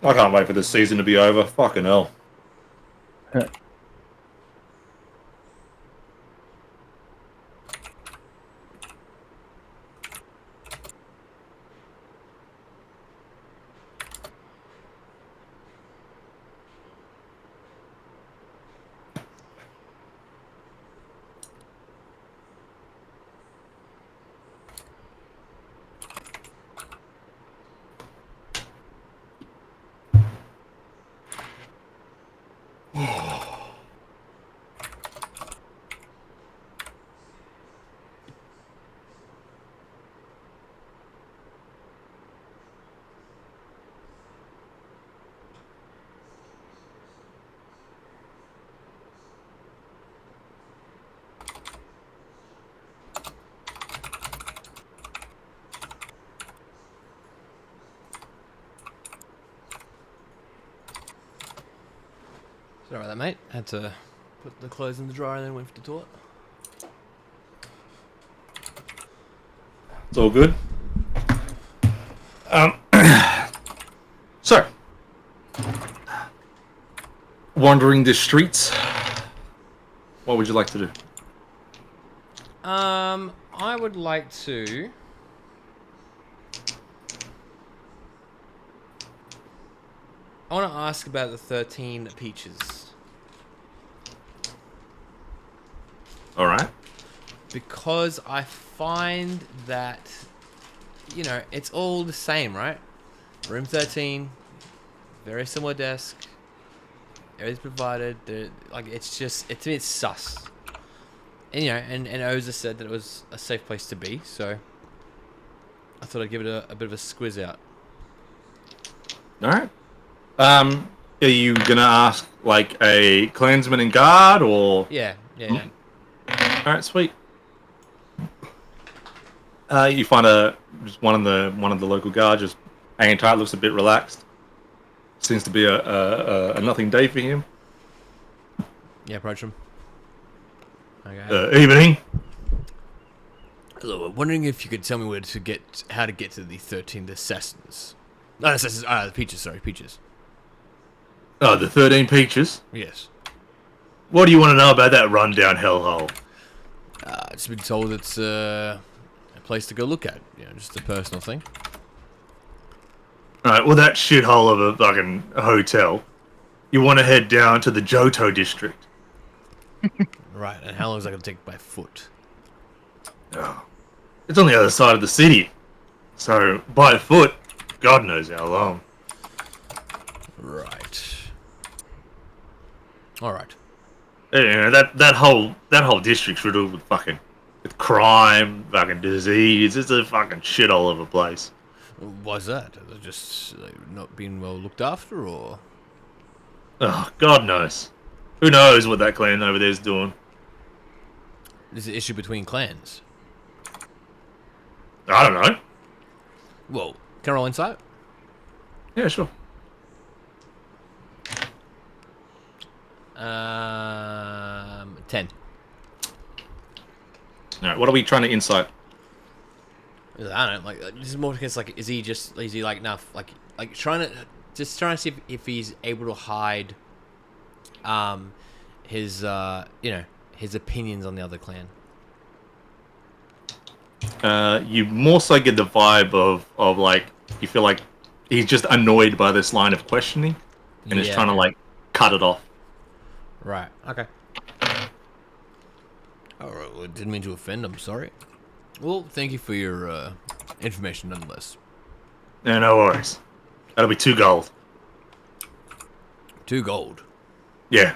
I can't wait for this season to be over. Fucking hell. Sorry about that, mate. Had to put the clothes in the dryer and then went for the toilet. It's all good. So, wandering the streets. What would you like to do? I would like to. I want to ask about the 13 peaches. All right. Because I find that, you know, it's all the same, right? Room 13, very similar desk, everything's provided. Like, it's just, to me, it's sus. And, you know, and Oza said that it was a safe place to be, so I thought I'd give it a bit of a squiz out. All right. Are you gonna ask like a clansman and guard, or? Yeah. Yeah. All right, sweet. You find just one of the local guards just hanging tight, looks a bit relaxed. Seems to be a nothing day for him. Yeah, approach him. Okay. Evening. Hello, I'm wondering if you could tell me how to get to the 13 assassins. No, assassins. The peaches. Sorry, peaches. Oh, the 13 peaches. Yes. What do you want to know about that rundown hellhole? It's been told it's a place to go look at. You know, just a personal thing. Alright, well, that shithole of a fucking hotel. You want to head down to the Johto district. Right, and how long is that going to take by foot? Oh, it's on the other side of the city. So, by foot, God knows how long. Right. All right. Yeah, that whole district's riddled with crime, fucking disease. It's a fucking shithole of a place. Why's that? Are they just not being well looked after, or? Oh, God knows. Who knows what that clan over there's doing? Is it an issue between clans? I don't know. Well, can I roll insight? Yeah, sure. 10. Alright, what are we trying to insight? I don't know. Like, this is more because like, is he like enough? Like trying to see if he's able to hide, his his opinions on the other clan. You more so get the vibe of like you feel like he's just annoyed by this line of questioning and is trying to like cut it off. Right. Okay. All right. Well, I didn't mean to offend. I'm sorry. Well, thank you for your information, nonetheless. Yeah, no worries. That'll be 2 gold. 2 gold. Yeah.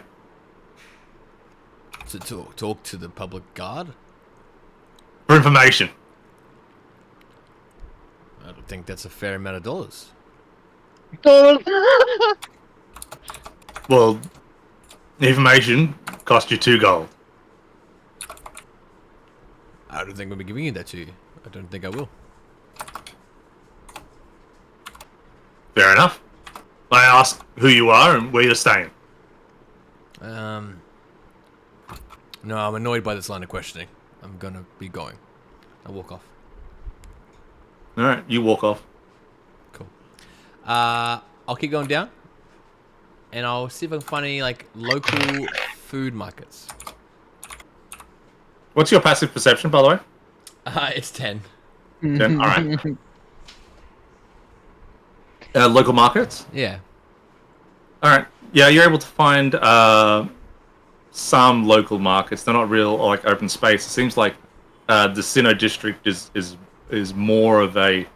To talk to the public guard. For information. I don't think that's a fair amount of dollars. Well, the information cost you 2 gold. I don't think I'll be giving you that to you. I don't think I will. Fair enough. I ask who you are and where you're staying. No, I'm annoyed by this line of questioning. I'm gonna be going. I'll walk off. Alright, you walk off. Cool. I'll keep going down, and I'll see if I can find any like local food markets. What's your passive perception, by the way? It's 10. 10? Alright. Local markets? Yeah. Alright. Yeah, you're able to find some local markets. They're not real like open space. It seems like the Sinnoh district is more of a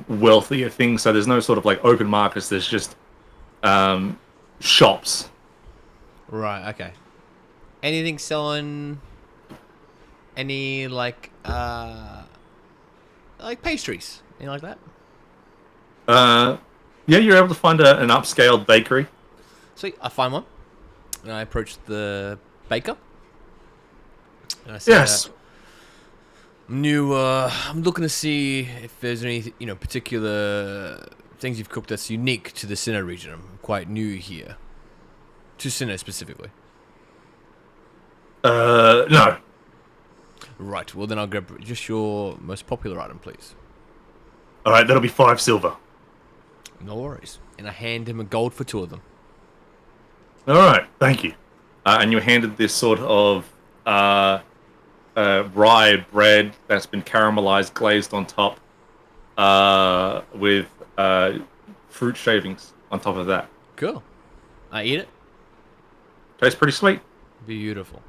wealthier thing, so there's no sort of like open markets, there's just shops. Right. Okay. Anything selling? Any like pastries? Anything like that? Yeah, you're able to find an upscaled bakery. Sweet. I find one, and I approach the baker. And I say, Yes. I'm new. I'm looking to see if there's any, particular things you've cooked that's unique to the Sinnoh region. I'm quite new here, to Sinnoh specifically. No. Right. Well, then I'll grab just your most popular item, please. Alright, that'll be 5 silver. No worries. And I hand him a gold for 2 of them. Alright, thank you. And you're handed this sort of rye bread that's been caramelized, glazed on top, with fruit shavings on top of that. Cool. I eat it. Tastes pretty sweet. Beautiful.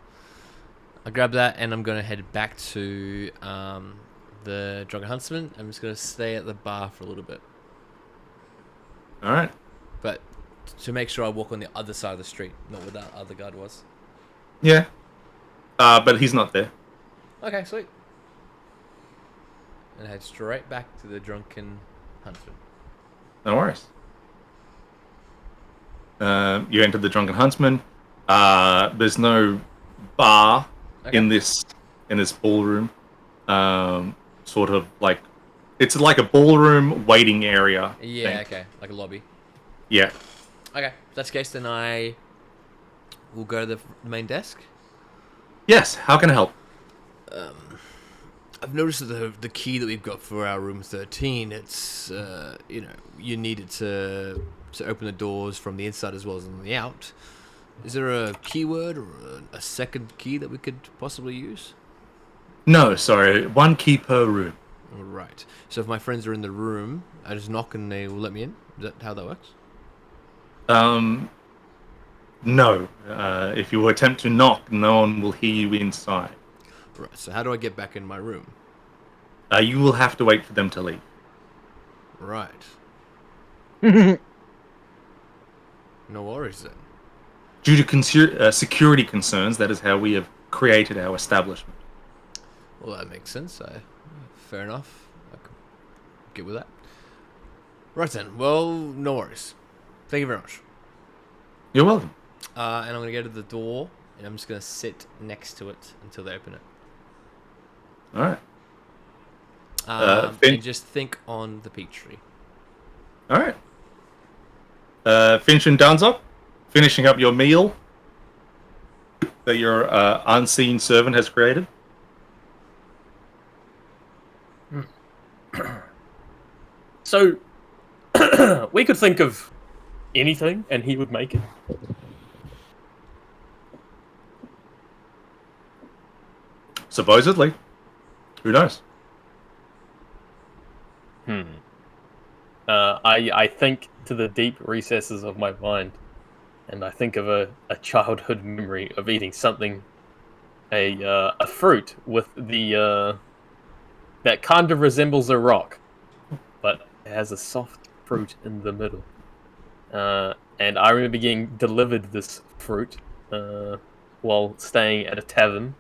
I grab that and I'm going to head back to the Drunken Huntsman. I'm just going to stay at the bar for a little bit. All right. But to make sure I walk on the other side of the street, not where that other guard was. Yeah. But he's not there. Okay, sweet. and head straight back to the Drunken Huntsman. No worries. You enter the Drunken Huntsman. There's no bar in this ballroom. Sort of like it's like a ballroom waiting area. Yeah, thing. okay, like a lobby. Yeah. Okay, if that's the case, then I will go to the main desk. Yes. How can I help? I've noticed that the key that we've got for our room 13, it's you need it to open the doors from the inside as well as on the out. Is there a keyword or a second key that we could possibly use? No, sorry. One key per room. All right. So if my friends are in the room, I just knock and they will let me in. Is that how that works? No. If you attempt to knock, no one will hear you inside. Right. So how do I get back in my room? You will have to wait for them to leave. Right. No worries then. Due to security concerns, that is how we have created our establishment. Well, that makes sense. Fair enough. I can get with that. Right then. Well, no worries. Thank you very much. You're welcome. And I'm going to go to the door, and I'm just going to sit next to it until they open it. All right. And just think on the peach tree. All right. Finch and Dunzop, finishing up your meal that your unseen servant has created. So, we could think of anything, and he would make it. Supposedly. Who knows? I think to the deep recesses of my mind, and I think of a childhood memory of eating something, a fruit with the that kind of resembles a rock, but it has a soft fruit in the middle. And I remember getting delivered this fruit while staying at a tavern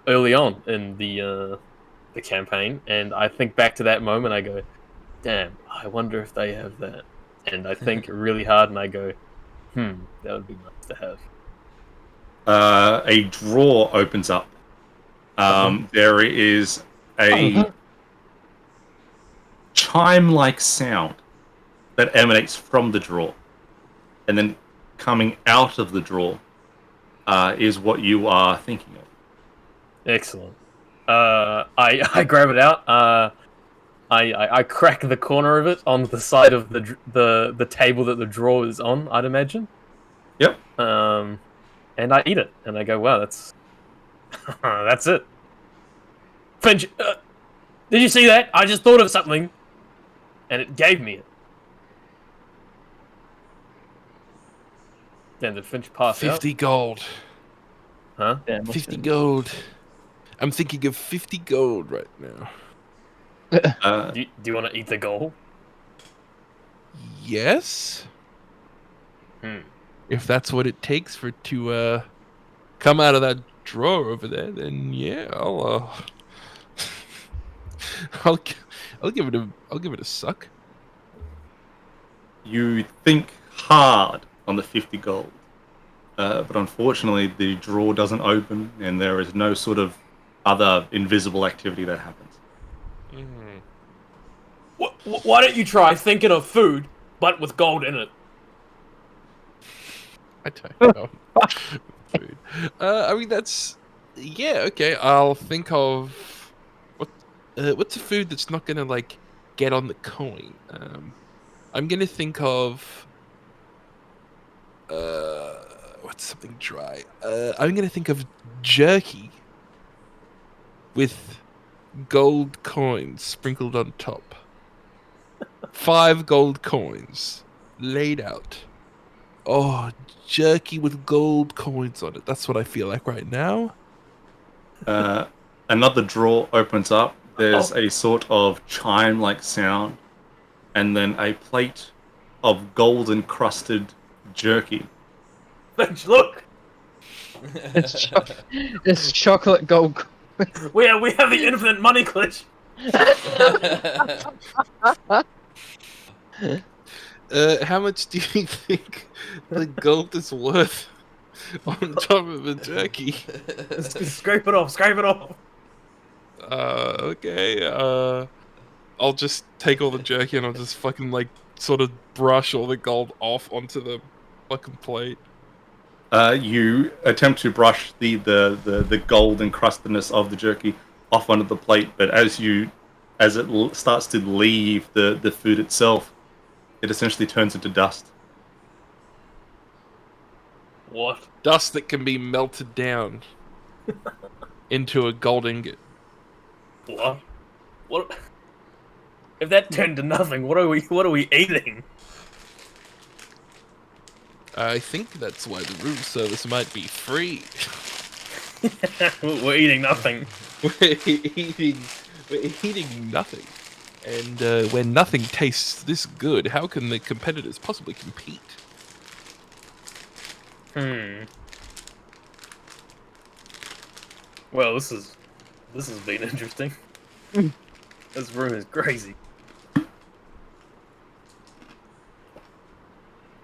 early on in the campaign, and I think back to that moment. I go, "Damn, I wonder if they have that." And I think really hard, and I go, that would be nice to have. A drawer opens up. There is a chime-like sound that emanates from the drawer, and then coming out of the drawer is what you are thinking of. Excellent. I grab it out. I crack the corner of it on the side of the table that the drawer is on, I'd imagine. Yep. And I eat it, and I go, "Wow, that's that's it." Finch, did you see that? I just thought of something, and it gave me it. Then did Finch pass 50 gold. out? Huh? Yeah, 50 gold. I'm thinking of 50 gold right now. Do you want to eat the gold? Yes. If that's what it takes for it to come out of that drawer over there, then yeah, I'll give it a suck. You think hard on the 50 gold, but unfortunately the drawer doesn't open, and there is no sort of other invisible activity that happens. Why don't you try thinking of food, but with gold in it? I don't know. Food. I mean that's okay. I'll think of what's a food that's not gonna like get on the coin. I'm gonna think of what's something dry. I'm gonna think of jerky with gold coins sprinkled on top. 5 gold coins laid out. Oh, jerky with gold coins on it. That's what I feel like right now. Another drawer opens up. There's a sort of chime-like sound, and then a plate of gold-encrusted jerky. Finch, look! It's chocolate gold. We have the infinite money glitch. How much do you think the gold is worth on top of a turkey? Scrape it off. Scrape it off. Okay. I'll just take all the jerky and I'll just fucking like sort of brush all the gold off onto the fucking plate. You attempt to brush the gold encrustedness of the jerky off onto the plate, but as it starts to leave the food itself, it essentially turns into dust. What? Dust that can be melted down into a gold ingot. What? What? If that turned to nothing, what are we eating? I think that's why the room service might be free. We're eating nothing. We're eating nothing. And when nothing tastes this good, how can the competitors possibly compete? Well, this has been interesting. This room is crazy.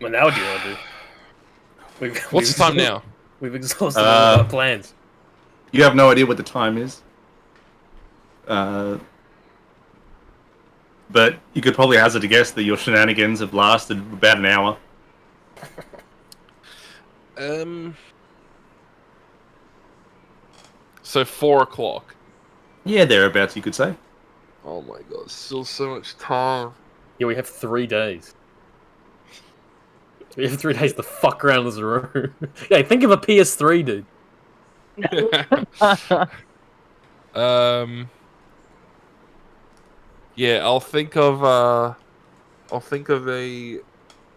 Well, now what do you want to do? What's the time now? We've exhausted all of our plans. You have no idea what the time is. But you could probably hazard a guess that your shenanigans have lasted about an hour. So 4 o'clock. Yeah, thereabouts, you could say. Oh my god, still so much time. Yeah, we have 3 days. We have 3 days to fuck around this room. Yeah, think of a PS3, dude. Yeah, I'll think of a.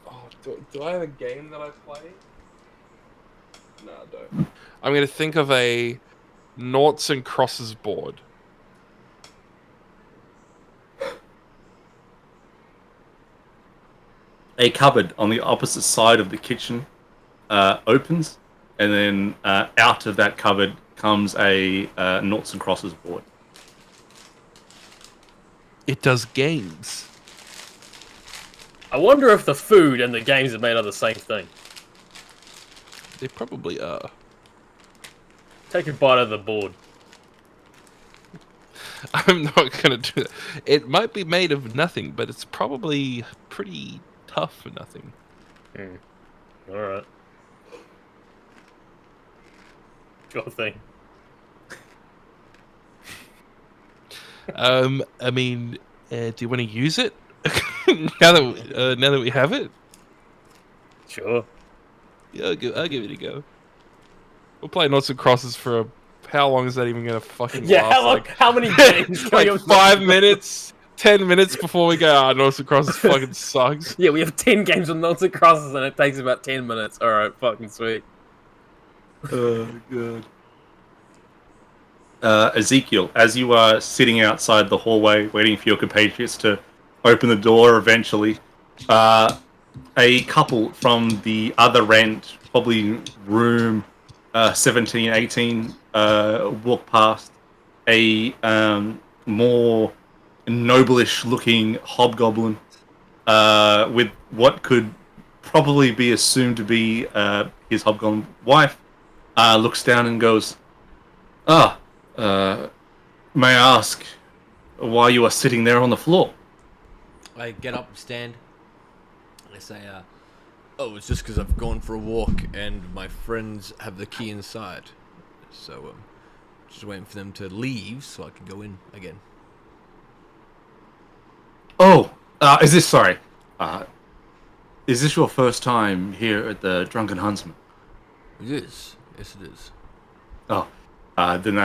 Oh, do I have a game that I play? No, I don't. I'm gonna think of a noughts and crosses board. A cupboard on the opposite side of the kitchen opens, and then out of that cupboard comes a noughts and crosses board. It does games. I wonder if the food and the games are made of the same thing. They probably are. Take a bite of the board. I'm not gonna do that. It might be made of nothing, but it's probably pretty tough for nothing. Alright. Sure thing. I mean, do you want to use it now that we have it? Sure. Yeah, I'll give it a go. We'll play noughts and crosses for how long is that even gonna fucking Yeah, last? how many games can Like we 5 minutes, 10 minutes before we go. Noughts and crosses fucking sucks. Yeah, we have 10 games with noughts and crosses and it takes about 10 minutes. Alright, fucking sweet. Oh, good. Ezekiel, as you are sitting outside the hallway waiting for your compatriots to open the door eventually, a couple from the other end, probably room 17, 18, walk past a more noblish looking hobgoblin with what could probably be assumed to be his hobgoblin wife, looks down and goes, may I ask why you are sitting there on the floor? I get up and stand. I say, oh, it's just because I've gone for a walk and my friends have the key inside. So, just waiting for them to leave so I can go in again. Oh, is this your first time here at the Drunken Huntsman? It is. Yes, it is. Oh, then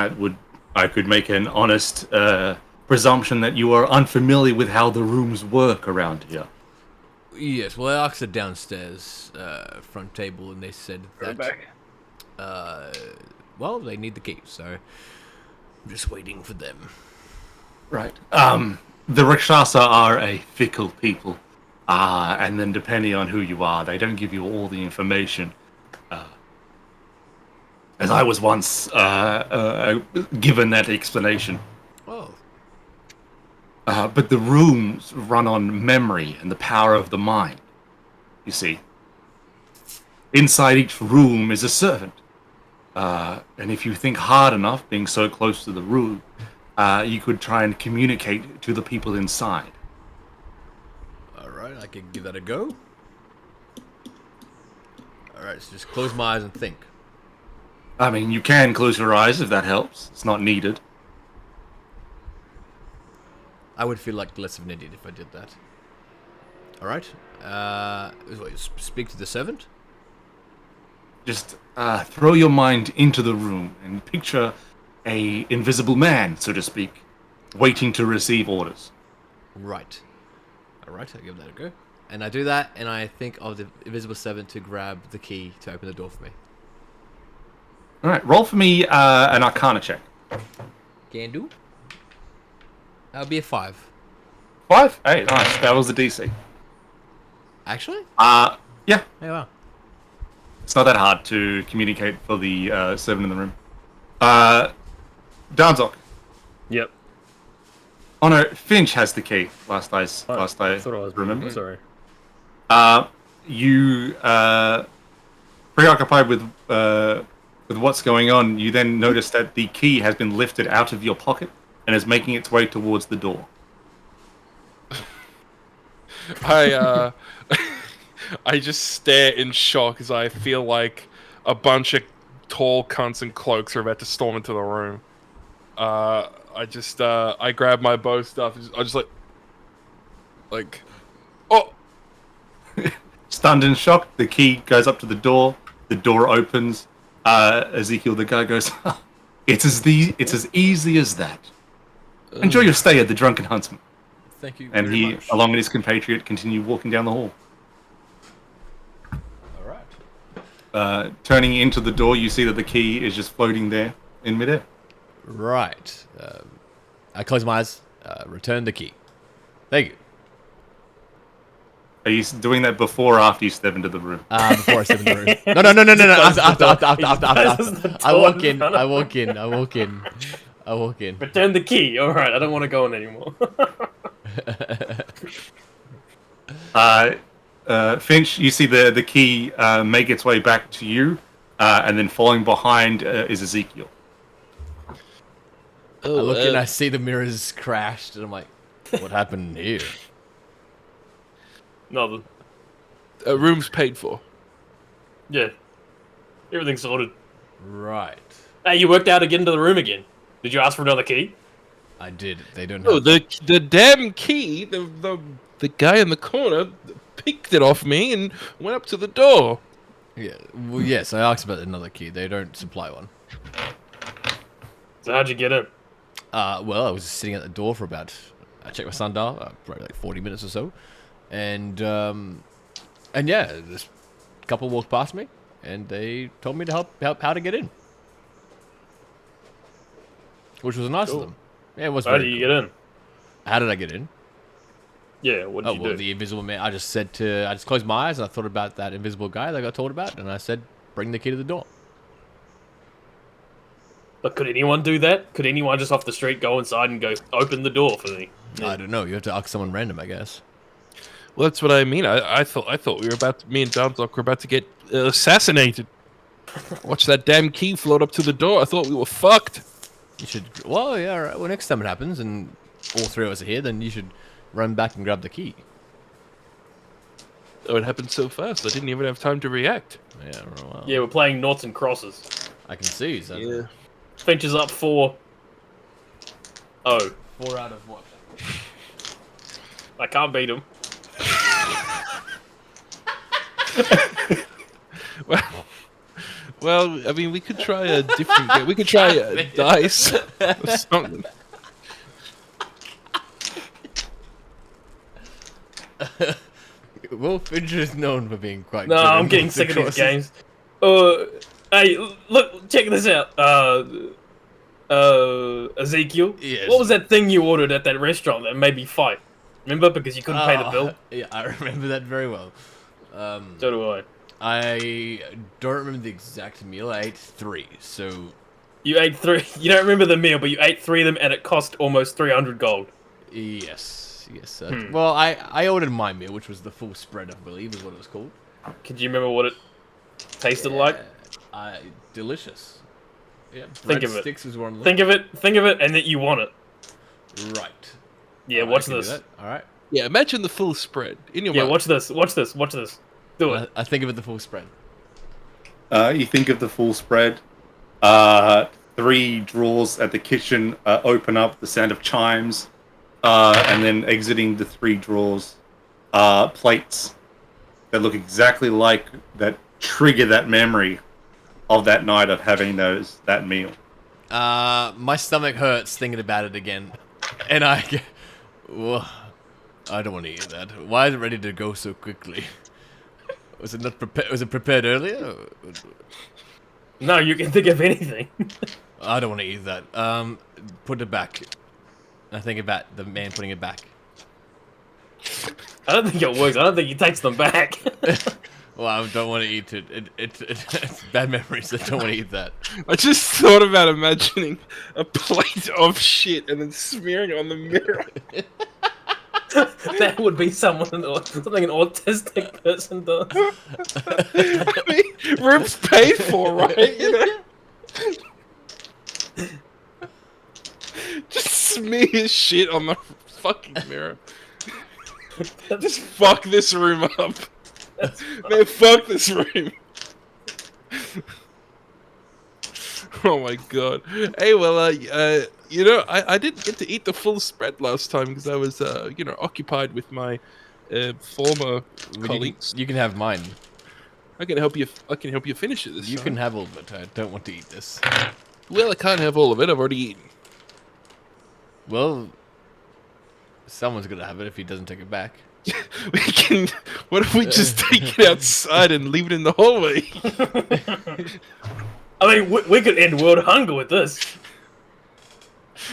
I could make an honest presumption that you are unfamiliar with how the rooms work around here. Yes, well, I asked the downstairs front table, and they said that. Well, they need the key, so I'm just waiting for them. Right. The Rakshasa are a fickle people, and then depending on who you are, they don't give you all the information. As I was once given that explanation. Oh. but the rooms run on memory and the power of the mind. You see, inside each room is a servant. And if you think hard enough, being so close to the room, you could try and communicate to the people inside. Alright, I can give that a go. Alright, so just close my eyes and think. I mean, you can close your eyes if that helps. It's not needed. I would feel like less of an idiot if I did that. Alright. Speak to the servant? Just throw your mind into the room and picture a invisible man, so to speak, waiting to receive orders. Right. Alright, I'll give that a go. And I do that, and I think of the invisible servant to grab the key to open the door for me. All right, roll for me an Arcana check. Can do. That'll be a 5. 5? Hey, nice. That was the DC. Actually? Yeah. Yeah, wow. It's not that hard to communicate for the servant in the room. Darnzok. Yep. Oh no, Finch has the key. Last I I thought I was remember. Sorry. You preoccupied with what's going on. You then notice that the key has been lifted out of your pocket and is making its way towards the door. I I just stare in shock as I feel like a bunch of tall cunts in cloaks are about to storm into the room. I grab my bow stuff. I just like, oh, Stunned in shock, the key goes up to the door. The door opens. Ezekiel, the guy, goes, it's as easy as that. Enjoy your stay at the Drunken Huntsman. Thank you And very he, much. along with his compatriot, continue walking down the hall. Alright. Turning into the door, you see that the key is just floating there in midair. Right. I close my eyes, return the key. Thank you. Are you doing that before or after you step into the room? Before I step in the room. No. After. I walk in. Return the key. All right, I don't want to go in anymore. Finch, you see the key make its way back to you, and then falling behind is Ezekiel. I look and I see the mirrors crashed, and I'm like, what happened here? No, room's paid for. yeah, everything's sorted. Right. Hey, you worked out to get into the room again. Did you ask for another key? I did. They don't Oh, have... the damn key. The guy in the corner picked it off me and went up to the door. Yeah. Well, yes, I asked about another key. They don't supply one. So how'd you get in? Well, I was sitting at the door for about... I checked my sundial, probably like 40 minutes or so. And yeah, this couple walked past me, and they told me to help how to get in. Which was nice of them. Yeah, it was How very did you cool. get in? How did I get in? Yeah, what did you do? The invisible man. I just closed my eyes and I thought about that invisible guy that I got told about, and I said, bring the key to the door. But could anyone do that? Could anyone just off the street go inside and go, open the door for me? I don't know. You have to ask someone random, I guess. Well, that's what I mean. I thought me and Darmlock were about to get assassinated. Watch that damn key float up to the door. I thought we were fucked. You should. Well, yeah. All right. Well, next time it happens and all three of us are here, then you should run back and grab the key. Oh, it happened so fast. I didn't even have time to react. Yeah. Well, Yeah, we're playing noughts and crosses. I can see. So Yeah. Finch is up 4-0. 4 out of what? I can't beat him. Well, I mean, we could try a different game. We could try dice or something. Well, Fincher is known for being quite. No, good I'm at getting multi sick of these crosses. games. Hey, look, check this out. Ezekiel. Yes. What was that thing you ordered at that restaurant that made me fight? Remember, because you couldn't pay the bill. Yeah, I remember that very well. So do I. I don't remember the exact meal. I ate 3, so You ate 3. You don't remember the meal, but you ate 3 of them, and it cost almost 300 gold. Yes. Well, I ordered my meal, which was the full spread, I believe, is what it was called. Could you remember what it tasted like? Delicious. Yeah, Think of it. breadsticks was one of them. Think of it, and that you want it. Right. Yeah, Alright, watch I can do this. that. All right. Yeah, imagine the full spread in your Yeah, mind. watch this. Do it. I think of it the full spread. You think of the full spread. 3 drawers at the kitchen open up, the sound of chimes, and then exiting the 3 drawers, plates that look exactly like that trigger that memory of that night of having that meal. My stomach hurts thinking about it again, and I don't want to eat that. Why is it ready to go so quickly? Was it not prepared? Was it prepared earlier? No, you can think of anything. I don't want to eat that. Put it back. I think about the man putting it back. I don't think it works. I don't think he takes them back. Well, I don't want to eat it. It's bad memories. I don't want to eat that. I just thought about imagining a plate of shit and then smearing it on the mirror. That would be something an autistic person does. I mean, room's paid for, right? You know? Just smear his shit on the fucking mirror. Just fuck this room up. Man, fuck this room. Oh my god. Hey, well, you know, I didn't get to eat the full spread last time because I was, you know, occupied with my former colleagues. You can have mine. I can help you. I can help you finish it this You time. can have all of it. I don't want to eat this. Well, I can't have all of it. I've already eaten. Well, someone's gonna have it if he doesn't take it back. We can. What if we just take it outside and leave it in the hallway? I mean, we could end world hunger with this.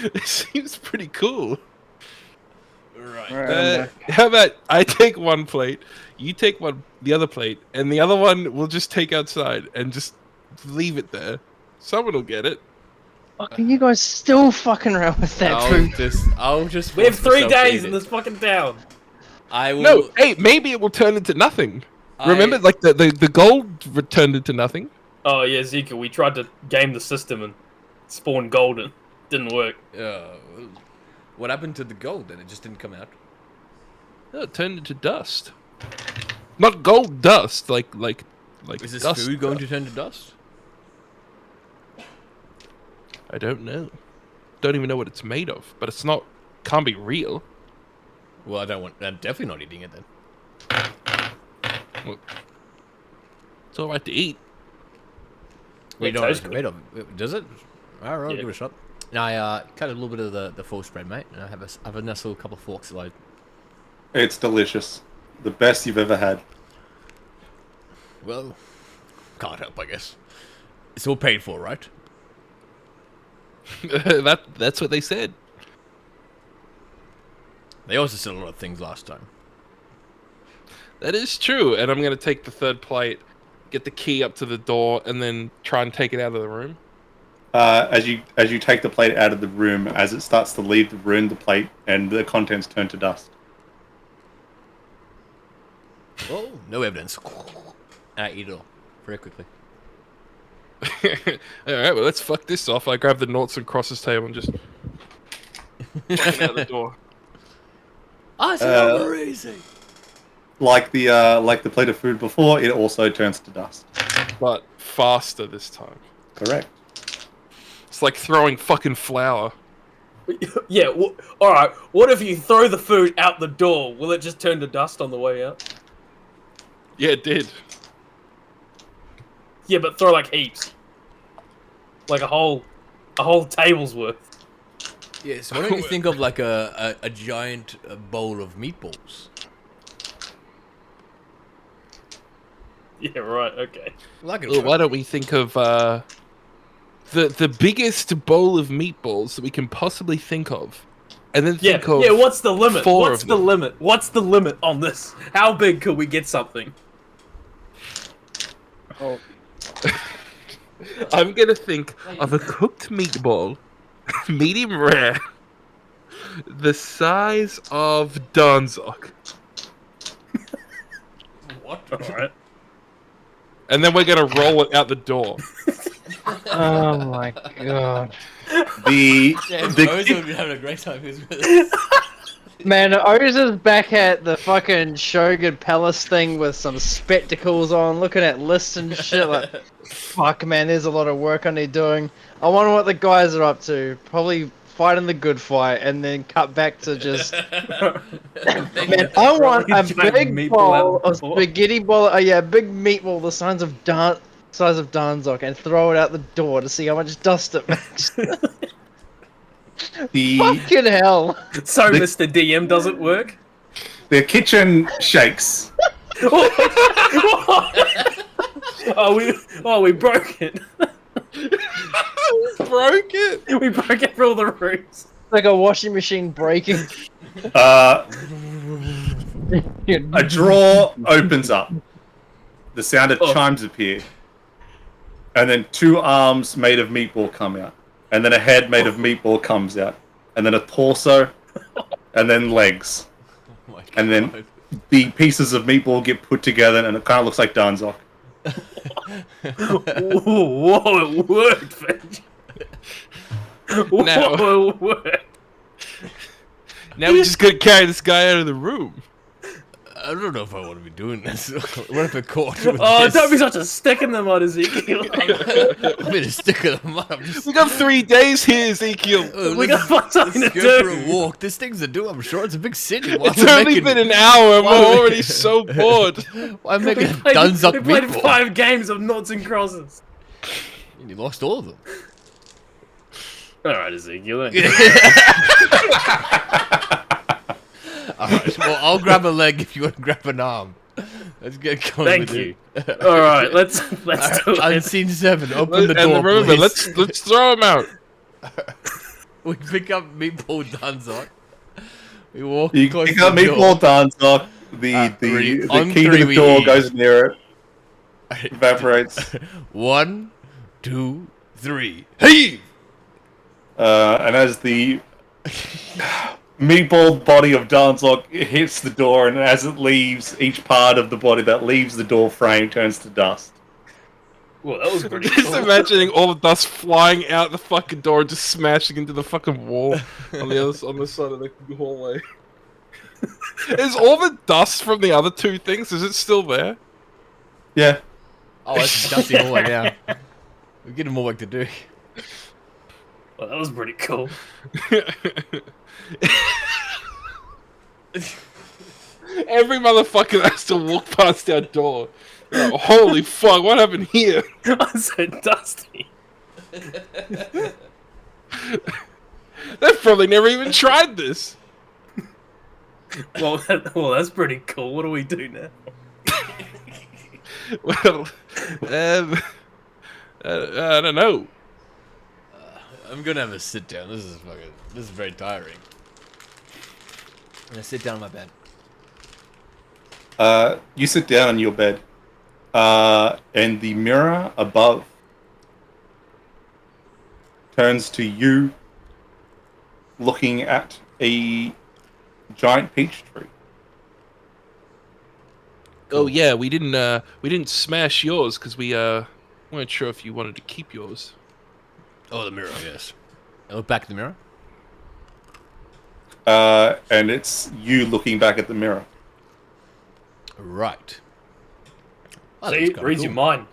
It seems pretty cool. Right. How about I take one plate, you take the other plate, and the other one we'll just take outside and just leave it there. Someone will get it. Fuck, are you guys still fucking around with that food? I'll just. We have force 3 myself to days eat in it. this fucking town. I will. No, hey, maybe it will turn into nothing. Remember, like the gold turned into nothing. Oh yeah, Zika, we tried to game the system and spawn golden. Didn't work. What happened to the gold then? It just didn't come out. No, it turned into dust. Not gold dust, like Is this dust food going dust. to turn to dust? I don't know. Don't even know what it's made of, but it's not. Can't be real. Well, I'm definitely not eating it then. Well, it's all right to eat. We Yeah, don't know what toast it's made of. Does it? Alright, I'll Yeah. give it a shot. Now I cut a little bit of the full spread, mate, and I have a nice little couple of forks load. It's delicious. The best you've ever had. Well, can't help, I guess. It's all paid for, right? That's what they said. They also said a lot of things last time. That is true, and I'm gonna take the 3rd plate, get the key up to the door, and then try and take it out of the room. As you take the plate out of the room, as it starts to leave the room, the plate and the contents turn to dust. Oh, no evidence. I eat it all very quickly. Alright, well, let's fuck this off. I grab the noughts and crosses table and just fucking out the door. I said over easy. Like the plate of food before, it also turns to dust. But faster this time. Correct. It's like throwing fucking flour. Yeah, alright, what if you throw the food out the door? Will it just turn to dust on the way out? Yeah, it did. Yeah, but throw like heaps. Like a whole table's worth. Yeah, so why don't you think of like a giant bowl of meatballs? Yeah, right, okay. Like Well, why don't we think of the biggest bowl of meatballs that we can possibly think of, and then Yeah, think of yeah, what's the limit? 4 What's of the them. limit? What's the limit on this? How big could we get something? Oh, I'm gonna think of a cooked meatball, medium rare, the size of Donzok. What? Alright. And then we're gonna roll it out the door. Oh my god. The Damn, the Ozo would be having a great time with us. Man, Oza's back at the fucking Shogun Palace thing with some spectacles on, looking at lists and shit. Like, fuck, man, there's a lot of work I need doing. I wonder what the guys are up to. Probably fighting the good fight, and then cut back to just. Man, I want a Giant big meatball bowl out the of door. spaghetti ball. Oh yeah, big meatball the size of Danzok, and throw it out the door to see how much dust it makes. the Fucking hell! So, The- Mr. DM, does it work? the kitchen shakes. we broke it. Broke it. We broke it for all the rooms. Like a washing machine breaking. A drawer opens up. The sound of chimes appear. And then 2 arms made of meatball come out. And then a head made of meatball comes out. And then a torso. And then legs. Oh my And then God. the pieces of meatball get put together and it kind of looks like Danzok. Whoa, it worked, Finch. Now- Whoa, it worked. Now we just gotta carry this guy out of the room. I don't know if I want to be doing this. What if it caught with Oh, this? don't be such a stick in the mud, Ezekiel. I'm in a stick of the mud. I'm just. We got 3 days here, Ezekiel. We got fuck something to Let's go for do. a walk. This thing's to do. I'm sure it's a big city. Why It's am I only making- been an hour and Why we're would- already so bored. Why am I making a We Dunzuck played meatball? 5 games of noughts and crosses. And you lost all of them. Alright, Ezekiel. Alright, well, I'll grab a leg if you want to grab an arm. Let's get going Thank with you. it. Alright, let's do it. Unseen 7, open the And door, remember, please. let's throw him out. We pick up Meatball Dunzock. We walk You close pick to up the door. meatball Danzok. The on key to 3 the we door eat. goes near it. Evaporates. 1, 2, 3. Hey! And as the meatball body of Danzok hits the door, and as it leaves, each part of the body that leaves the door frame turns to dust. Well, that was pretty Just cool. imagining all the dust flying out the fucking door and just smashing into the fucking wall on the side of the hallway. Is all the dust from the other 2 things? Is it still there? Yeah. Oh, it's dusty hallway now. We're getting more work to do. Well, that was pretty cool. Every motherfucker has to walk past our door. Oh, holy fuck! What happened here? I'm so dusty. They've probably never even tried this. Well, that's pretty cool. What do we do now? Well, I don't know. I'm gonna have a sit down. This is very tiring. I'm gonna sit down on my bed. You sit down on your bed, and the mirror above turns to you looking at a giant peach tree. Oh yeah, we didn't smash yours because we weren't sure if you wanted to keep yours. Oh, the mirror, yes. I look back at the mirror. And it's you looking back at the mirror. Right. Oh, See, that's kinda reads cool. your mind.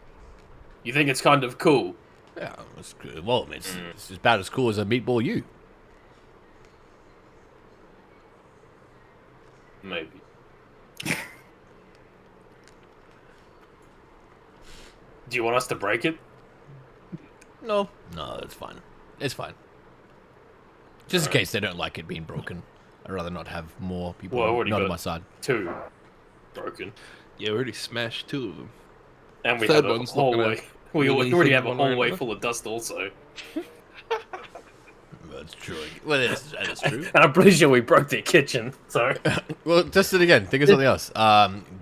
You think it's kind of cool. Yeah, that's good. Well, I mean, it's about as cool as a meatball you. Maybe. Do you want us to break it? No, it's fine. It's fine. Just in case they don't like it being broken, I'd rather not have more people Well, I already not on got my side. 2 broken. Yeah, we already smashed 2 of them. And we Third have a one's not gonna hallway. We really already think have a one way or hallway another. full of dust also. That's true. Well, that is true. And I'm pretty sure we broke their kitchen, so... Well, test it again. Think of something else.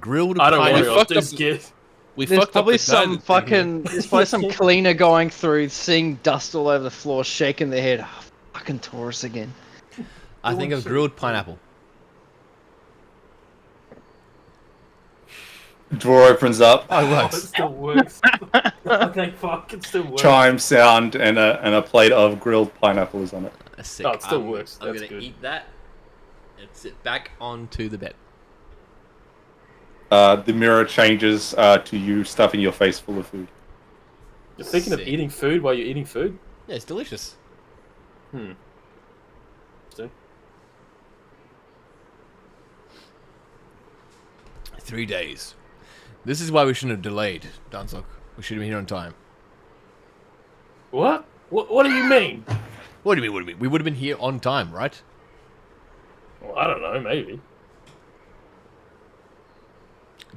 Grilled I don't pineapple. worry, I'll fucked up- just get... We There's fucked up probably the guy some that- fucking. There's probably some cleaner going through, seeing dust all over the floor, shaking their head. Oh, fucking Taurus again. I think of grilled pineapple. Drawer opens up, Oh, it Oh, it works. still works. Thank fuck, it still works. chime sound, and a plate of grilled pineapple is on it. Sick. Oh, it still I'm- works. I'm That's gonna good. eat that and sit back onto the bed. The mirror changes to you stuffing your face full of food. You're thinking of Sick. eating food while you're eating food? Yeah, it's delicious. Interesting. 3 days. This is why we shouldn't have delayed, Danzok. We should have been here on time. What? What do you mean? What do you mean? What do you mean? We would have been here on time, right? Well, I don't know, maybe.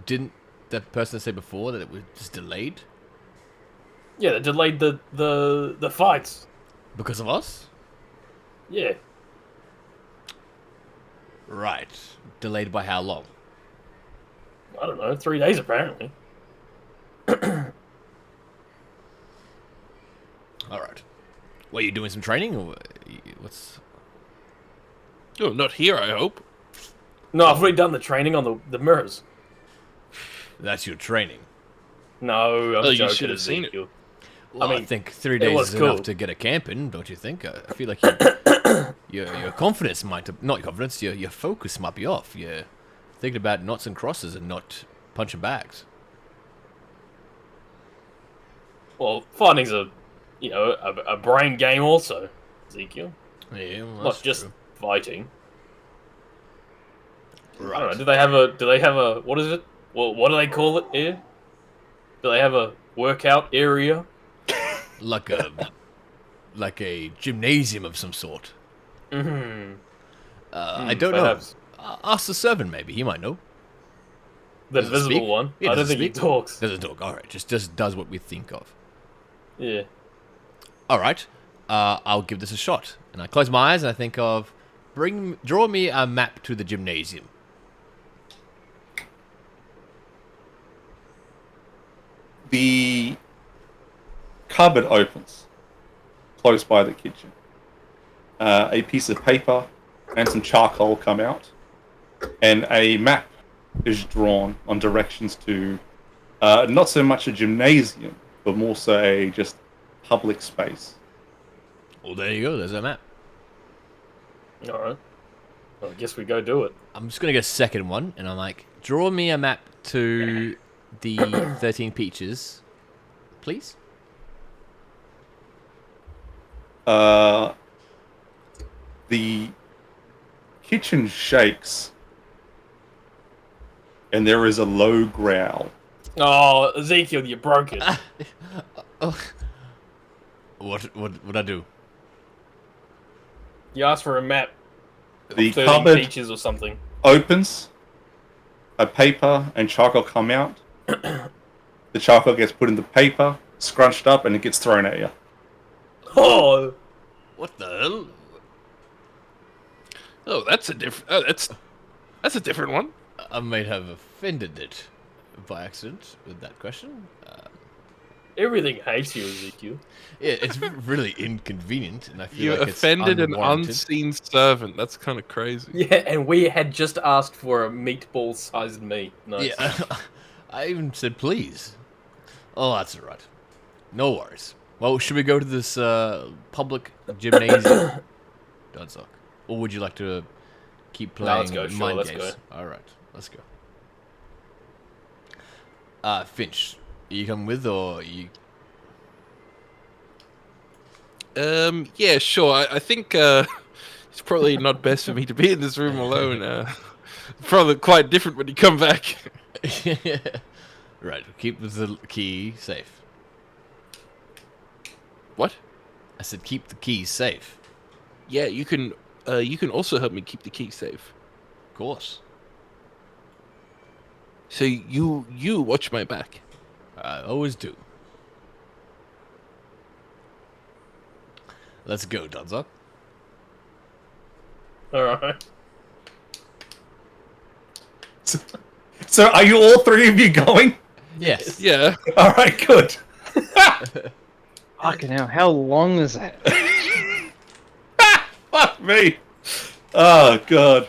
Didn't that person say before that it was just delayed Yeah, they delayed the fights. because of us? Yeah. Right. Delayed by how long? I don't know, 3 days apparently. All right. What, you doing some training or what's? Oh, not here, I hope. No, I've already done the training on the mirrors. That's your training. No, I'm Oh, you joking. should have seen it. Ezekiel. Well, I mean, think 3 it days was is enough cool. to get a camp in, don't you think? I feel like your confidence might have, not your confidence, your focus might be off. You're thinking about knots and crosses and not punching bags. Well, fighting's a brain game also, Ezekiel. Yeah, well, Not that's just true. fighting. I don't know. Right. Do they have a what is it? Well, what do they call it here? Do they have a workout area? Like a gymnasium of some sort. Mm-hmm. I don't perhaps. know. Ask the servant, maybe he might know. The Does it invisible speak? one. Yeah, I does don't it think he speak? talks. Doesn't talk. All right, just does what we think of. Yeah. All right, I'll give this a shot. And I close my eyes and I think of, draw me a map to the gymnasium. The cupboard opens close by the kitchen. A piece of paper and some charcoal come out, and a map is drawn on directions to not so much a gymnasium, but more so a just public space. Well, there you go. There's a map. All right. Well, I guess we go do it. I'm just gonna get a second one, and I'm like, draw me a map to the 13 Peaches, please. The kitchen shakes, and there is a low growl. Oh, Ezekiel, you broke it. What I do? You asked for a map. The 13 cupboard peaches or something. opens, a paper and charcoal come out. The charcoal gets put in the paper, scrunched up, and it gets thrown at you. Oh, What the hell? Oh, that's a different. Oh, that's a different one. I might have offended it by accident with that question. everything hates you, Ezekiel. Yeah, it's really inconvenient, and I feel You like it's offended an unwarranted. unseen servant. That's kind of crazy. Yeah, and we had just asked for a meatball-sized meat. Nice. Yeah, I even said please. Oh, that's alright. No worries. Well, should we go to this public gymnasium, Dodsock? Or would you like to keep playing let's go, sure, mind let's games? Alright, let's go. Finch, are you coming with, or are you... Yeah, sure. I think it's probably not best for me to be in this room alone. Probably quite different when you come back. Right, keep the key safe. What? I said keep the keys safe. Yeah, you can. You can also help me keep the key safe. Of course. So you watch my back. I always do. Let's go, Dodzock. Alright. So, are you all three of you going? Yes. Yeah. All right, good. Fucking hell, how long is that? Fuck me. Oh god.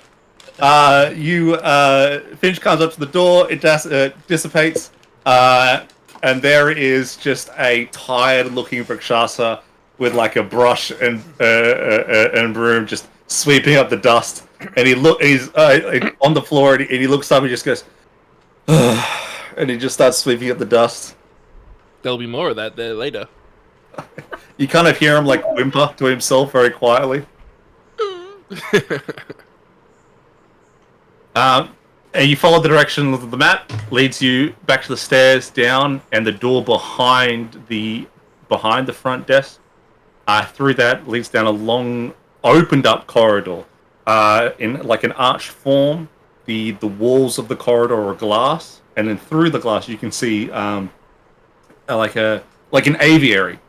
Finch comes up to the door. It dissipates, and there is just a tired-looking Rakshasa with like a brush and broom, just sweeping up the dust. And he's on the floor, and he looks up and just goes, and he just starts sweeping up the dust. There'll be more of that there later. You kind of hear him like whimper to himself very quietly. And you follow the direction of the map, leads you back to the stairs, down, and the door behind the front desk. Through that leads down a long, opened-up corridor, in like an arched form. The walls of the corridor are glass, and then through the glass you can see like an aviary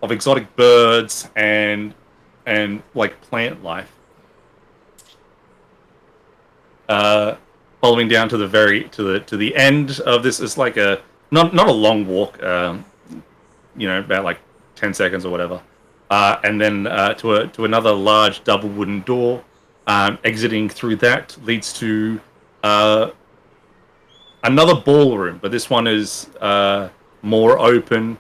of exotic birds and like plant life. Following down to the end of this is like a not a long walk, about like 10 seconds or whatever, and then to another large double wooden door. Exiting through that leads to another ballroom, but this one is more open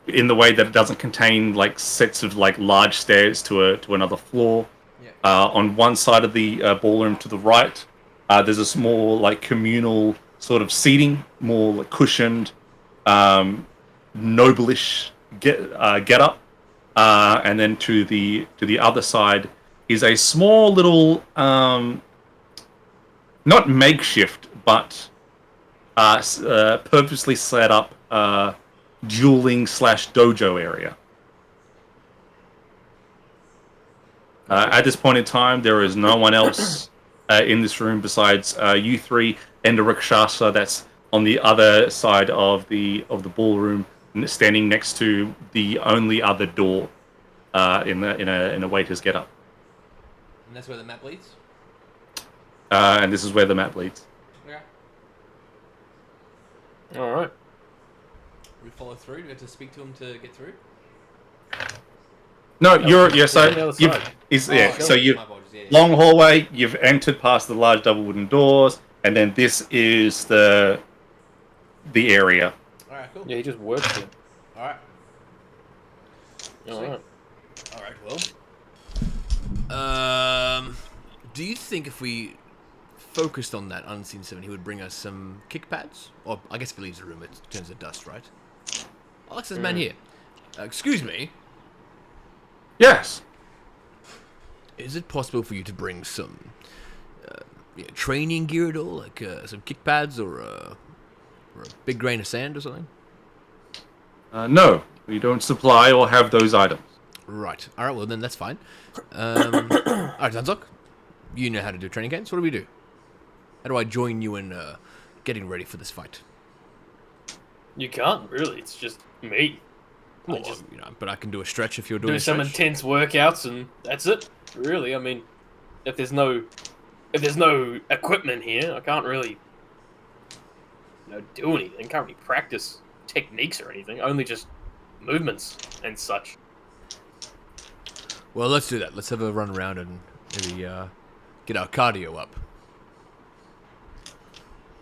in the way that it doesn't contain like sets of like large stairs to another floor. On one side of the ballroom to the right, there's a small like communal sort of seating, more like cushioned, noblish get up, and then to the other side is a small little not makeshift but purposely set up dueling / dojo area. At this point in time, there is no one else in this room besides you three and the Rakshasa that's on the other side of the ballroom, standing next to the only other door in a waiter's getup. And that's where the map leads? And this is where the map leads. Okay. All right. We follow through. Do we have to speak to him to get through? No, on the other side. So you long hallway. You've entered past the large double wooden doors, and then this is the area. All right, cool. Yeah, he just works it. All right. All right. All right. Well, do you think if we focused on that unseen seven, he would bring us some kick pads? Or I guess if he leaves the room, it turns to dust, right? Alex's man here. Excuse me. Yes. Is it possible for you to bring some training gear at all, like some kick pads or a big grain of sand or something? No, we don't supply or have those items. Right. All right. Well, then that's fine. All right, Zanzok, you know how to do training games. What do we do? How do I join you in getting ready for this fight? You can't really. It's just me. Well, but I can do a stretch if you're doing Do a some stretch. intense workouts and that's it. Really, I mean, if there's no equipment here, I can't really, do anything. Can't really practice techniques or anything. Only just movements and such. Well, let's do that. Let's have a run around and maybe get our cardio up.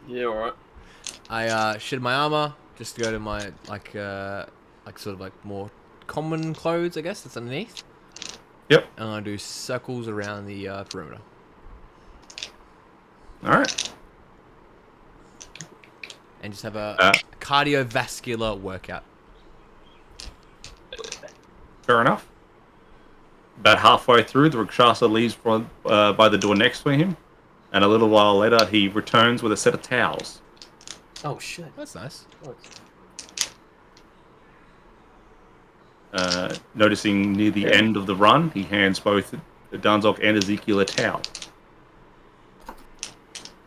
Yeah, all right. I shed my armor just to go to my sort of more common clothes, I guess, that's underneath. Yep. And I do circles around the perimeter. All right. And just have a cardiovascular workout. Fair enough. About halfway through, the Rakshasa leaves by the door next to him, and a little while later, he returns with a set of towels. Oh shit. That's nice. Noticing near the end of the run, he hands both Danzok and Ezekiel a towel.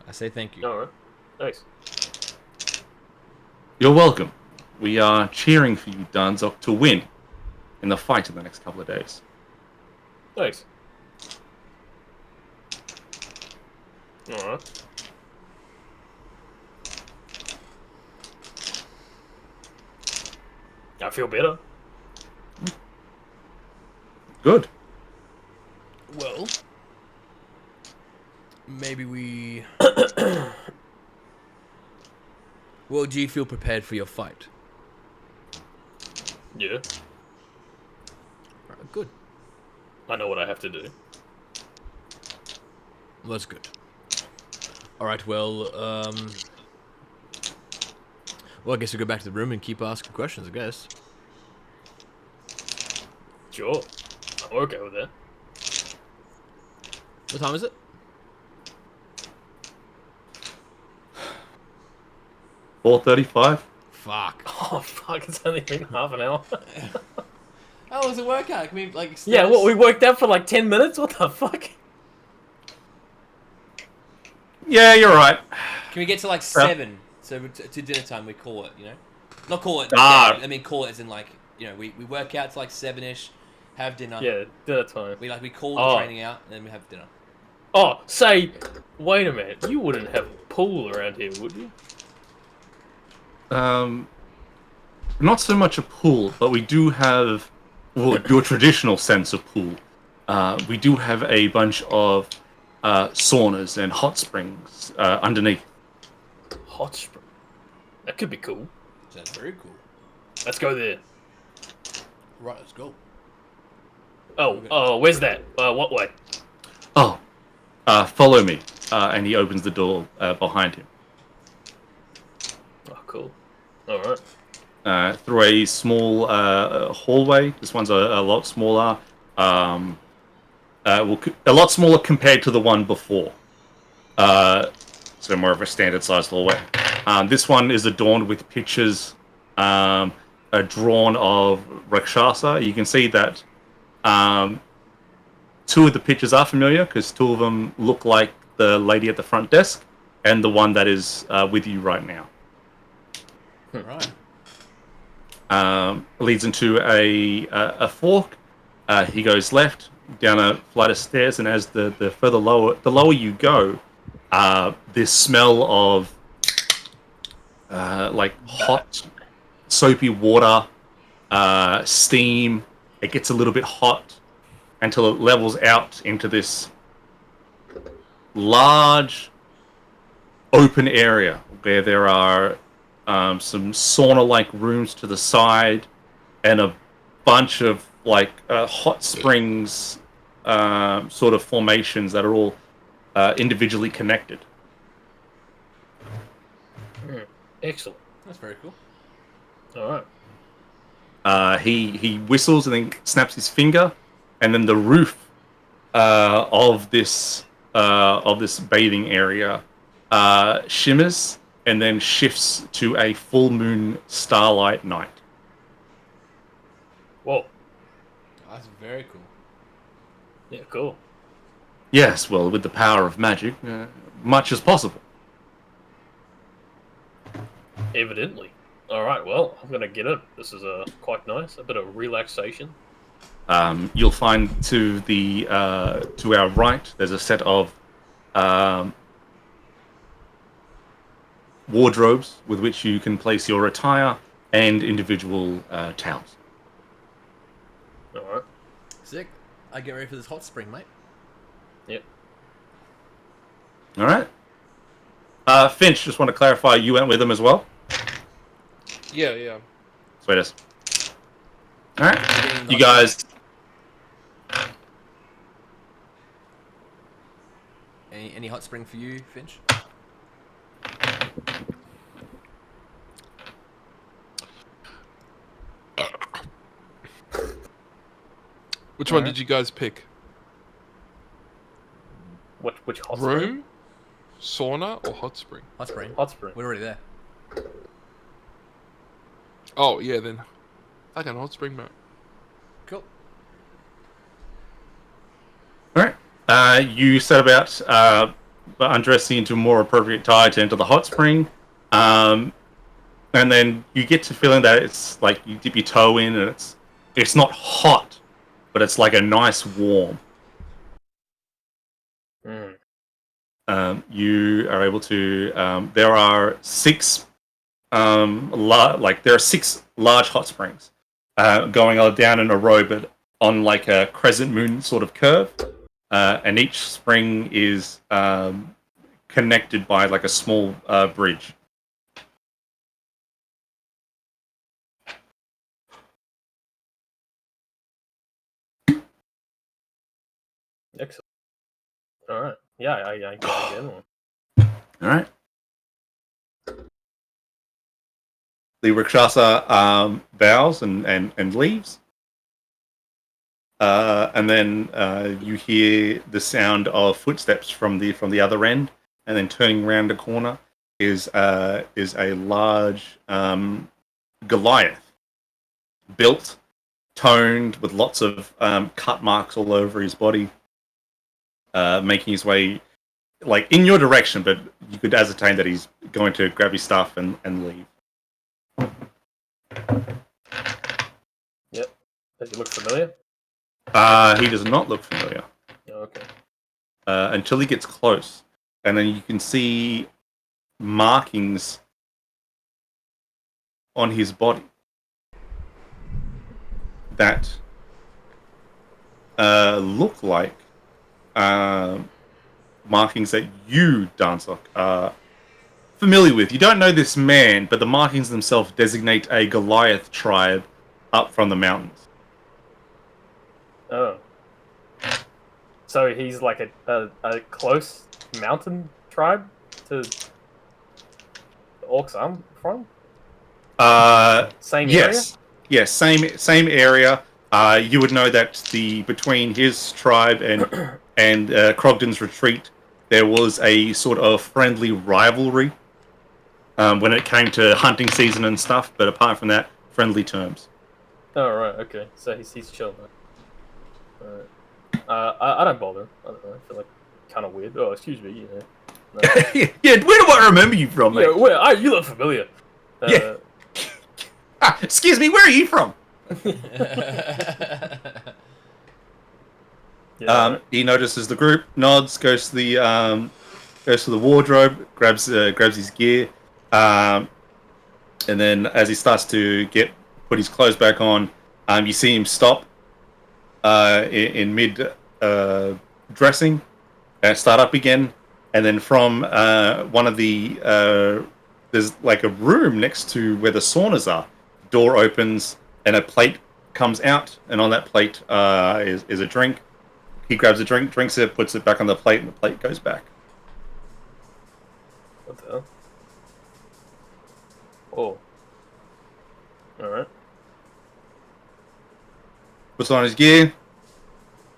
I say thank you. All right. Thanks. You're welcome. We are cheering for you, Danzok, to win in the fight in the next couple of days. Thanks. All right. I feel better. Good. Well, Well, do you feel prepared for your fight? Yeah, Right, good. I know what I have to do. Well, that's good. All right. Well, I guess we go back to the room and keep asking questions. I guess. Sure, I'm okay with that. What time is it? 4:35. Fuck. Oh fuck! It's only been half an hour. How was the workout? Can we like? Yeah, what, we worked out for like 10 minutes? What the fuck? Yeah, you're right. Can we get to like 7? So to dinner time, we call it. You know, not call it. Ah. I mean, call it as in like we work out to like 7ish, have dinner. Yeah, dinner time. We call the Oh. training out and then we have dinner. Oh, say, wait a minute. You wouldn't have a pool around here, would you? Not so much a pool, but we do have, well, your traditional sense of pool. We do have a bunch of saunas and hot springs underneath. Hot spring. That could be cool. Sounds very cool. Let's go there. Right, let's go. Oh, where's that? What way? Oh, follow me. And he opens the door behind him. Oh, cool. Alright. Through a small hallway. This one's a lot smaller. A lot smaller compared to the one before. So more of a standard-sized hallway. This one is adorned with pictures drawn of Rakshasa. You can see that 2 of the pictures are familiar because 2 of them look like the lady at the front desk and the one that is with you right now. Right. Leads into a fork. He goes left down a flight of stairs, and as the lower you go, this smell of like hot, soapy water, steam. It gets a little bit hot until it levels out into this large open area where there are some sauna-like rooms to the side and a bunch of like hot springs sort of formations that are all individually connected. Excellent. That's very cool. Alright. He whistles and then snaps his finger, and then the roof of this bathing area shimmers and then shifts to a full moon starlight night. Whoa. That's very cool. Yeah, cool. Yes, well, with the power of magic, much as possible. Evidently. Alright, well, I'm gonna get it. This is quite nice. A bit of relaxation. You'll find to our right, there's a set of wardrobes with which you can place your attire and individual towels. Alright. Sick. I get ready for this hot spring, mate. Yep. All right. Finch, just want to clarify, you went with him as well? Yeah. Sweetest. All right. You guys. Any hot spring for you, Finch? Which one did you guys pick? Which hot spring? Room, sauna, or hot spring? Hot spring. Hot spring. We're already there. Oh yeah, then I got a hot spring, mate. Cool. All right. You set about undressing into a more appropriate attire to enter the hot spring. And then you get to feeling that it's like you dip your toe in and it's not hot, but it's like a nice warm. You are able to. There are 6. There are 6 large hot springs going all down in a row, but on like a crescent moon sort of curve. And each spring is connected by like a small bridge. All right. Yeah, I get one. All right. The Rakshasa bows and leaves. And then you hear the sound of footsteps from the other end, and then turning around the corner is a large Goliath, built, toned, with lots of cut marks all over his body, making his way like in your direction, but you could ascertain that he's going to grab his stuff and leave. Yep. Does he look familiar? He does not look familiar. Oh, okay. Until he gets close. And then you can see markings on his body that look like markings that you, Dancer, are familiar with. You don't know this man, but the markings themselves designate a Goliath tribe up from the mountains. Oh. So he's like a close mountain tribe to the orcs I'm from? Same yes. Yes, same area. You would know that between his tribe and Crogden's retreat, there was a sort of friendly rivalry when it came to hunting season and stuff. But apart from that, friendly terms. Oh, right, okay. So he's chill now. Alright. I don't bother. I don't know. I feel like kind of weird. Oh, excuse me, you know. No. Yeah, where do I remember you from, mate? Yeah, you look familiar. Yeah. Excuse me, where are you from? Yeah, He notices the group, nods, goes to the wardrobe, grabs his gear, and then as he starts to put his clothes back on, you see him stop in mid dressing, start up again, and then from one of the there's like a room next to where the saunas are. Door opens and a plate comes out, and on that plate is a drink. He grabs a drink, drinks it, puts it back on the plate, and the plate goes back. What the hell? Oh. Alright. Puts on his gear,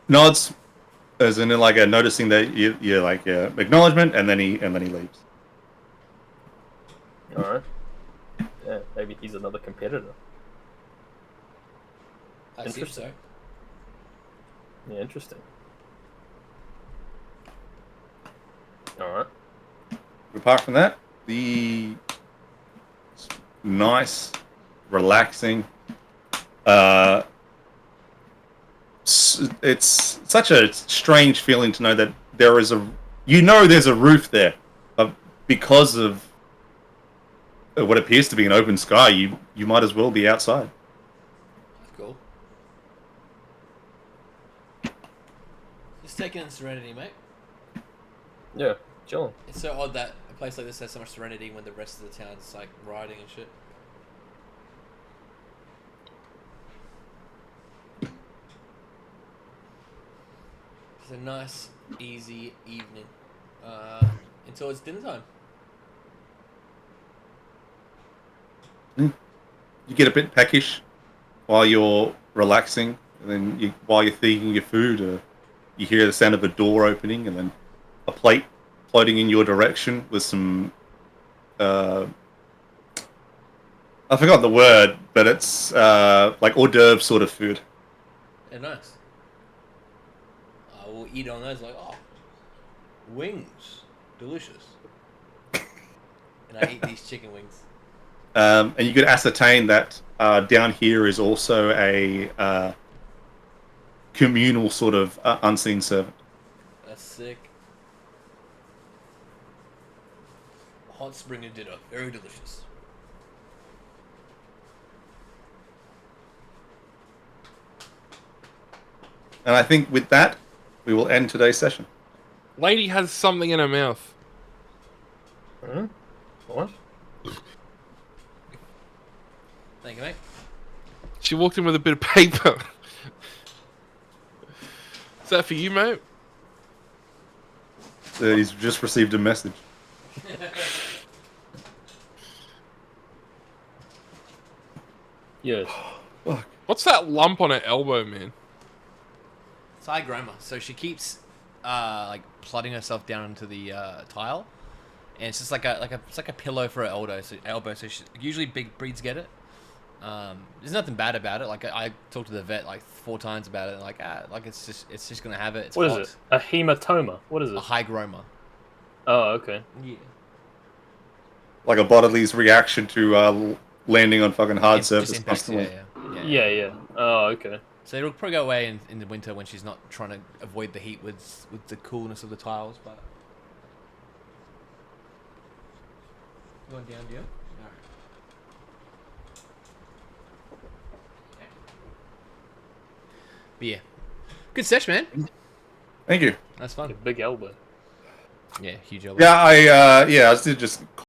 nods, as in like noticing that you're like acknowledgement, and then he leaves. Alright. Yeah, maybe he's another competitor. I see so. Yeah, interesting. Alright. Apart from that, the nice, relaxing. It's such a strange feeling to know that there's a roof there, but because of what appears to be an open sky, you might as well be outside. Cool. Just taking in serenity, mate. Yeah, chilling. It's so odd that a place like this has so much serenity when the rest of the town's like rioting and shit. It's a nice, easy evening until it's dinner time. You get a bit peckish while you're relaxing, and then while you're thinking your food, you hear the sound of a door opening, and then a plate floating in your direction with some. I forgot the word, but it's like hors d'oeuvre sort of food. Yeah, nice. I will eat on those like, oh, wings, delicious. And I eat these chicken wings. And you could ascertain that down here is also a communal sort of unseen servant. That's sick. Hot spring and dinner, very delicious. And I think with that, we will end today's session. Lady has something in her mouth. Hmm? What? Thank you, mate. She walked in with a bit of paper. Is that for you, mate? He's just received a message. Yes. What's that lump on her elbow, man? It's hygroma. So she keeps like plodding herself down into the tile, and it's just like a pillow for her elbow. So usually big breeds get it. There's nothing bad about it. Like I talked to the vet like 4 times about it. And like it's just gonna have it. It's What is hot. it? A hematoma. What is A it? hygroma. Oh, okay. Yeah. Like a body's reaction to landing on fucking hard surface Just impacts, constantly. Yeah. Oh, okay. So it'll probably go away in the winter when she's not trying to avoid the heat with the coolness of the tiles. But going down, yeah. But yeah, good sesh, man. Thank you. That's fun. A big elbow. Yeah, huge elbow. Yeah, I was just